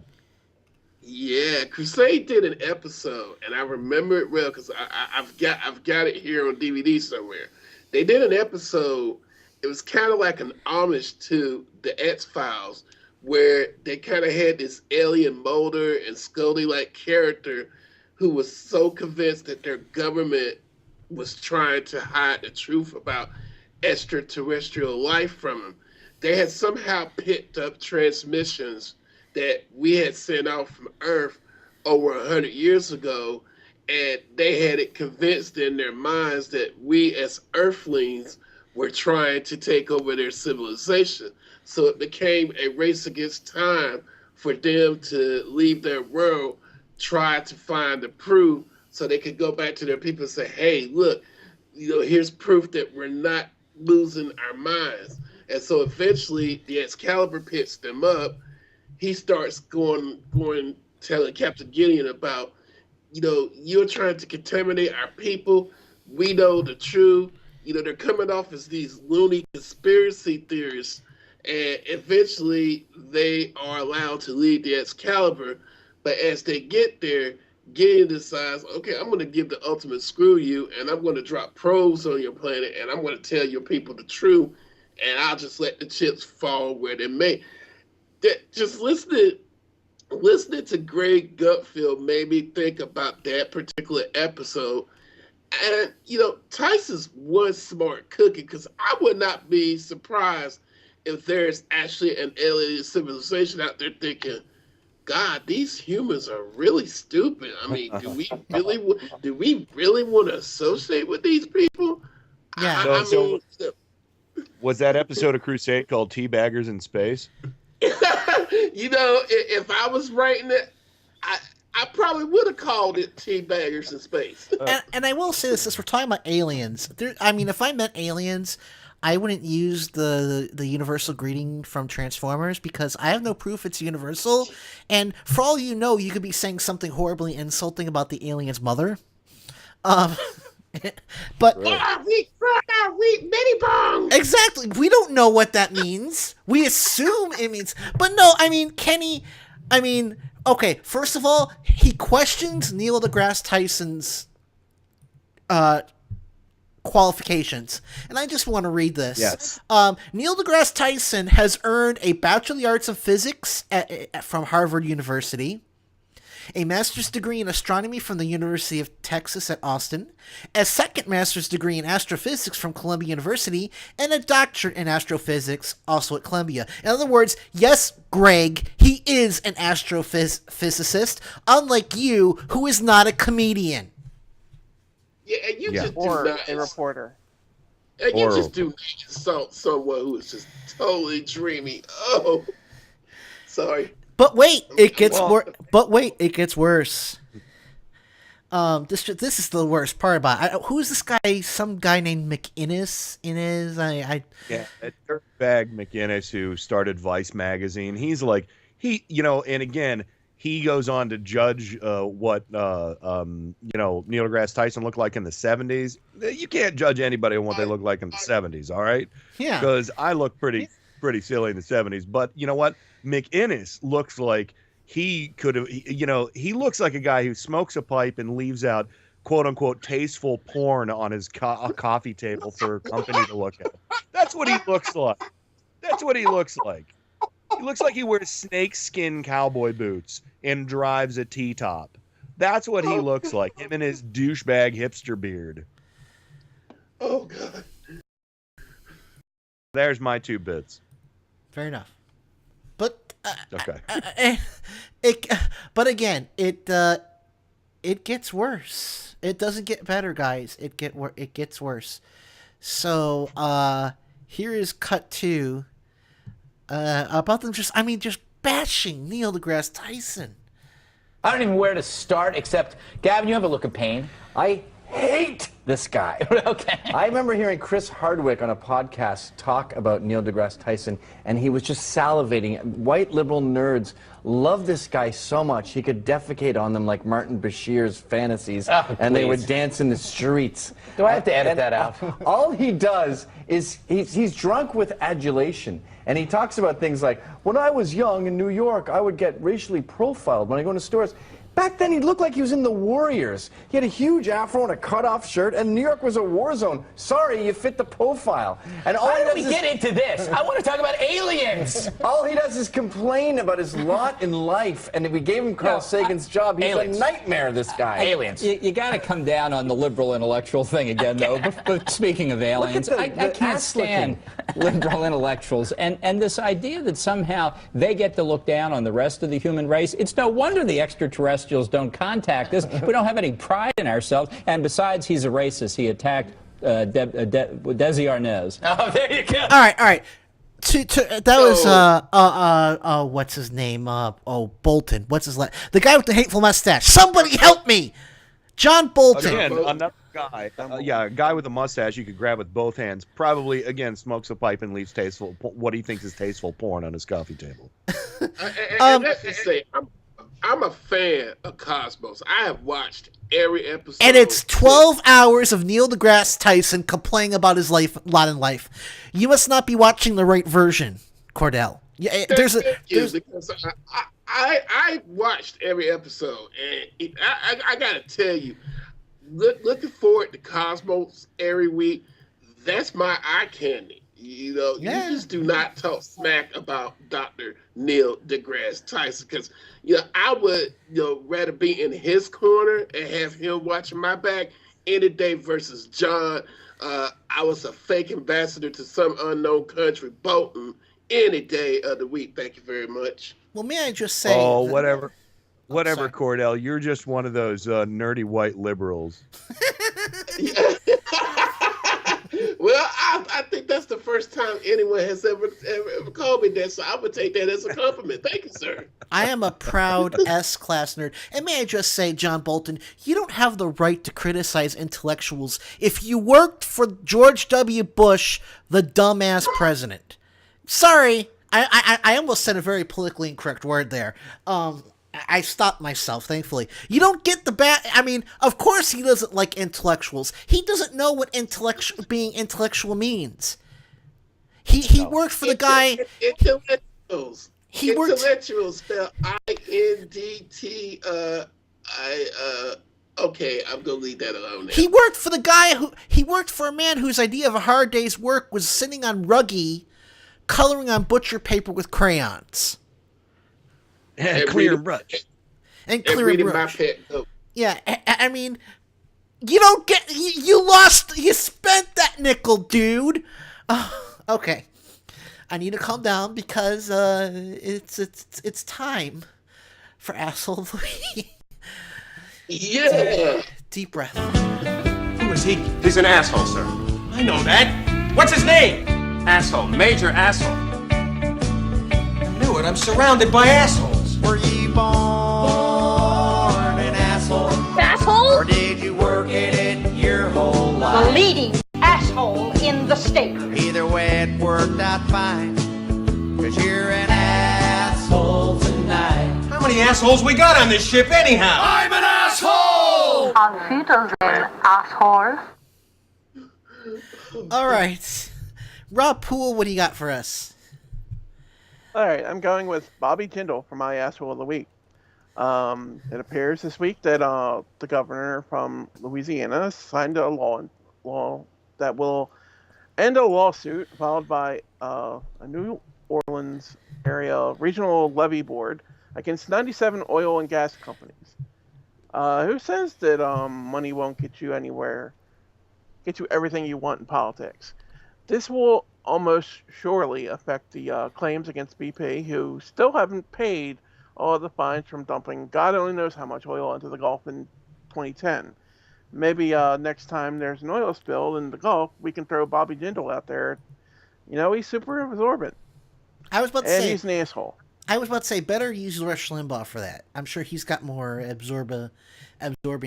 yeah, Crusade did an episode, and I remember it well because I've got it here on DVD somewhere. They did an episode, it was kind of like an homage to the X-Files, where they kind of had this alien Mulder and Scully-like character who was so convinced that their government was trying to hide the truth about extraterrestrial life from them. They had somehow picked up transmissions that we had sent out from Earth over 100 years ago, and they had it convinced in their minds that we as Earthlings were trying to take over their civilization. So it became a race against time for them to leave their world, try to find the proof so they could go back to their people and say, hey, look, here's proof that we're not losing our minds. And so eventually the Excalibur picks them up. He starts going telling Captain Gideon about, you're trying to contaminate our people. We know the truth. They're coming off as these loony conspiracy theorists. And eventually they are allowed to lead the Excalibur. But as they get there, Gideon decides, okay, I'm going to give the ultimate screw you, and I'm going to drop probes on your planet, and I'm going to tell your people the truth, and I'll just let the chips fall where they may. Just listening to Greg Gutfeld made me think about that particular episode. And, Tyson's one smart cookie, because I would not be surprised if there's actually an alien civilization out there thinking, God, these humans are really stupid. I mean, do we really want to associate with these people? Yeah. So was that episode of Crusade called Teabaggers in Space? If I was writing it, I probably would have called it teabaggers in space. And I will say this, since we're talking about aliens, if I met aliens, I wouldn't use the universal greeting from Transformers because I have no proof it's universal. And for all you know, you could be saying something horribly insulting about the alien's mother. But we mini bong. Exactly. We don't know what that means. We assume it means. But no, Kenny, okay, first of all, he questions Neil deGrasse Tyson's qualifications. And I just want to read this. Yes. Neil deGrasse Tyson has earned a Bachelor of the Arts in Physics from Harvard University, a master's degree in astronomy from the University of Texas at Austin, a second master's degree in astrophysics from Columbia University, and a doctorate in astrophysics also at Columbia. In other words, yes, Greg, he is an astrophysicist, unlike you, who is not a comedian. Yeah, and you just or do not a reporter. And you just do not insult someone who is just totally dreamy. Oh, sorry. But wait, it gets worse. But wait, it gets worse. This is the worst part about it. Who's this guy? Some guy named McInnes. Yeah, a dirtbag McInnes who started Vice magazine. He's like and again, he goes on to judge what Neil deGrasse Tyson looked like in the 70s. You can't judge anybody on what they look like in the 70s, all right? Yeah. Because I look pretty silly in the 70s. But you know what? McInnes looks like he could have, he looks like a guy who smokes a pipe and leaves out quote unquote tasteful porn on his coffee table for a company to look at. That's what he looks like. That's what he looks like. He looks like he wears snakeskin cowboy boots and drives a T-top. That's what he looks like. Him and his douchebag hipster beard. Oh, God. There's my 2 bits. Fair enough. But okay. But again, it gets worse. It doesn't get better, guys. It gets worse. So here is cut 2 about them just bashing Neil deGrasse Tyson. I don't even know where to start, except, Gavin, you have a look of pain. I hate this guy. Okay. I remember hearing Chris Hardwick on a podcast talk about Neil deGrasse Tyson, and he was just salivating. White liberal nerds love this guy so much, he could defecate on them like Martin Bashir's fantasies, and they would dance in the streets. Do I have to edit that out? All he does is he's drunk with adulation. And he talks about things like, when I was young in New York, I would get racially profiled when I go into stores. Back then, he looked like he was in the Warriors. He had a huge afro and a cut-off shirt, and New York was a war zone. Sorry, you fit the profile. And all How did we get into this? I want to talk about aliens. All he does is complain about his lot in life, and if we gave him Carl Sagan's job, he's aliens. a nightmare, this guy. Aliens. You got to come down on the liberal intellectual thing again, though. But speaking of aliens, I can't stand liberal intellectuals. And this idea that somehow they get to look down on the rest of the human race, it's no wonder the extraterrestrials don't contact us. We don't have any pride in ourselves. And besides, he's a racist. He attacked Desi Arnaz. Oh, there you go. All right. That was what's his name? Bolton. What's his the guy with the hateful mustache. Somebody help me! John Bolton. Again, another guy. A guy with a mustache you could grab with both hands. Probably, again, smokes a pipe and leaves what he thinks is tasteful porn on his coffee table. And let's just say, I'm a fan of Cosmos. I have watched every episode. And it's 12 hours of Neil deGrasse Tyson complaining about his lot in life. You must not be watching the right version, Cordell. Yeah, because I watched every episode, and I gotta tell you, looking forward to Cosmos every week. That's my eye candy. You just do not talk smack about Dr. Neil deGrasse Tyson, because I would rather be in his corner and have him watching my back any day versus John. I was a fake ambassador to some unknown country, Bolton, any day of the week. Thank you very much. Well, may I just say? Oh, whatever, Cordell. You're just one of those nerdy white liberals. Well, I think that's the first time anyone has ever called me that, so I would take that as a compliment. Thank you, sir. I am a proud S-class nerd. And may I just say, John Bolton, you don't have the right to criticize intellectuals if you worked for George W. Bush, the dumbass president. Sorry, I almost said a very politically incorrect word there. I stopped myself, thankfully. You don't get the bad... I mean, of course he doesn't like intellectuals. He doesn't know what being intellectual means. He worked for the guy... Intellectuals. Intellectuals spell I-N-D-T... Okay, I'm gonna leave that alone now. He worked for the guy he worked for a man whose idea of a hard day's work was sitting on Ruggie, coloring on butcher paper with crayons. And clear brush. And clear reading brush. my pet note. Yeah, I mean, you don't get... You spent that nickel, dude. Okay. I need to calm down because it's time for Asshole of the Week. Yeah. Deep breath. Who is he? He's an asshole, sir. I know that. What's his name? Asshole. Major asshole. I knew it. I'm surrounded by assholes. Were ye born an asshole? Asshole? Or did you work at it your whole life? The leading asshole in the state. Either way, it worked out fine. 'Cause you're an asshole tonight. How many assholes we got on this ship, anyhow? I'm an asshole! Asshole. All right. Rob Poole, what do you got for us? All right, I'm going with Bobby Jindal for my Asshole of the Week. It appears this week that the governor from Louisiana signed a law that will end a lawsuit filed by a New Orleans area regional levy board against 97 oil and gas companies. Who says that money won't get you anywhere, get you everything you want in politics? This will almost surely affect the claims against BP, who still haven't paid all the fines from dumping God only knows how much oil into the Gulf in 2010. Maybe next time there's an oil spill in the Gulf, we can throw Bobby Jindal out there. You know, he's super absorbent. I was about to and say... he's an asshole. I was about to say, better use Rush Limbaugh for that. I'm sure he's got more absorbing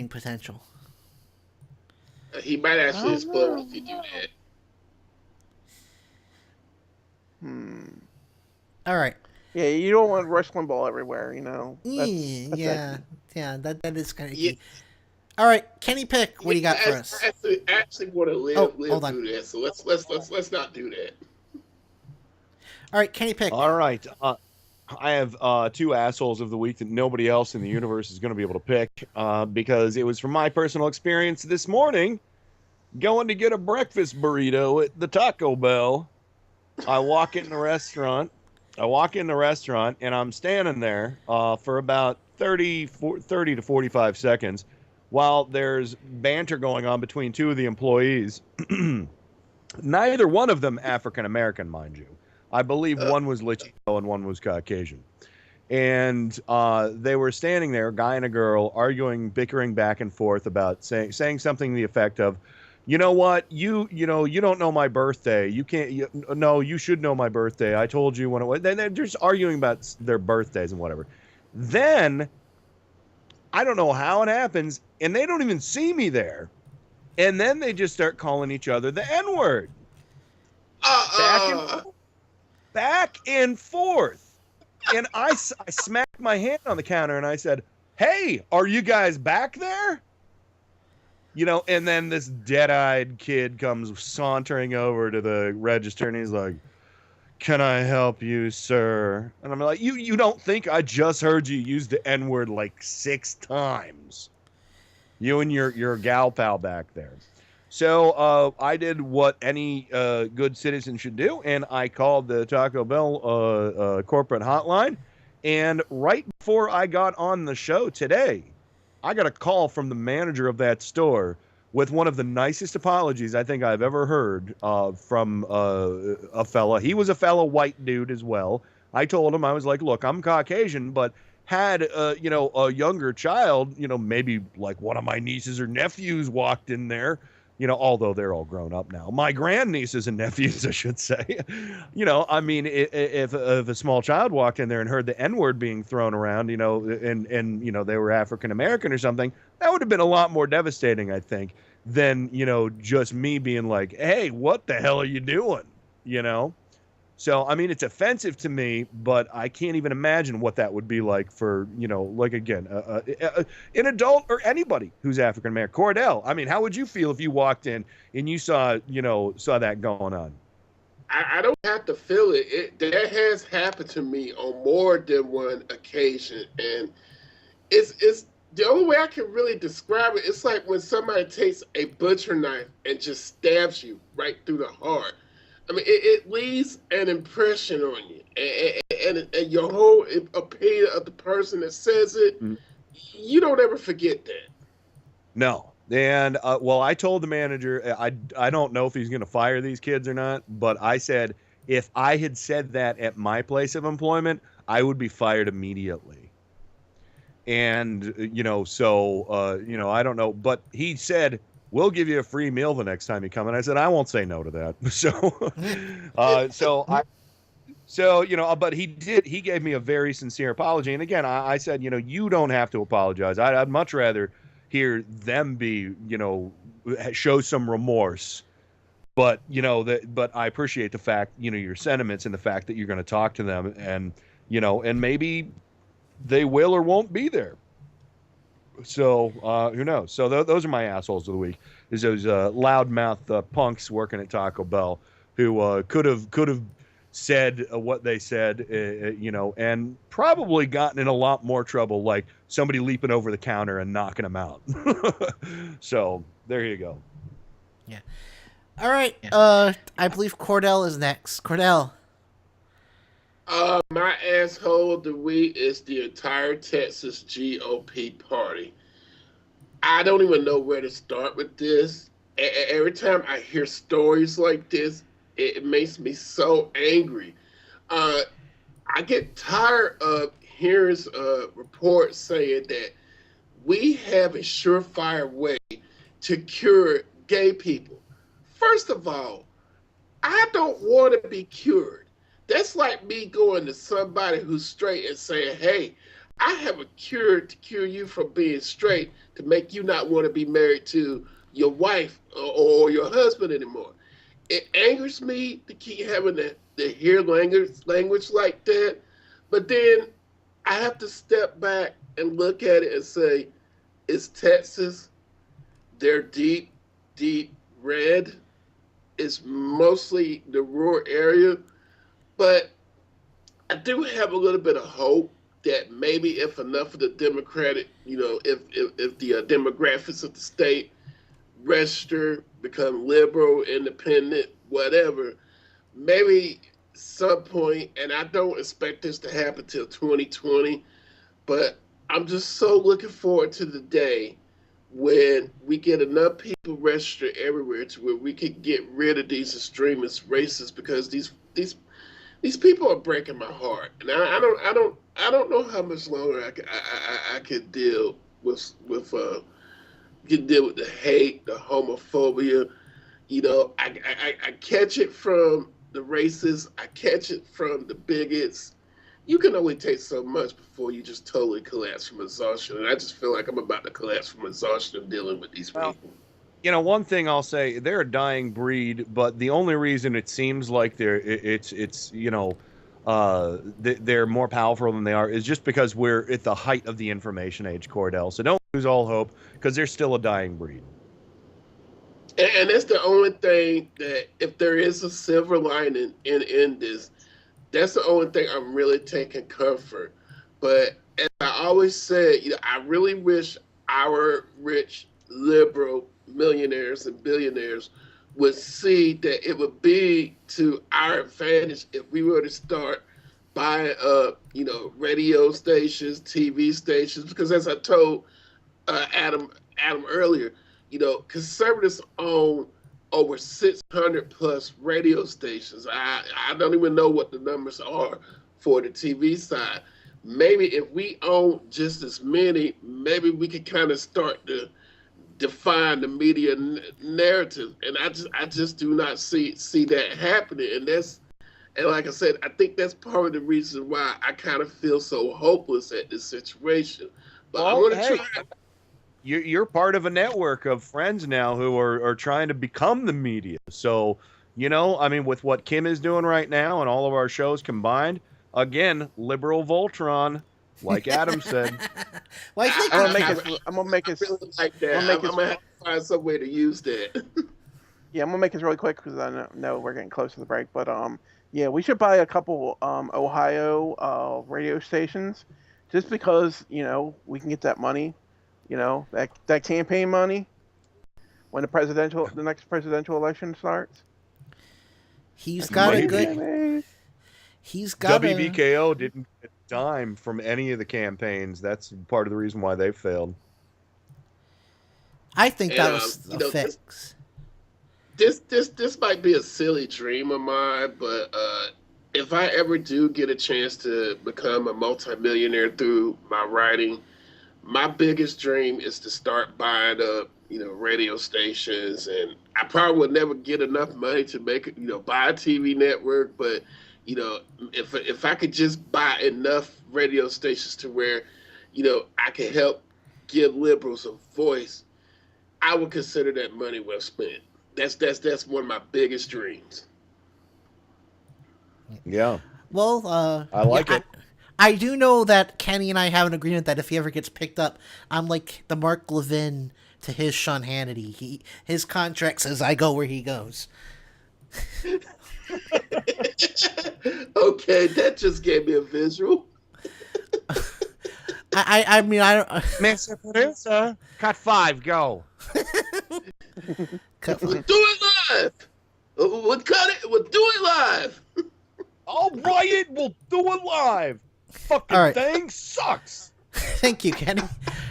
potential. He might actually explode if you do that. All right. Yeah, you don't want Rush Limbaugh everywhere, you know. That's that is kind of key. All right, Kenny Pick, what do you got for us? I actually want to live through that, so let's not do that. All right, Kenny Pick. All right. I have two assholes of the week that nobody else in the universe is going to be able to pick because it was from my personal experience this morning going to get a breakfast burrito at the Taco Bell. I walk in the restaurant and I'm standing there for about 30 to 45 seconds while there's banter going on between two of the employees. Neither one of them African-American, mind you. I believe one was Latino and one was Caucasian. And they were standing there, guy and a girl, arguing, bickering back and forth about saying something to the effect of, you know what, you don't know my birthday. You can't, you should know my birthday. I told you when it was. They're just arguing about their birthdays and whatever. Then, I don't know how it happens, and they don't even see me there. And then they just start calling each other the N-word. Back and forth. And I smacked my hand on the counter and I said, hey, are you guys back there? You know, and then this dead-eyed kid comes sauntering over to the register and he's like, can I help you, sir? And I'm like, you don't think I just heard you use the N-word like 6 times? You and your gal pal back there. So I did what any good citizen should do, and I called the Taco Bell corporate hotline. And right before I got on the show today, I got a call from the manager of that store with one of the nicest apologies I think I've ever heard from a fella. He was a fellow white dude as well. I told him, I was like, look, I'm Caucasian, but had a younger child, maybe like one of my nieces or nephews walked in there, although they're all grown up now. My grandnieces and nephews, I should say. I mean, if a small child walked in there and heard the N-word being thrown around, and they were African American or something, that would have been a lot more devastating, I think, than, just me being like, hey, what the hell are you doing? So, I mean, it's offensive to me, but I can't even imagine what that would be like for, again, an adult or anybody who's African American. Cordell, I mean, how would you feel if you walked in and you saw that going on? I don't have to feel it. That has happened to me on more than one occasion, and it's the only way I can really describe it. It's like when somebody takes a butcher knife and just stabs you right through the heart. I mean, it leaves an impression on you, and your whole opinion of the person that says it, you don't ever forget that. No. And, I told the manager, I don't know if he's going to fire these kids or not, but I said, if I had said that at my place of employment, I would be fired immediately. And, I don't know, but he said, we'll give you a free meal the next time you come. And I said, I won't say no to that. But he gave me a very sincere apology. And again, I said, you don't have to apologize. I'd much rather hear them be, show some remorse. But, but I appreciate the fact, your sentiments and the fact that you're going to talk to them and, and maybe they will or won't be there. So who knows? So those are my assholes of the week. Is those loudmouth punks working at Taco Bell who could have said what they said, and probably gotten in a lot more trouble, like somebody leaping over the counter and knocking them out. So there you go. Yeah. All right. I believe Cordell is next. Cordell. My asshole of the week is the entire Texas GOP party. I don't even know where to start with this. Every time I hear stories like this, it makes me so angry. I get tired of hearing reports saying that we have a surefire way to cure gay people. First of all, I don't want to be cured. That's like me going to somebody who's straight and saying, hey, I have a cure to cure you from being straight to make you not want to be married to your wife or your husband anymore. It angers me to keep having to hear language like that. But then I have to step back and look at it and say, it's Texas. They're deep, deep red. It's mostly the rural area. But I do have a little bit of hope that maybe if enough of the Democratic, if the demographics of the state register, become liberal, independent, whatever, maybe some point, and I don't expect this to happen till 2020, but I'm just so looking forward to the day when we get enough people registered everywhere to where we can get rid of these extremist racists, because these people are breaking my heart, and I don't know how much longer I could deal with the hate, the homophobia. I catch it from the racists, I catch it from the bigots. You can only take so much before you just totally collapse from exhaustion, and I just feel like I'm about to collapse from exhaustion of dealing with these people. One thing I'll say, they're a dying breed, but the only reason it seems like they're more powerful than they are is just because we're at the height of the information age, Cordell. So don't lose all hope, because they're still a dying breed. And that's the only thing that, if there is a silver lining in this, that's the only thing I'm really taking comfort. But as I always said, I really wish our rich, liberal millionaires and billionaires would see that it would be to our advantage if we were to start buying up, radio stations, TV stations, because as I told Adam earlier, conservatives own over 600 plus radio stations. I don't even know what the numbers are for the TV side. Maybe if we own just as many, maybe we could kind of start to define the media narrative, and I just do not see that happening. And like I said, I think that's part of the reason why I kind of feel so hopeless at this situation. But I want to try. You're part of a network of friends now who are trying to become the media. So, I mean, with what Kim is doing right now and all of our shows combined, again, liberal Voltron, like Adam said. Well, I think I'm gonna make it really like that. I'm gonna have to find some way to use that. Yeah, I'm gonna make this really quick because I know we're getting close to the break. But yeah, we should buy a couple Ohio radio stations, just because we can get that money, that campaign money, when the next presidential election starts. He's got a good. He's got WBKO didn't get a dime from any of the campaigns. That's part of the reason why they failed. I think that was a fix. This might be a silly dream of mine, but if I ever do get a chance to become a multimillionaire through my writing, my biggest dream is to start buying up, radio stations. And I probably would never get enough money to make it, buy a TV network. But, if I could just buy enough radio stations to where, I could help give liberals a voice, I would consider that money well spent. That's one of my biggest dreams. Yeah. Well, I like it. I do know that Kenny and I have an agreement that if he ever gets picked up, I'm like the Mark Levin to his Sean Hannity. His contract says I go where he goes. Okay, that just gave me a visual. I mean, I don't. Mr. Producer, cut 5, go. We'll do it live. We'll cut it. We'll do it live. All right, we'll do it live. Fucking thing sucks. Thank you, Kenny.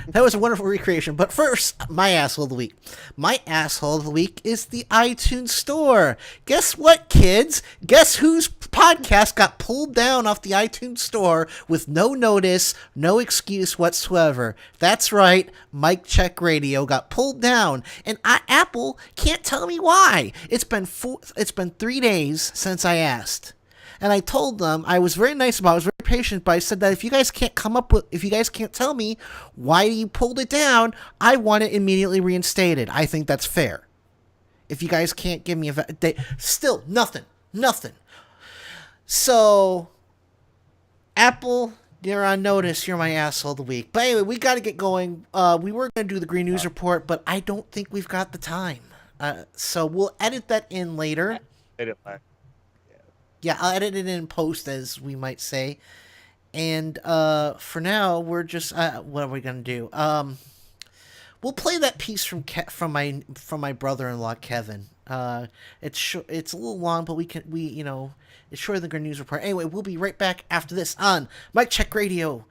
That was a wonderful recreation. But first, my asshole of the week. My asshole of the week is the iTunes Store. Guess what, kids? Guess whose podcast got pulled down off the iTunes Store with no notice, no excuse whatsoever? That's right, Mic Check Radio got pulled down, and Apple can't tell me why. It's been 3 days since I asked. And I told them, I was very nice about it, I was very patient, but I said that if you guys can't tell me why you pulled it down, I want it immediately reinstated. I think that's fair. If you guys can't give me still, nothing. So, Apple, you're on notice, you're my asshole of the week. But anyway, we got to get going. We were going to do the Green News Report, but I don't think we've got the time. So we'll edit that in later. Yeah, I'll edit it in post, as we might say. And for now, we're just what are we gonna do? We'll play that piece from my brother-in-law Kevin. It's a little long, but it's shorter than Green News Report. Anyway, we'll be right back after this on Mic Check Radio.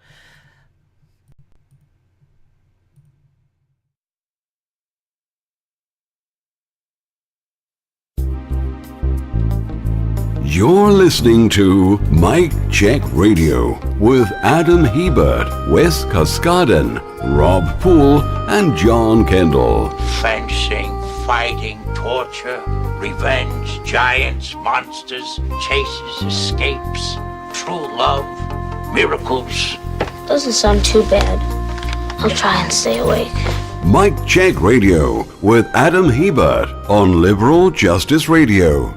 You're listening to Mic Check Radio with Adam Hebert, Wes Kaskaden, Rob Poole, and John Kendall. Fencing, fighting, torture, revenge, giants, monsters, chases, escapes, true love, miracles. Doesn't sound too bad. I'll try and stay awake. Mic Check Radio with Adam Hebert on Liberal Justice Radio.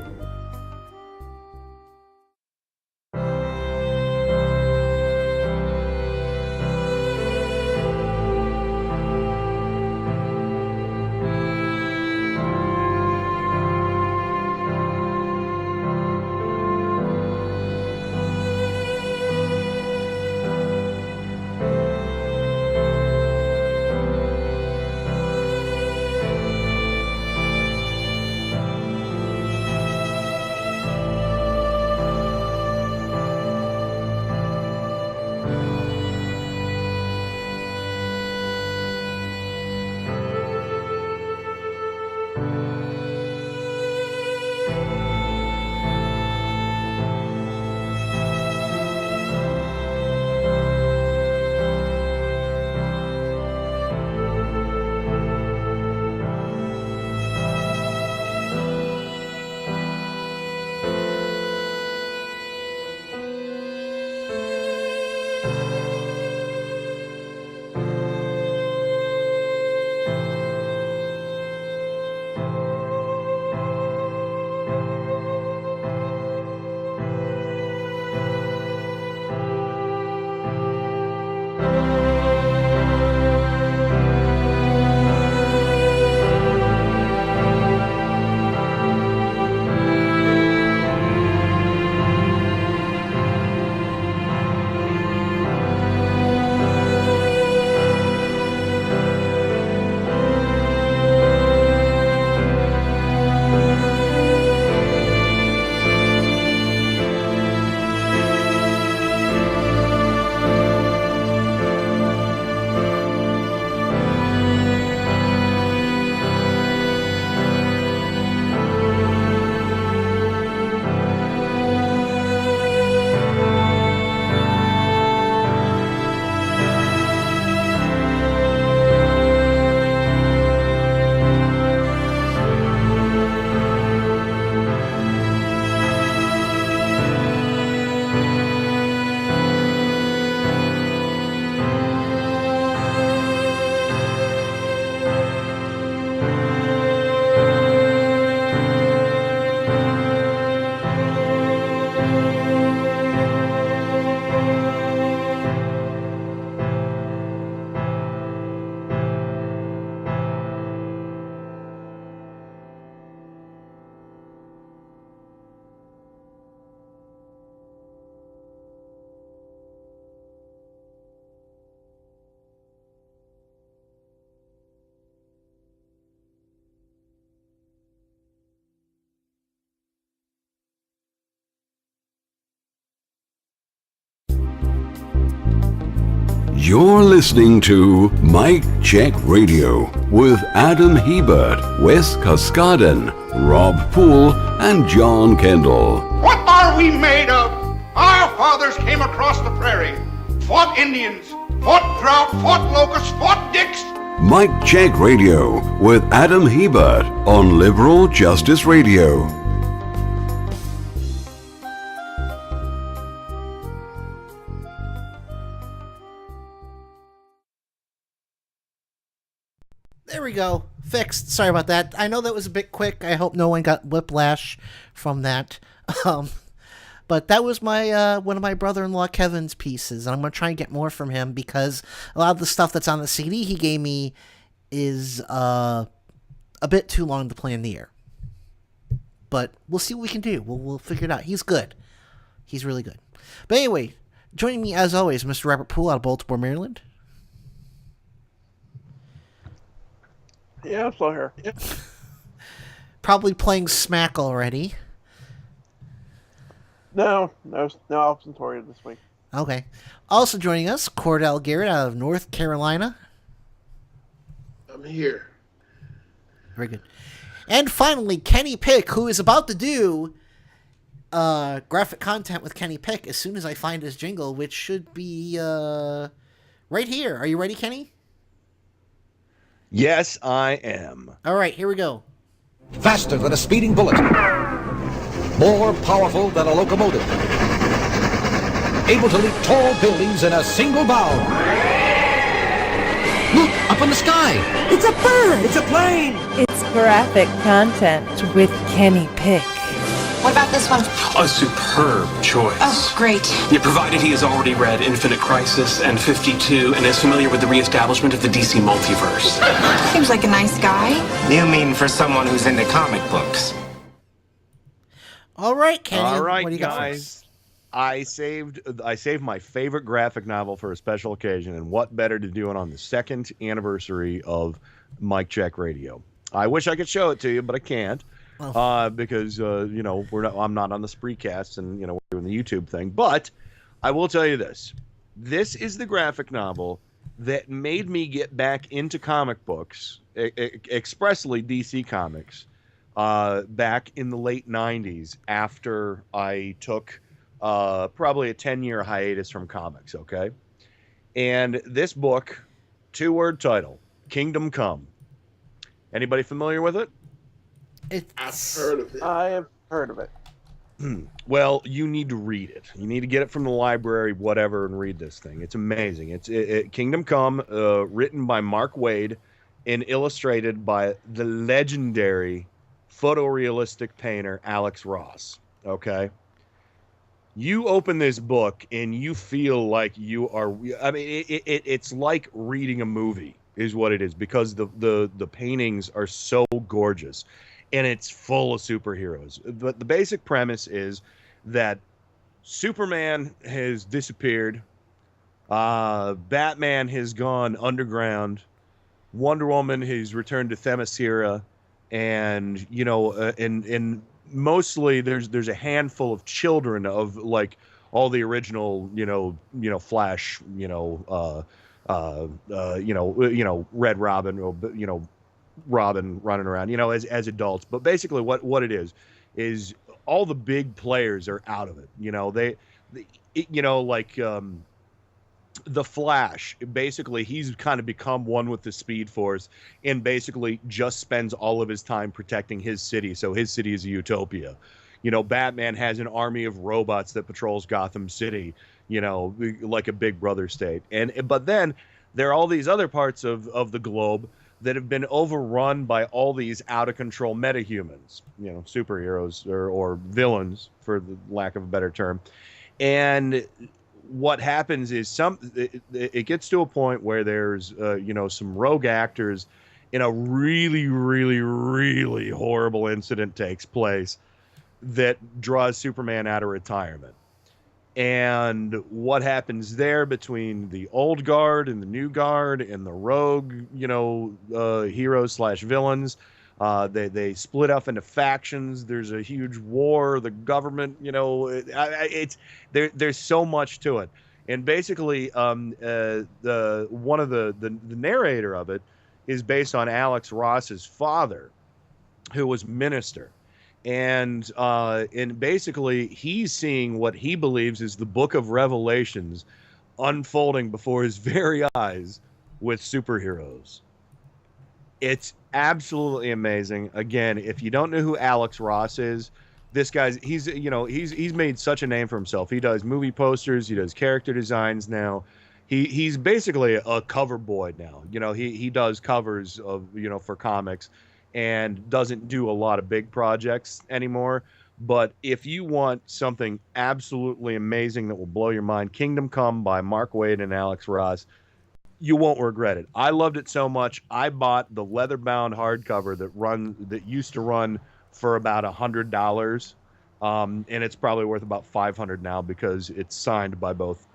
You're listening to Mike Check Radio with Adam Hebert, Wes Kaskaden, Rob Poole, and John Kendall. What are we made of? Our fathers came across the prairie, fought Indians, fought drought, fought locusts, fought dicks. Mike Check Radio with Adam Hebert on Liberal Justice Radio. There we go. Fixed. Sorry about that. I know that was a bit quick. I hope no one got whiplash from that. But that was my one of my brother-in-law Kevin's pieces, and I'm going to try and get more from him because a lot of the stuff that's on the CD he gave me is a bit too long to play in the air. But we'll see what we can do. We'll figure it out. He's good. He's really good. But anyway, joining me as always, Mr. Robert Poole out of Baltimore, Maryland. Yeah, I'm still here. Yeah. Probably playing Smack already. No Alpha this week. Okay. Also joining us, Cordell Garrett out of North Carolina. I'm here. Very good. And finally, Kenny Pick, who is about to do graphic content with Kenny Pick as soon as I find his jingle, which should be right here. Are you ready, Kenny? Yes, I am. All right, here we go. Faster than a speeding bullet. More powerful than a locomotive. Able to leap tall buildings in a single bound. Look, up in the sky. It's a bird. It's a plane. It's graphic content with Kenny Pick. What about this one? A superb choice. Oh, great. Yeah, provided he has already read Infinite Crisis and 52 and is familiar with the reestablishment of the DC multiverse. Seems like a nice guy. You mean for someone who's into comic books? All right, Kenny. All right, what do you guys. I saved my favorite graphic novel for a special occasion, and what better to do it on the 2nd anniversary of Mike Check Radio. I wish I could show it to you, but I can't. Because I'm not on the Spreecast and we're doing the YouTube thing. But I will tell you this: this is the graphic novel that made me get back into comic books, expressly DC Comics, back in the late '90s after I took probably a 10-year hiatus from comics. Okay, and this book, 2-word title, Kingdom Come. Anybody familiar with it? I've heard of it. I have heard of it. Well, you need to read it. You need to get it from the library, whatever, and read this thing. It's amazing. It's Kingdom Come, written by Mark Waid and illustrated by the legendary photorealistic painter Alex Ross. Okay? You open this book and you feel like you are... I mean, it's like reading a movie is what it is, because the paintings are so gorgeous. And it's full of superheroes. But the basic premise is that Superman has disappeared. Batman has gone underground. Wonder Woman has returned to Themyscira. And, and mostly there's a handful of children of like all the original, Flash, Red Robin, Robin running around, as adults. But basically what it is all the big players are out of it. The Flash, basically he's kind of become one with the Speed Force and basically just spends all of his time protecting his city. So his city is a utopia. Batman has an army of robots that patrols Gotham City, like a big brother state. But then there are all these other parts of the globe that have been overrun by all these out-of-control metahumans, superheroes or villains, for the lack of a better term. And what happens is it gets to a point where there's, some rogue actors, and a really, really, really horrible incident takes place that draws Superman out of retirement. And what happens there between the old guard and the new guard and the rogue, heroes / villains, they split up into factions. There's a huge war. The government, there's so much to it. And basically, the narrator of it is based on Alex Ross's father, who was minister. And basically, he's seeing what he believes is the book of Revelations unfolding before his very eyes with superheroes. It's absolutely amazing. Again, if you don't know who Alex Ross is, this guy's he's made such a name for himself. He does movie posters, he does character designs now. He's basically a cover boy now. He does covers of for comics and doesn't do a lot of big projects anymore. But if you want something absolutely amazing that will blow your mind, Kingdom Come by Mark Waid and Alex Ross, you won't regret it. I loved it so much. I bought the leather-bound hardcover that used to run for about $100, and it's probably worth about $500 now because it's signed by both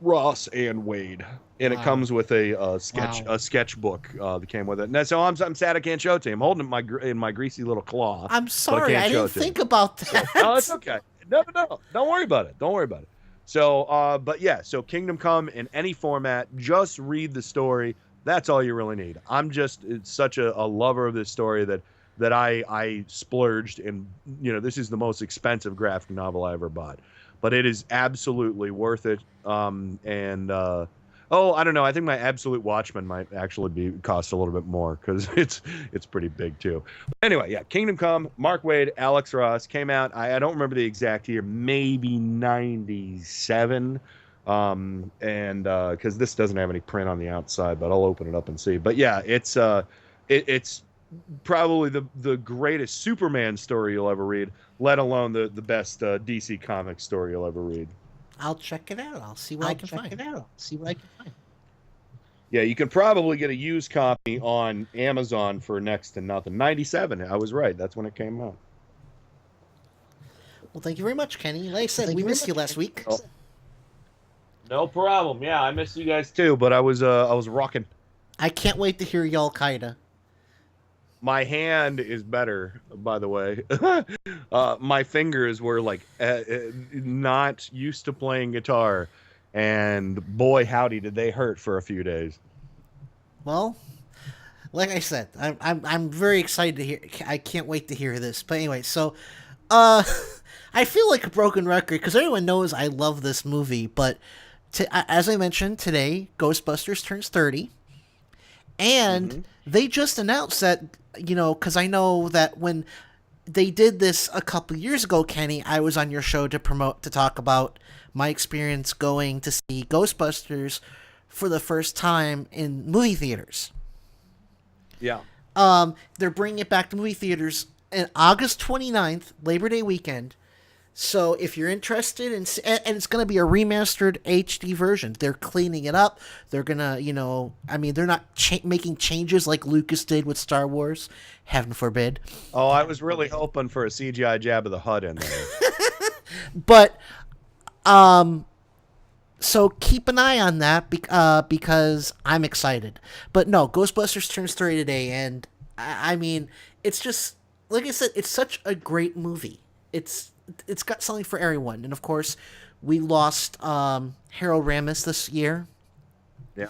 Ross and Waid, and it comes with a sketchbook that came with it. And so I'm sad I can't show it to you. I'm holding it in my greasy little claw. I'm sorry, I didn't think about that. No, it's okay. No, don't worry about it. Don't worry about it. So, so Kingdom Come in any format, just read the story. That's all you really need. It's such a lover of this story that I splurged, and this is the most expensive graphic novel I ever bought, but it is absolutely worth it. I don't know. I think my Absolute Watchmen might actually cost a little bit more because it's pretty big too. But anyway, yeah, Kingdom Come, Mark Waid, Alex Ross, came out. I don't remember the exact year, maybe 97. Because this doesn't have any print on the outside, but I'll open it up and see. But yeah, it's probably the greatest Superman story you'll ever read, let alone the best DC Comics story you'll ever read. I'll check it out. I'll see what I can find. Yeah, you can probably get a used copy on Amazon for next to nothing. 97. I was right. That's when it came out. Well, thank you very much, Kenny. Like I said, we missed you last week. Oh. No problem. Yeah, I missed you guys too, but I was rocking. I can't wait to hear Al Qaeda. My hand is better, by the way. My fingers were not used to playing guitar, and boy, howdy, did they hurt for a few days. Well, like I said, I'm very excited to hear. I can't wait to hear this. But anyway, so I feel like a broken record because everyone knows I love this movie. But as I mentioned today, Ghostbusters turns 30, and they just announced that. Because I know that when they did this a couple years ago, Kenny, I was on your show to talk about my experience going to see Ghostbusters for the first time in movie theaters. Yeah. They're bringing it back to movie theaters on August 29th, Labor Day weekend. So if you're interested, and it's going to be a remastered HD version. They're cleaning it up. They're going to, they're not making changes like Lucas did with Star Wars. Heaven forbid. Oh, I was really hoping for a CGI Jabba the Hutt in there. But, so keep an eye on that because I'm excited. But no, Ghostbusters turns 30 today, and it's just, like I said, it's such a great movie. It's got something for everyone. And of course, we lost Harold Ramis this year. Yeah.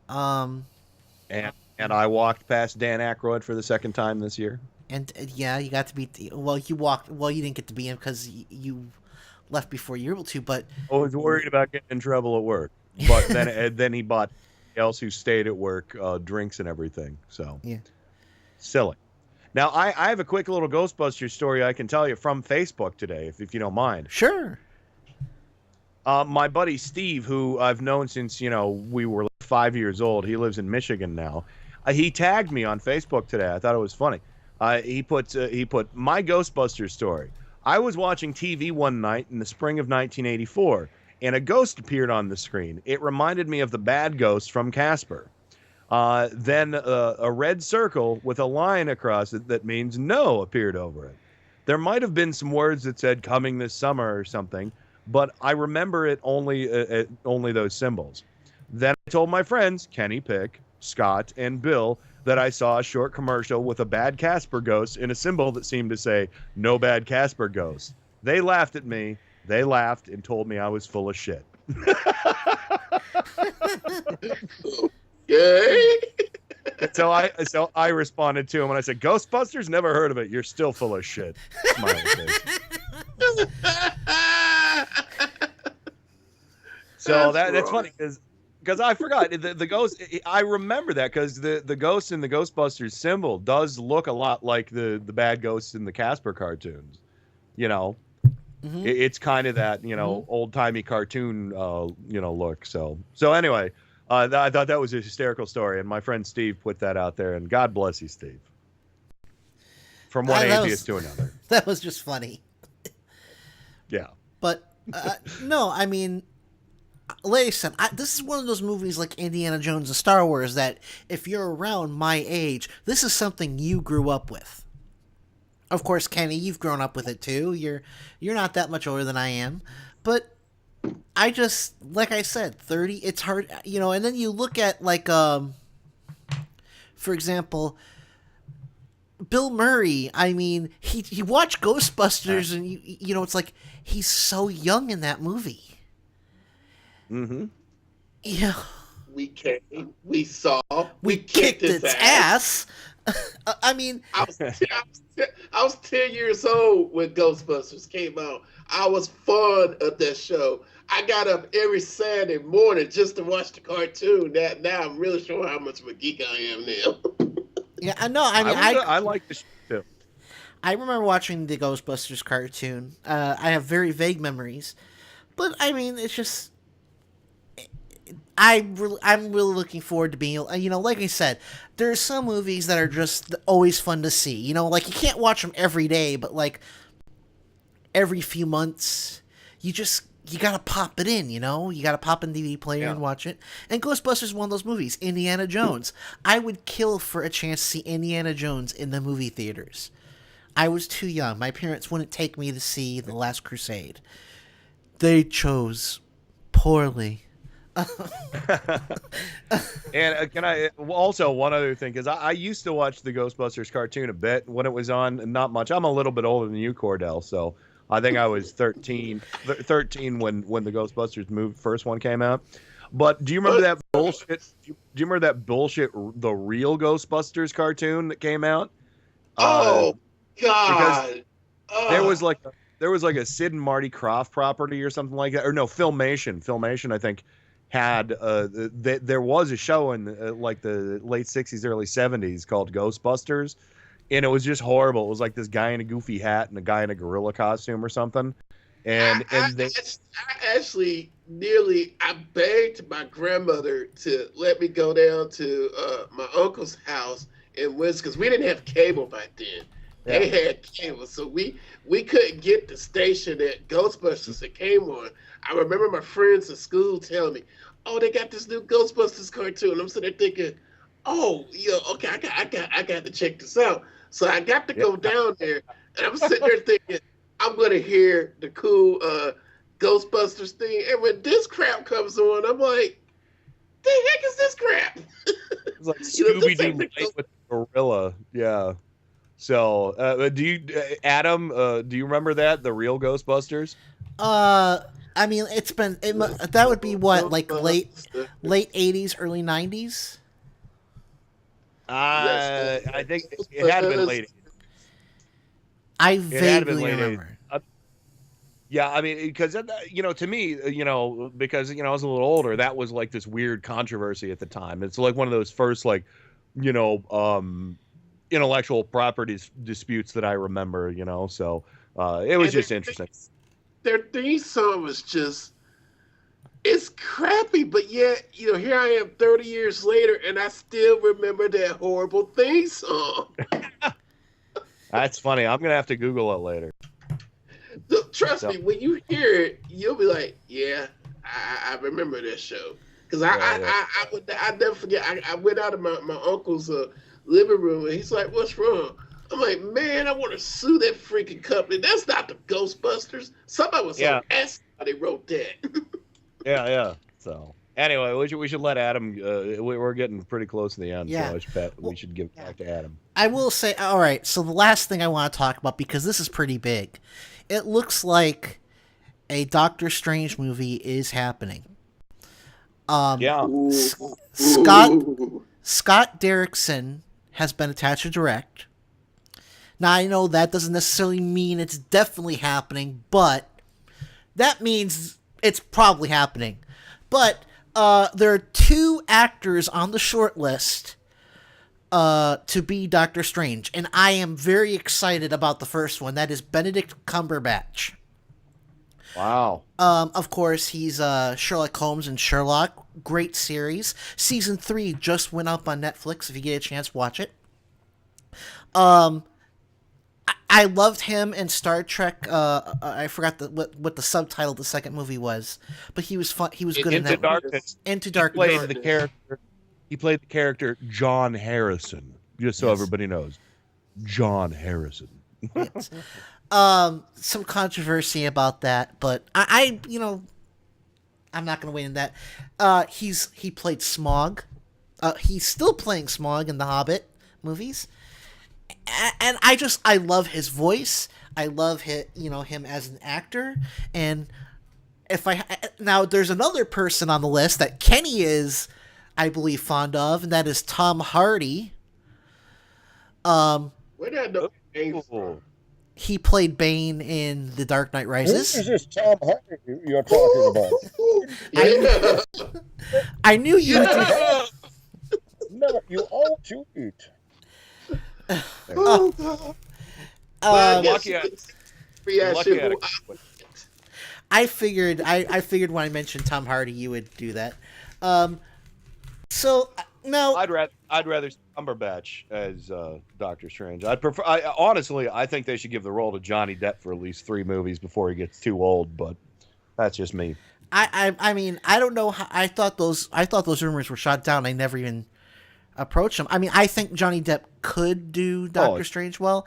And I walked past Dan Aykroyd for the second time this year. And yeah, you got to be. You didn't get to be him because you left before you were able to. But I was worried about getting in trouble at work. But then he bought else who stayed at work drinks and everything. So yeah, silly. Now, I have a quick little Ghostbusters story I can tell you from Facebook today, if you don't mind. Sure. My buddy Steve, who I've known since, we were 5 years old. He lives in Michigan now. He tagged me on Facebook today. I thought it was funny. He put my Ghostbusters story. I was watching TV one night in the spring of 1984, and a ghost appeared on the screen. It reminded me of the bad ghost from Casper. Then a red circle with a line across it that means no appeared over it. There might have been some words that said coming this summer or something, but I remember it only those symbols. Then I told my friends, Kenny Pick, Scott, and Bill, that I saw a short commercial with a bad Casper ghost and a symbol that seemed to say no bad Casper ghost. They laughed at me. They laughed and told me I was full of shit. Okay. So I responded to him and I said, Ghostbusters? Never heard of it. You're still full of shit. Smiley face. So that's funny because I forgot the ghost. I remember that because the ghost in the Ghostbusters symbol does look a lot like the bad ghosts in the Casper cartoons. You know, it's kind of that old timey cartoon look. So anyway, I thought that was a hysterical story, and my friend Steve put that out there, and God bless you, Steve. From one atheist to another. That was just funny. Yeah. But no, I mean, like I said, this is one of those movies like Indiana Jones and Star Wars that if you're around my age, this is something you grew up with. Of course, Kenny, you've grown up with it too. You're not that much older than I am, but I just, like I said, 30. It's hard, And then you look at for example, Bill Murray. I mean, he watched Ghostbusters, and it's like he's so young in that movie. Mm-hmm. Yeah. We came, we saw, we kicked its ass. I mean, I was 10 years old when Ghostbusters came out. I was fond of that show. I got up every Saturday morning just to watch the cartoon. Now I'm really showing how much of a geek I am now. Yeah, I know. I mean, I like the show too. I remember watching the Ghostbusters cartoon. I have very vague memories, but I mean, it's just. I'm really looking forward to being, like I said, there's some movies that are just always fun to see. Like you can't watch them every day, but like every few months, you gotta pop it in. You gotta pop in the DVD player and watch it. And Ghostbusters is one of those movies. Indiana Jones, I would kill for a chance to see Indiana Jones in the movie theaters. I was too young. My parents wouldn't take me to see The Last Crusade. They chose poorly. And can I also one other thing, because I used to watch the Ghostbusters cartoon a bit when it was on, not much. I'm a little bit older than you, Cordell, so I think I was 13 when the Ghostbusters first one came out. But do you remember that bullshit? Do you remember that bullshit, the real Ghostbusters cartoon that came out? Oh God! There was like a Sid and Marty Krofft property or something like that, or no, Filmation I think had there was a show in like the late 60s, early 70s called Ghostbusters, and it was just horrible. It was like this guy in a goofy hat and a guy in a gorilla costume or something. I actually I begged my grandmother to let me go down to my uncle's house in Winston, because we didn't have cable back then. Yeah. They had cable, so we couldn't get the station that Ghostbusters that came on. I remember my friends at school telling me, "Oh, they got this new Ghostbusters cartoon." I'm sitting there thinking, "Oh, okay, I got to check this out." So I got to go down there, and I'm sitting there thinking, I'm gonna hear the cool Ghostbusters thing, and when this crap comes on, I'm like, "The heck is this crap?" It's like Scooby-Doo with a gorilla, yeah. So, do you, Adam? Do you remember the real Ghostbusters? I mean, that would be what, like late 80s, early 90s. I think it had been late 80s. I vaguely remember. Yeah, I mean, because to me, because I was a little older, that was like this weird controversy at the time. It's like one of those first intellectual property disputes that I remember, so it was just interesting. Their theme song was just, it's crappy, but yet, here I am 30 years later, and I still remember that horrible theme song. That's funny. I'm going to have to Google it later. Trust me, when you hear it, you'll be like, yeah, I remember that show. Because I never forget, I went out of my uncle's living room, and he's like, "What's wrong?" I'm like, "Man, I want to sue that freaking company. That's not the Ghostbusters." Somebody was like, "That's how they wrote that." Yeah. So anyway, we should let Adam. We're getting pretty close to the end, so we should give it back to Adam. I will say, all right. So the last thing I want to talk about, because this is pretty big, it looks like a Doctor Strange movie is happening. Scott Derrickson has been attached to direct. Now, I know that doesn't necessarily mean it's definitely happening, but that means it's probably happening. But there are 2 actors on the short list to be Doctor Strange, and I am very excited about the first one. That is Benedict Cumberbatch. Wow. Of course, he's Sherlock Holmes in Sherlock. Great series. Season 3 just went up on Netflix. If you get a chance, watch it. I loved him in Star Trek. I forgot what the subtitle of the second movie was, but he was fun. He was good in that. Into Darkness. He played the character John Harrison. Just so everybody knows, John Harrison. Yes. Some controversy about that, but I'm not going to wait in that. He played Smaug. He's still playing Smaug in the Hobbit movies. And I love his voice. I love him as an actor. And now there's another person on the list that Kenny is, I believe, fond of, and that is Tom Hardy. Where did I know? He played Bane in The Dark Knight Rises. Who is this Tom Hardy you're talking about? I knew you. No, you all you eat. I figured when I mentioned Tom Hardy, you would do that. So no, I'd rather Cumberbatch as Doctor Strange. Honestly, I think they should give the role to Johnny Depp for at least 3 movies before he gets too old. But that's just me. I mean, I don't know how. I thought those rumors were shot down. I never even approached them. I mean, I think Johnny Depp could do Doctor Strange well,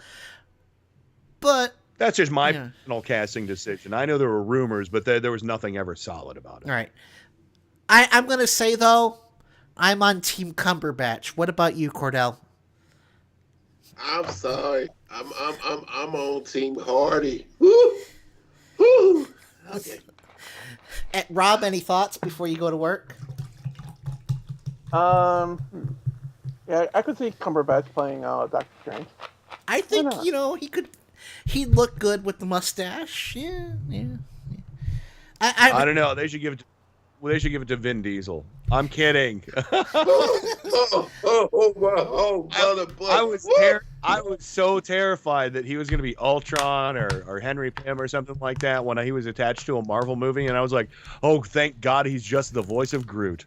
but that's just my personal casting decision. I know there were rumors, but there was nothing ever solid about it. All right. I'm gonna say though, I'm on Team Cumberbatch. What about you, Cordell? I'm sorry. I'm on Team Hardy. Woo! Woo! Okay. Rob, any thoughts before you go to work? Yeah, I could see Cumberbatch playing Doctor Strange. I think he'd look good with the mustache. Yeah. I don't know. They should give it to Vin Diesel. I'm kidding. I was so terrified that he was going to be Ultron or Henry Pym or something like that when he was attached to a Marvel movie, and I was like, oh, thank God he's just the voice of Groot.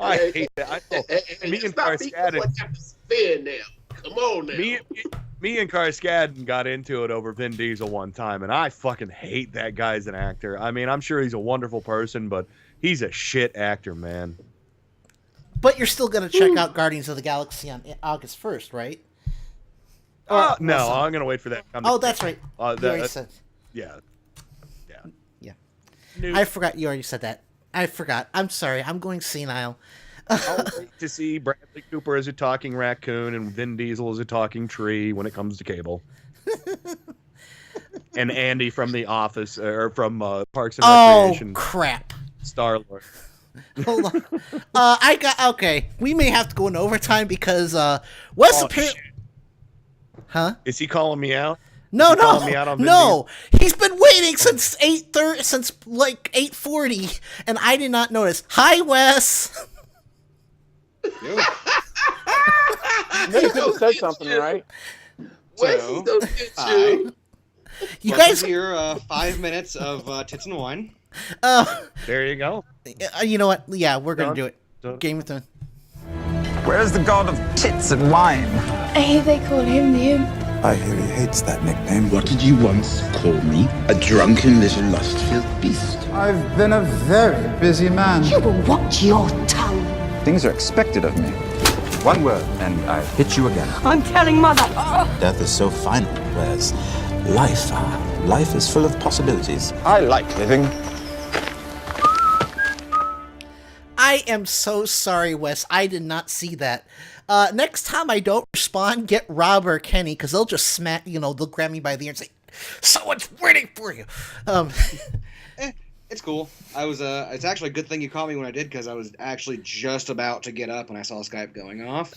I hate that. Me and Carskadden. Come on now. Me and Carskadden got into it over Vin Diesel one time, and I fucking hate that guy as an actor. I mean, I'm sure he's a wonderful person, but he's a shit actor, man. But you're still going to check out Guardians of the Galaxy on August 1st, right? No, I'm going to wait for that. That's right. You already said. Yeah. I forgot you already said that. I forgot. I'm sorry. I'm going senile. I'll wait to see Bradley Cooper as a talking raccoon and Vin Diesel as a talking tree when it comes to cable. And Andy from The Office, or from Parks and Recreation. Oh, crap. Star-Lord. Hold on. Okay. We may have to go in overtime because Wes apparently... Huh? Is he calling me out? No. He's been waiting since 8:30, since like 8:40, and I did not notice. Hi, Wes. You could have said something, right? So, hi. You guys here 5 minutes of tits and wine. There you go. You know what? Yeah, we're gonna do it. Game of Thrones. Where's the god of tits and wine? I hear they call him the Imp. I hear he hates that nickname. What did you once call me? A drunken little lust-filled beast. I've been a very busy man. You will watch your tongue. Things are expected of me. One word, and I hit you again. I'm telling Mother. Death is so final, whereas life is full of possibilities. I like living. I am so sorry, Wes. I did not see that. Next time I don't respond, get Rob or Kenny, because they'll just smack, they'll grab me by the ear and say, Someone's waiting for you. It's cool. I was. It's actually a good thing you called me when I did, because I was actually just about to get up when I saw Skype going off.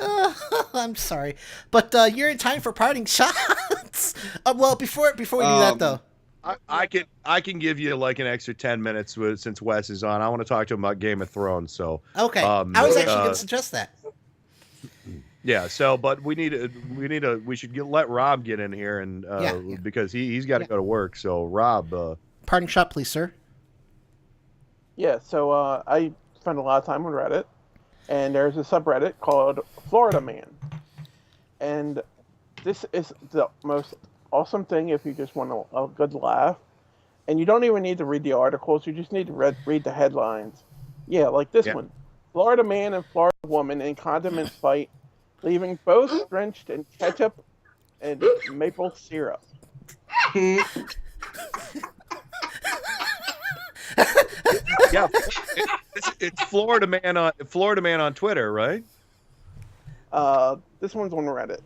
I'm sorry, but you're in time for parting shots. Well, before we do that though, I can give you like an extra 10 minutes since Wes is on. I want to talk to him about Game of Thrones. So okay, I was actually going to suggest that. Yeah. So, but we should let Rob get in here and because he's got to go to work. So Rob, parting shot, please, sir. Yeah, so I spend a lot of time on Reddit, and there's a subreddit called Florida Man. And this is the most awesome thing if you just want a good laugh. And you don't even need to read the articles, you just need to read the headlines. Yeah, like this one. Florida man and Florida woman in condiment fight, leaving both drenched in ketchup and maple syrup. Yeah, it's Florida Man on Twitter, right? This one's on Reddit.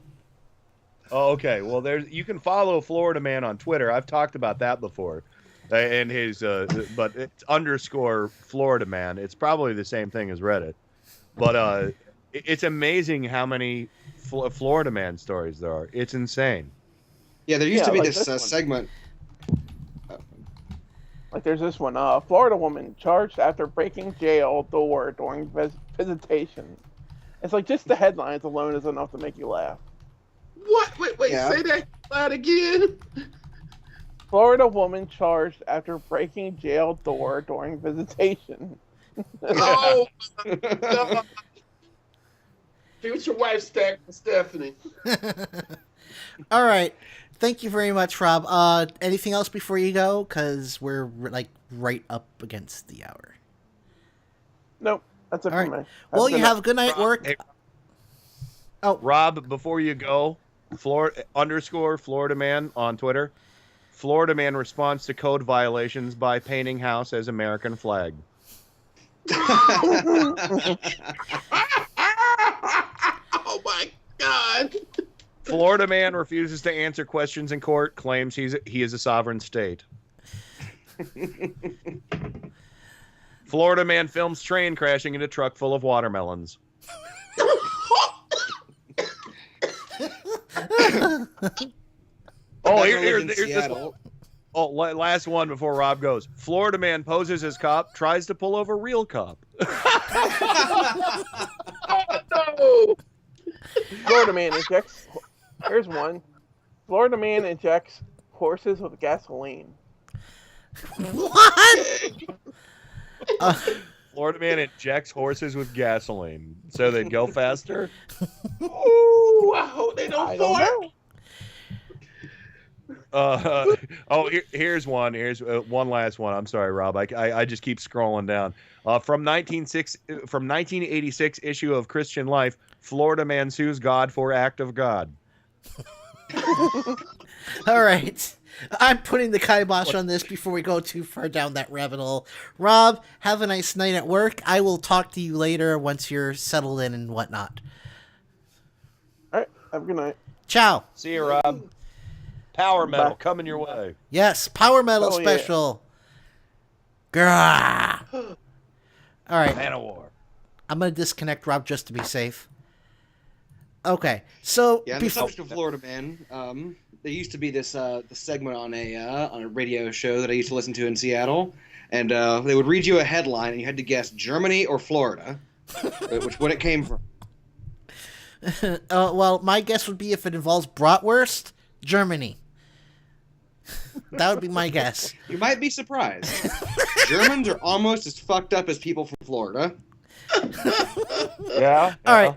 Oh, okay. Well, you can follow Florida Man on Twitter. I've talked about that before, and his but it's _ Florida Man. It's probably the same thing as Reddit, but it's amazing how many Florida Man stories there are. It's insane. Yeah, there used to be this segment. Like there's this one, Florida woman charged after breaking jail door during visitation. It's like just the headlines alone is enough to make you laugh. What? Wait, say that loud again. Florida woman charged after breaking jail door during visitation. Oh, no. Future wife Stephanie. All right. Thank you very much, Rob. Anything else before you go? Because we're like right up against the hour. Nope. That's it for me. Well, you have a good night at work. Hey, Rob, before you go, Florida Man on Twitter. Florida Man responds to code violations by painting house as American flag. Oh my God. Florida Man refuses to answer questions in court, claims he is a sovereign state. Florida Man films train crashing into truck full of watermelons. Here's this one. Oh, last one before Rob goes. Florida Man poses as cop, tries to pull over real cop. Oh, no. Florida man injects. Here's one. Florida man injects horses with gasoline. What? Florida Man injects horses with gasoline so they go faster. Ooh, I hope they don't fart. Here's one. Here's one last one. I'm sorry, Rob. I just keep scrolling down. From 1986 issue of Christian Life, Florida Man sues God for act of God. All right. I'm putting the kibosh on this before we go too far down that rabbit hole. Rob, have a nice night at work. I will talk to you later once you're settled in and whatnot. All right. Have a good night. Ciao. See you, Rob. Power Metal coming your way. Yes, Power Metal special. Yeah. Grrrah. All right. Man of War. I'm going to disconnect Rob just to be safe. Okay, so yeah, the subject of Florida Man. There used to be this the segment on a radio show that I used to listen to in Seattle, and they would read you a headline, and you had to guess Germany or Florida, which one it came from. Well, my guess would be if it involves bratwurst, Germany. That would be my guess. You might be surprised. Germans are almost as fucked up as people from Florida. Yeah. All right.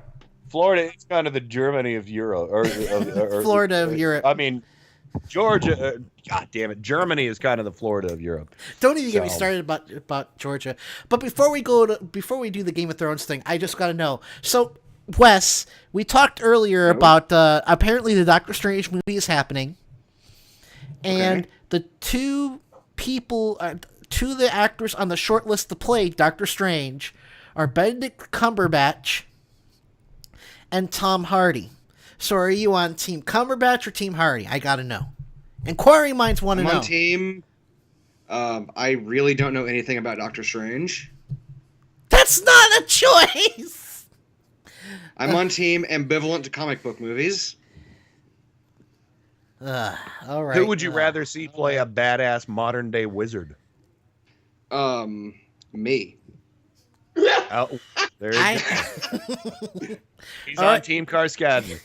Florida is kind of the Germany of Europe, or Florida of Europe. I mean, Georgia. God damn it, Germany is kind of the Florida of Europe. Don't even get me started about Georgia. But before we do the Game of Thrones thing, I just got to know. So, Wes, we talked earlier about apparently the Doctor Strange movie is happening, and the two of the actors on the short list to play Doctor Strange are Benedict Cumberbatch and Tom Hardy. So are you on Team Cumberbatch or Team Hardy? I gotta know. Inquiring minds want to I'm know. on team. I really don't know anything about Doctor Strange. That's not a choice. I'm on team ambivalent to comic book movies. All right. Who would you rather see play a badass modern day wizard? Me. Oh, there you go. He's All on right. Team Karskadin.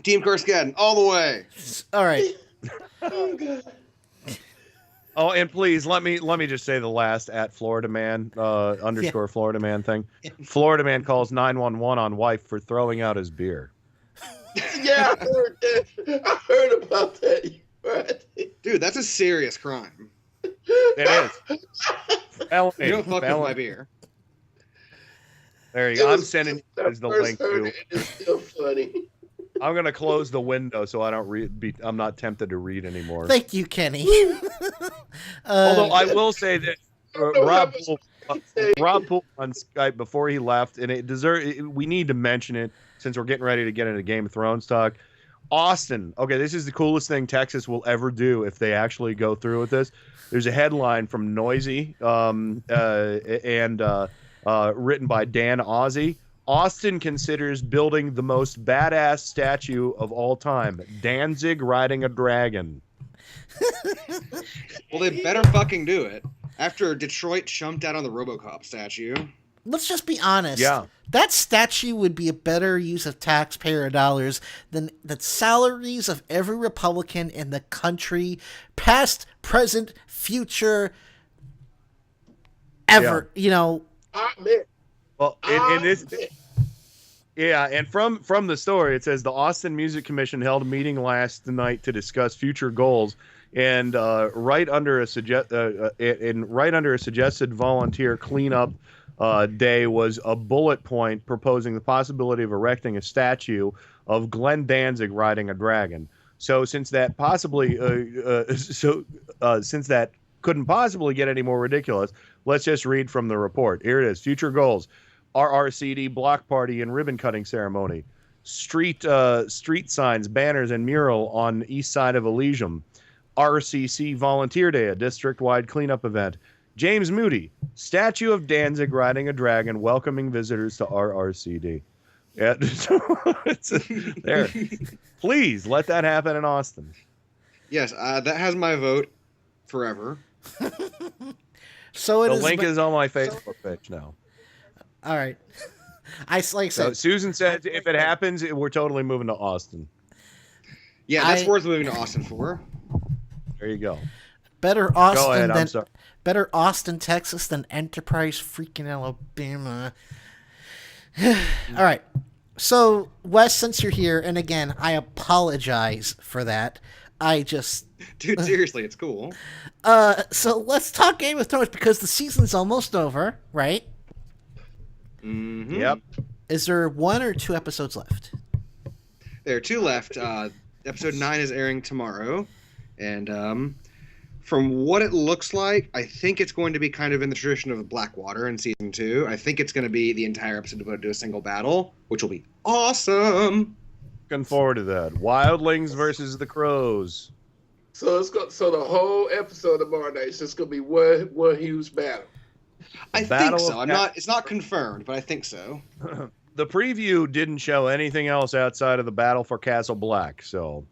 Team Karskadin, all the way. All right. Oh god. Oh, and please let me just say the last at Florida Man underscore Florida Man thing. Florida Man calls 911 on wife for throwing out his beer. Yeah, I heard that. I heard about that. Right. Dude, that's a serious crime. It is. Felony. You don't fuck with Felony. my beer. There you go. I'm sending you guys the link Heard to. it, it's still funny. I'm gonna close the window so I don't read. I'm not tempted to read anymore. Thank you, Kenny. Although I will say that Rob Poole on Skype before he left, and we need to mention it since we're getting ready to get into Game of Thrones talk. Austin, okay, this is the coolest thing Texas will ever do if they actually go through with this. There's a headline from Noisy and written by Dan Ozzie. Austin considers building the most badass statue of all time, Danzig riding a dragon. Well, they better fucking do it. After Detroit chumped out on the RoboCop statue. Let's just be honest. Yeah. That statue would be a better use of taxpayer dollars than the salaries of every Republican in the country, past, present, future, ever. Yeah. You know. Well, in this, yeah, and from the story, it says the Austin Music Commission held a meeting last night to discuss future goals, and right under a suggested volunteer cleanup day was a bullet point proposing the possibility of erecting a statue of Glenn Danzig riding a dragon. So since that since that couldn't possibly get any more ridiculous, let's just read from the report. Here it is. Future goals: RRCD block party and ribbon cutting ceremony, street signs, banners, and mural on east side of Elysium, RCC Volunteer Day, a district-wide cleanup event. James Moody, statue of Danzig riding a dragon, welcoming visitors to RRCD. Yeah, it's there. Please let that happen in Austin. Yes, that has my vote forever. So the link is on my Facebook page now. All right. So Susan said if it happens, we're totally moving to Austin. Yeah, that's worth moving to Austin for. There you go. Better Austin Go ahead, I'm than sorry. better Austin, Texas than Enterprise, freaking Alabama. All right. So, Wes, since you're here, and again, I apologize for that. Dude, seriously, it's cool. So let's talk Game of Thrones because the season's almost over, right? Mm-hmm. Yep. Is there 1 or 2 episodes left? There are 2 left. Episode 9 is airing tomorrow, and from what it looks like, I think it's going to be kind of in the tradition of Blackwater in season 2. I think it's going to be the entire episode devoted to a single battle, which will be awesome. Looking forward to that. Wildlings versus the Crows. So so the whole episode tomorrow night is just gonna be one huge battle. I think so. It's not confirmed, but I think so. The preview didn't show anything else outside of the battle for Castle Black, so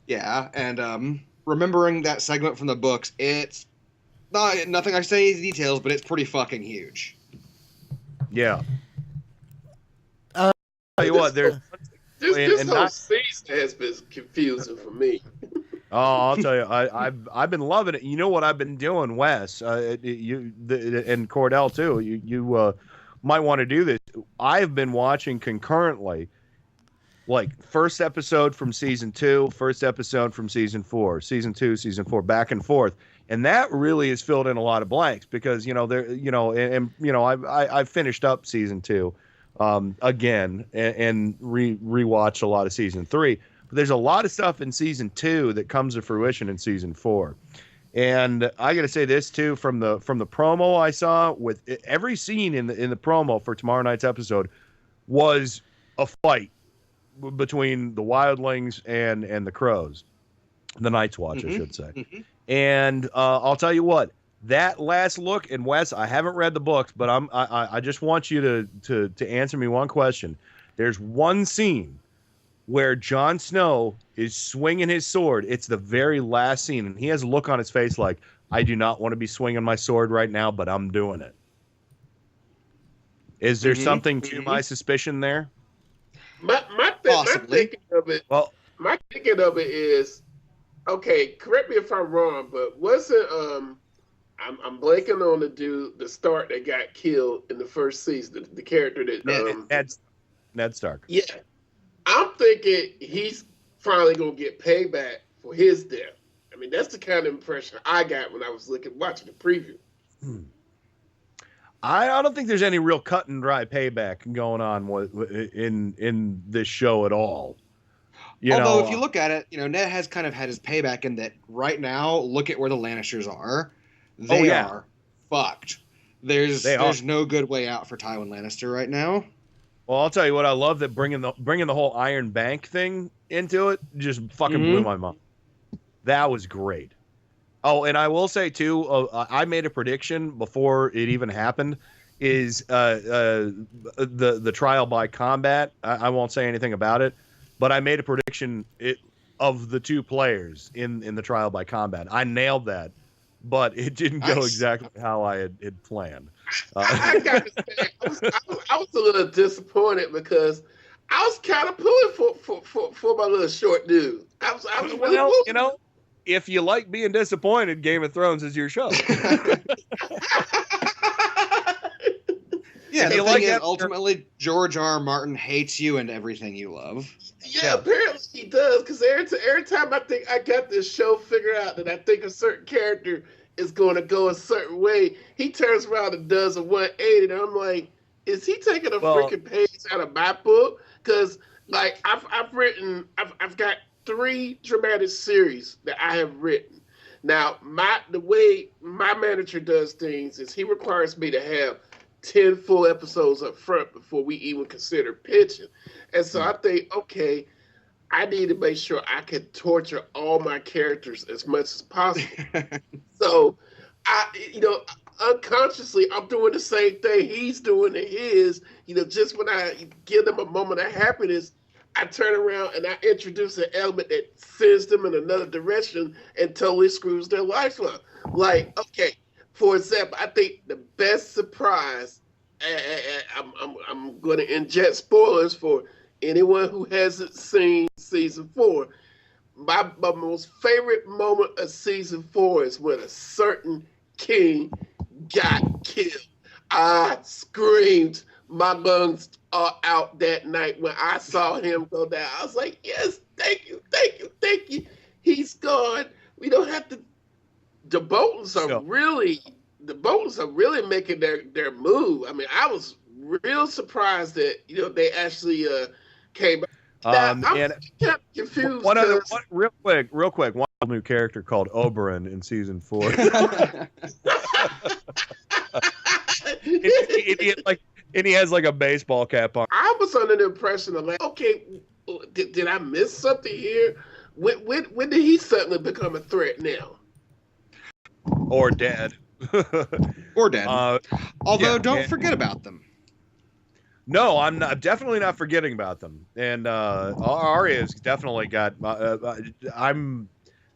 yeah, and remembering that segment from the books, it's nothing I say in details, but it's pretty fucking huge. Yeah. Tell you what, there's This whole season has been confusing for me. Oh, I'll tell you, I've been loving it. You know what I've been doing, Wes, and Cordell too. You might want to do this. I've been watching concurrently, like first episode from season 2, first episode from season 4, season 2, season 4, back and forth, and that really has filled in a lot of blanks because I've finished up season 2 again and rewatched a lot of season 3. But there's a lot of stuff in season 2 that comes to fruition in season 4. And I got to say this too, from the promo I saw, with every scene in the promo for tomorrow night's episode was a fight between the Wildlings and the Crows. The Night's Watch, I should say. And I'll tell you what, that last look, and Wes, I haven't read the books, but I just want you to answer me one question. There's one scene where Jon Snow is swinging his sword. It's the very last scene, and he has a look on his face like, I do not want to be swinging my sword right now, but I'm doing it. Is there something to my suspicion there? My thinking of it. Well, my thinking of it is, okay. Correct me if I'm wrong, but wasn't I'm blanking on the Stark that got killed in the first season, the character that Ned Stark. Yeah, I'm thinking he's finally gonna get payback for his death. I mean, that's the kind of impression I got when I was watching the preview. I don't think there's any real cut and dry payback going on in this show at all. Although, if you look at it, Ned has kind of had his payback in that right now, look at where the Lannisters are. They are fucked. There's no good way out for Tywin Lannister right now. Well, I'll tell you what, I love that bringing the whole Iron Bank thing into it just fucking blew my mind. That was great. Oh, and I will say too, I made a prediction before it even happened. Is the trial by combat? I won't say anything about it, but I made a prediction of the two players in the trial by combat. I nailed that, but it didn't go exactly how I had planned. I got to say, I was a little disappointed because I was kind of pulling for my little short dude. I was really pulling. If you like being disappointed, Game of Thrones is your show. Yeah, the thing is, ultimately, George R. Martin hates you and everything you love. Yeah, apparently he does, because every time I think I got this show figured out that I think a certain character is going to go a certain way, he turns around and does a 180, and I'm like, is he taking a freaking page out of my book? Because, like, I've got 3 dramatic series that I have written. Now, the way my manager does things is he requires me to have 10 full episodes up front before we even consider pitching. And so I think, okay, I need to make sure I can torture all my characters as much as possible. So, unconsciously, I'm doing the same thing he's doing to his. Just when I give them a moment of happiness, I turn around and I introduce an element that sends them in another direction and totally screws their life up. Like, okay, for example, I think the best surprise, I'm going to inject spoilers for anyone who hasn't seen season 4. My most favorite moment of season 4 is when a certain king got killed. I screamed my lungs are out that night when I saw him go down. I was like, yes, thank you. He's gone. We don't have to. The Boltons are really making their move. I mean, I was real surprised that they actually came. I'm kind of confused. Real quick, one new character called Oberyn in season 4. And he has like a baseball cap on. I was under the impression of like, okay, did I miss something here? When did he suddenly become a threat now? Or dead. Although, don't forget about them. No, I'm definitely not forgetting about them. And Arya's definitely got. I'm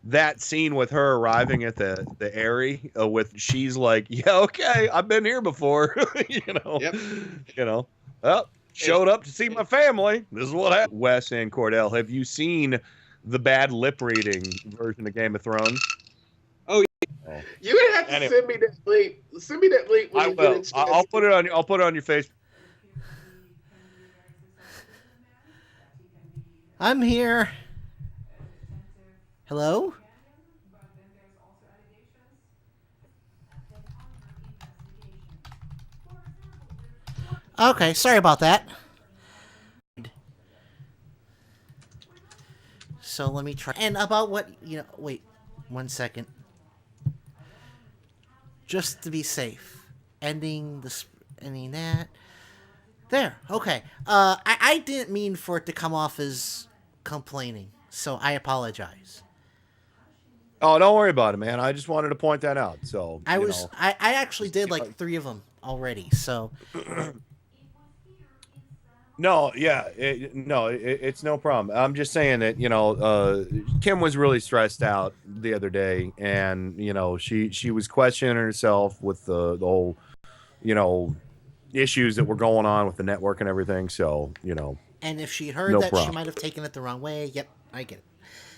that scene with her arriving at the Eyrie with she's like, yeah, okay, I've been here before. Showed up to see my family. This is what happened. Wes and Cordell, have you seen the bad lip reading version of Game of Thrones? Oh, yeah. You're gonna have to send me that link. Send me that link when you get a chance. I'll put it on your face. I'm here. Hello? Okay, sorry about that. So let me try. And about what, wait 1 second. Just to be safe. Ending that. There, okay. I didn't mean for it to come off as complaining, so I apologize. Oh, don't worry about it, man. I just wanted to point that out. So I actually did like 3 of them already. So no, yeah, it's no problem. I'm just saying that Kim was really stressed out the other day, and she was questioning herself with the whole issues that were going on with the network and everything. So and if she heard no that, she problem. might have taken it the wrong way. Yep, I get it.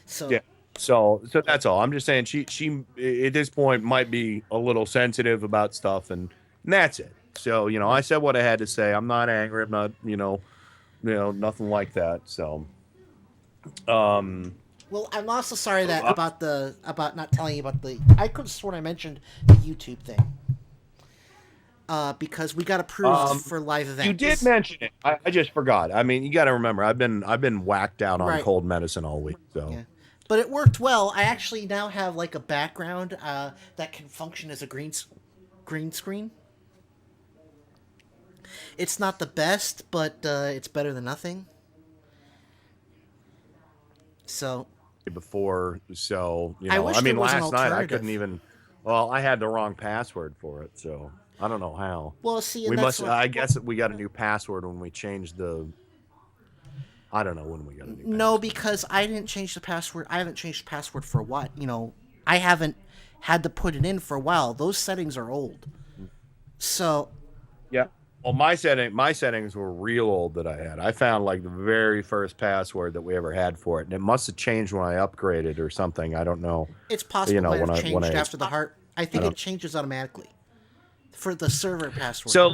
So Yeah. So that's all. I'm just saying she at this point might be a little sensitive about stuff, and that's it. So I said what I had to say. I'm not angry. I'm not nothing like that. So well, I'm also sorry that about not telling you about the. I could have sworn I mentioned the YouTube thing. Because we got approved for live events. You did mention it. I just forgot. I mean, you got to remember, I've been whacked out on Right. cold medicine all week. So. Yeah. But it worked well. I actually now have like a background that can function as a green screen. It's not the best, but it's better than nothing. So. Before, so I wish there was an last night I alternative. couldn't even. Well, I had the wrong password for it, so I don't know how. Well, see, and we that's must. I guess we got a new password when we changed the. I don't know when we got a new. No, because I didn't change the password. I haven't changed the password for what? I haven't had to put it in for a while. Those settings are old. So. Yeah. Well, my settings were real old that I had. I found like the very first password that we ever had for it, and it must have changed when I upgraded or something. I don't know. It's possible it might have changed after the heart. I think it changes automatically for the server password. So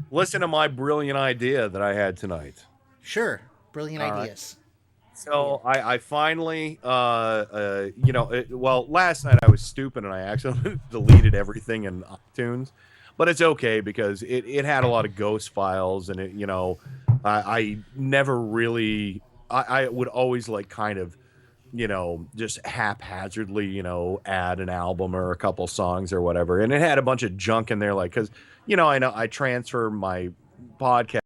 listen to my brilliant idea that I had tonight. Sure, brilliant All ideas. Right. So I finally, last night I was stupid and I accidentally deleted everything in iTunes. But it's okay because it had a lot of ghost files, and I never really I would always like kind of just haphazardly add an album or a couple songs or whatever, and it had a bunch of junk in there, like because I know I transfer my podcast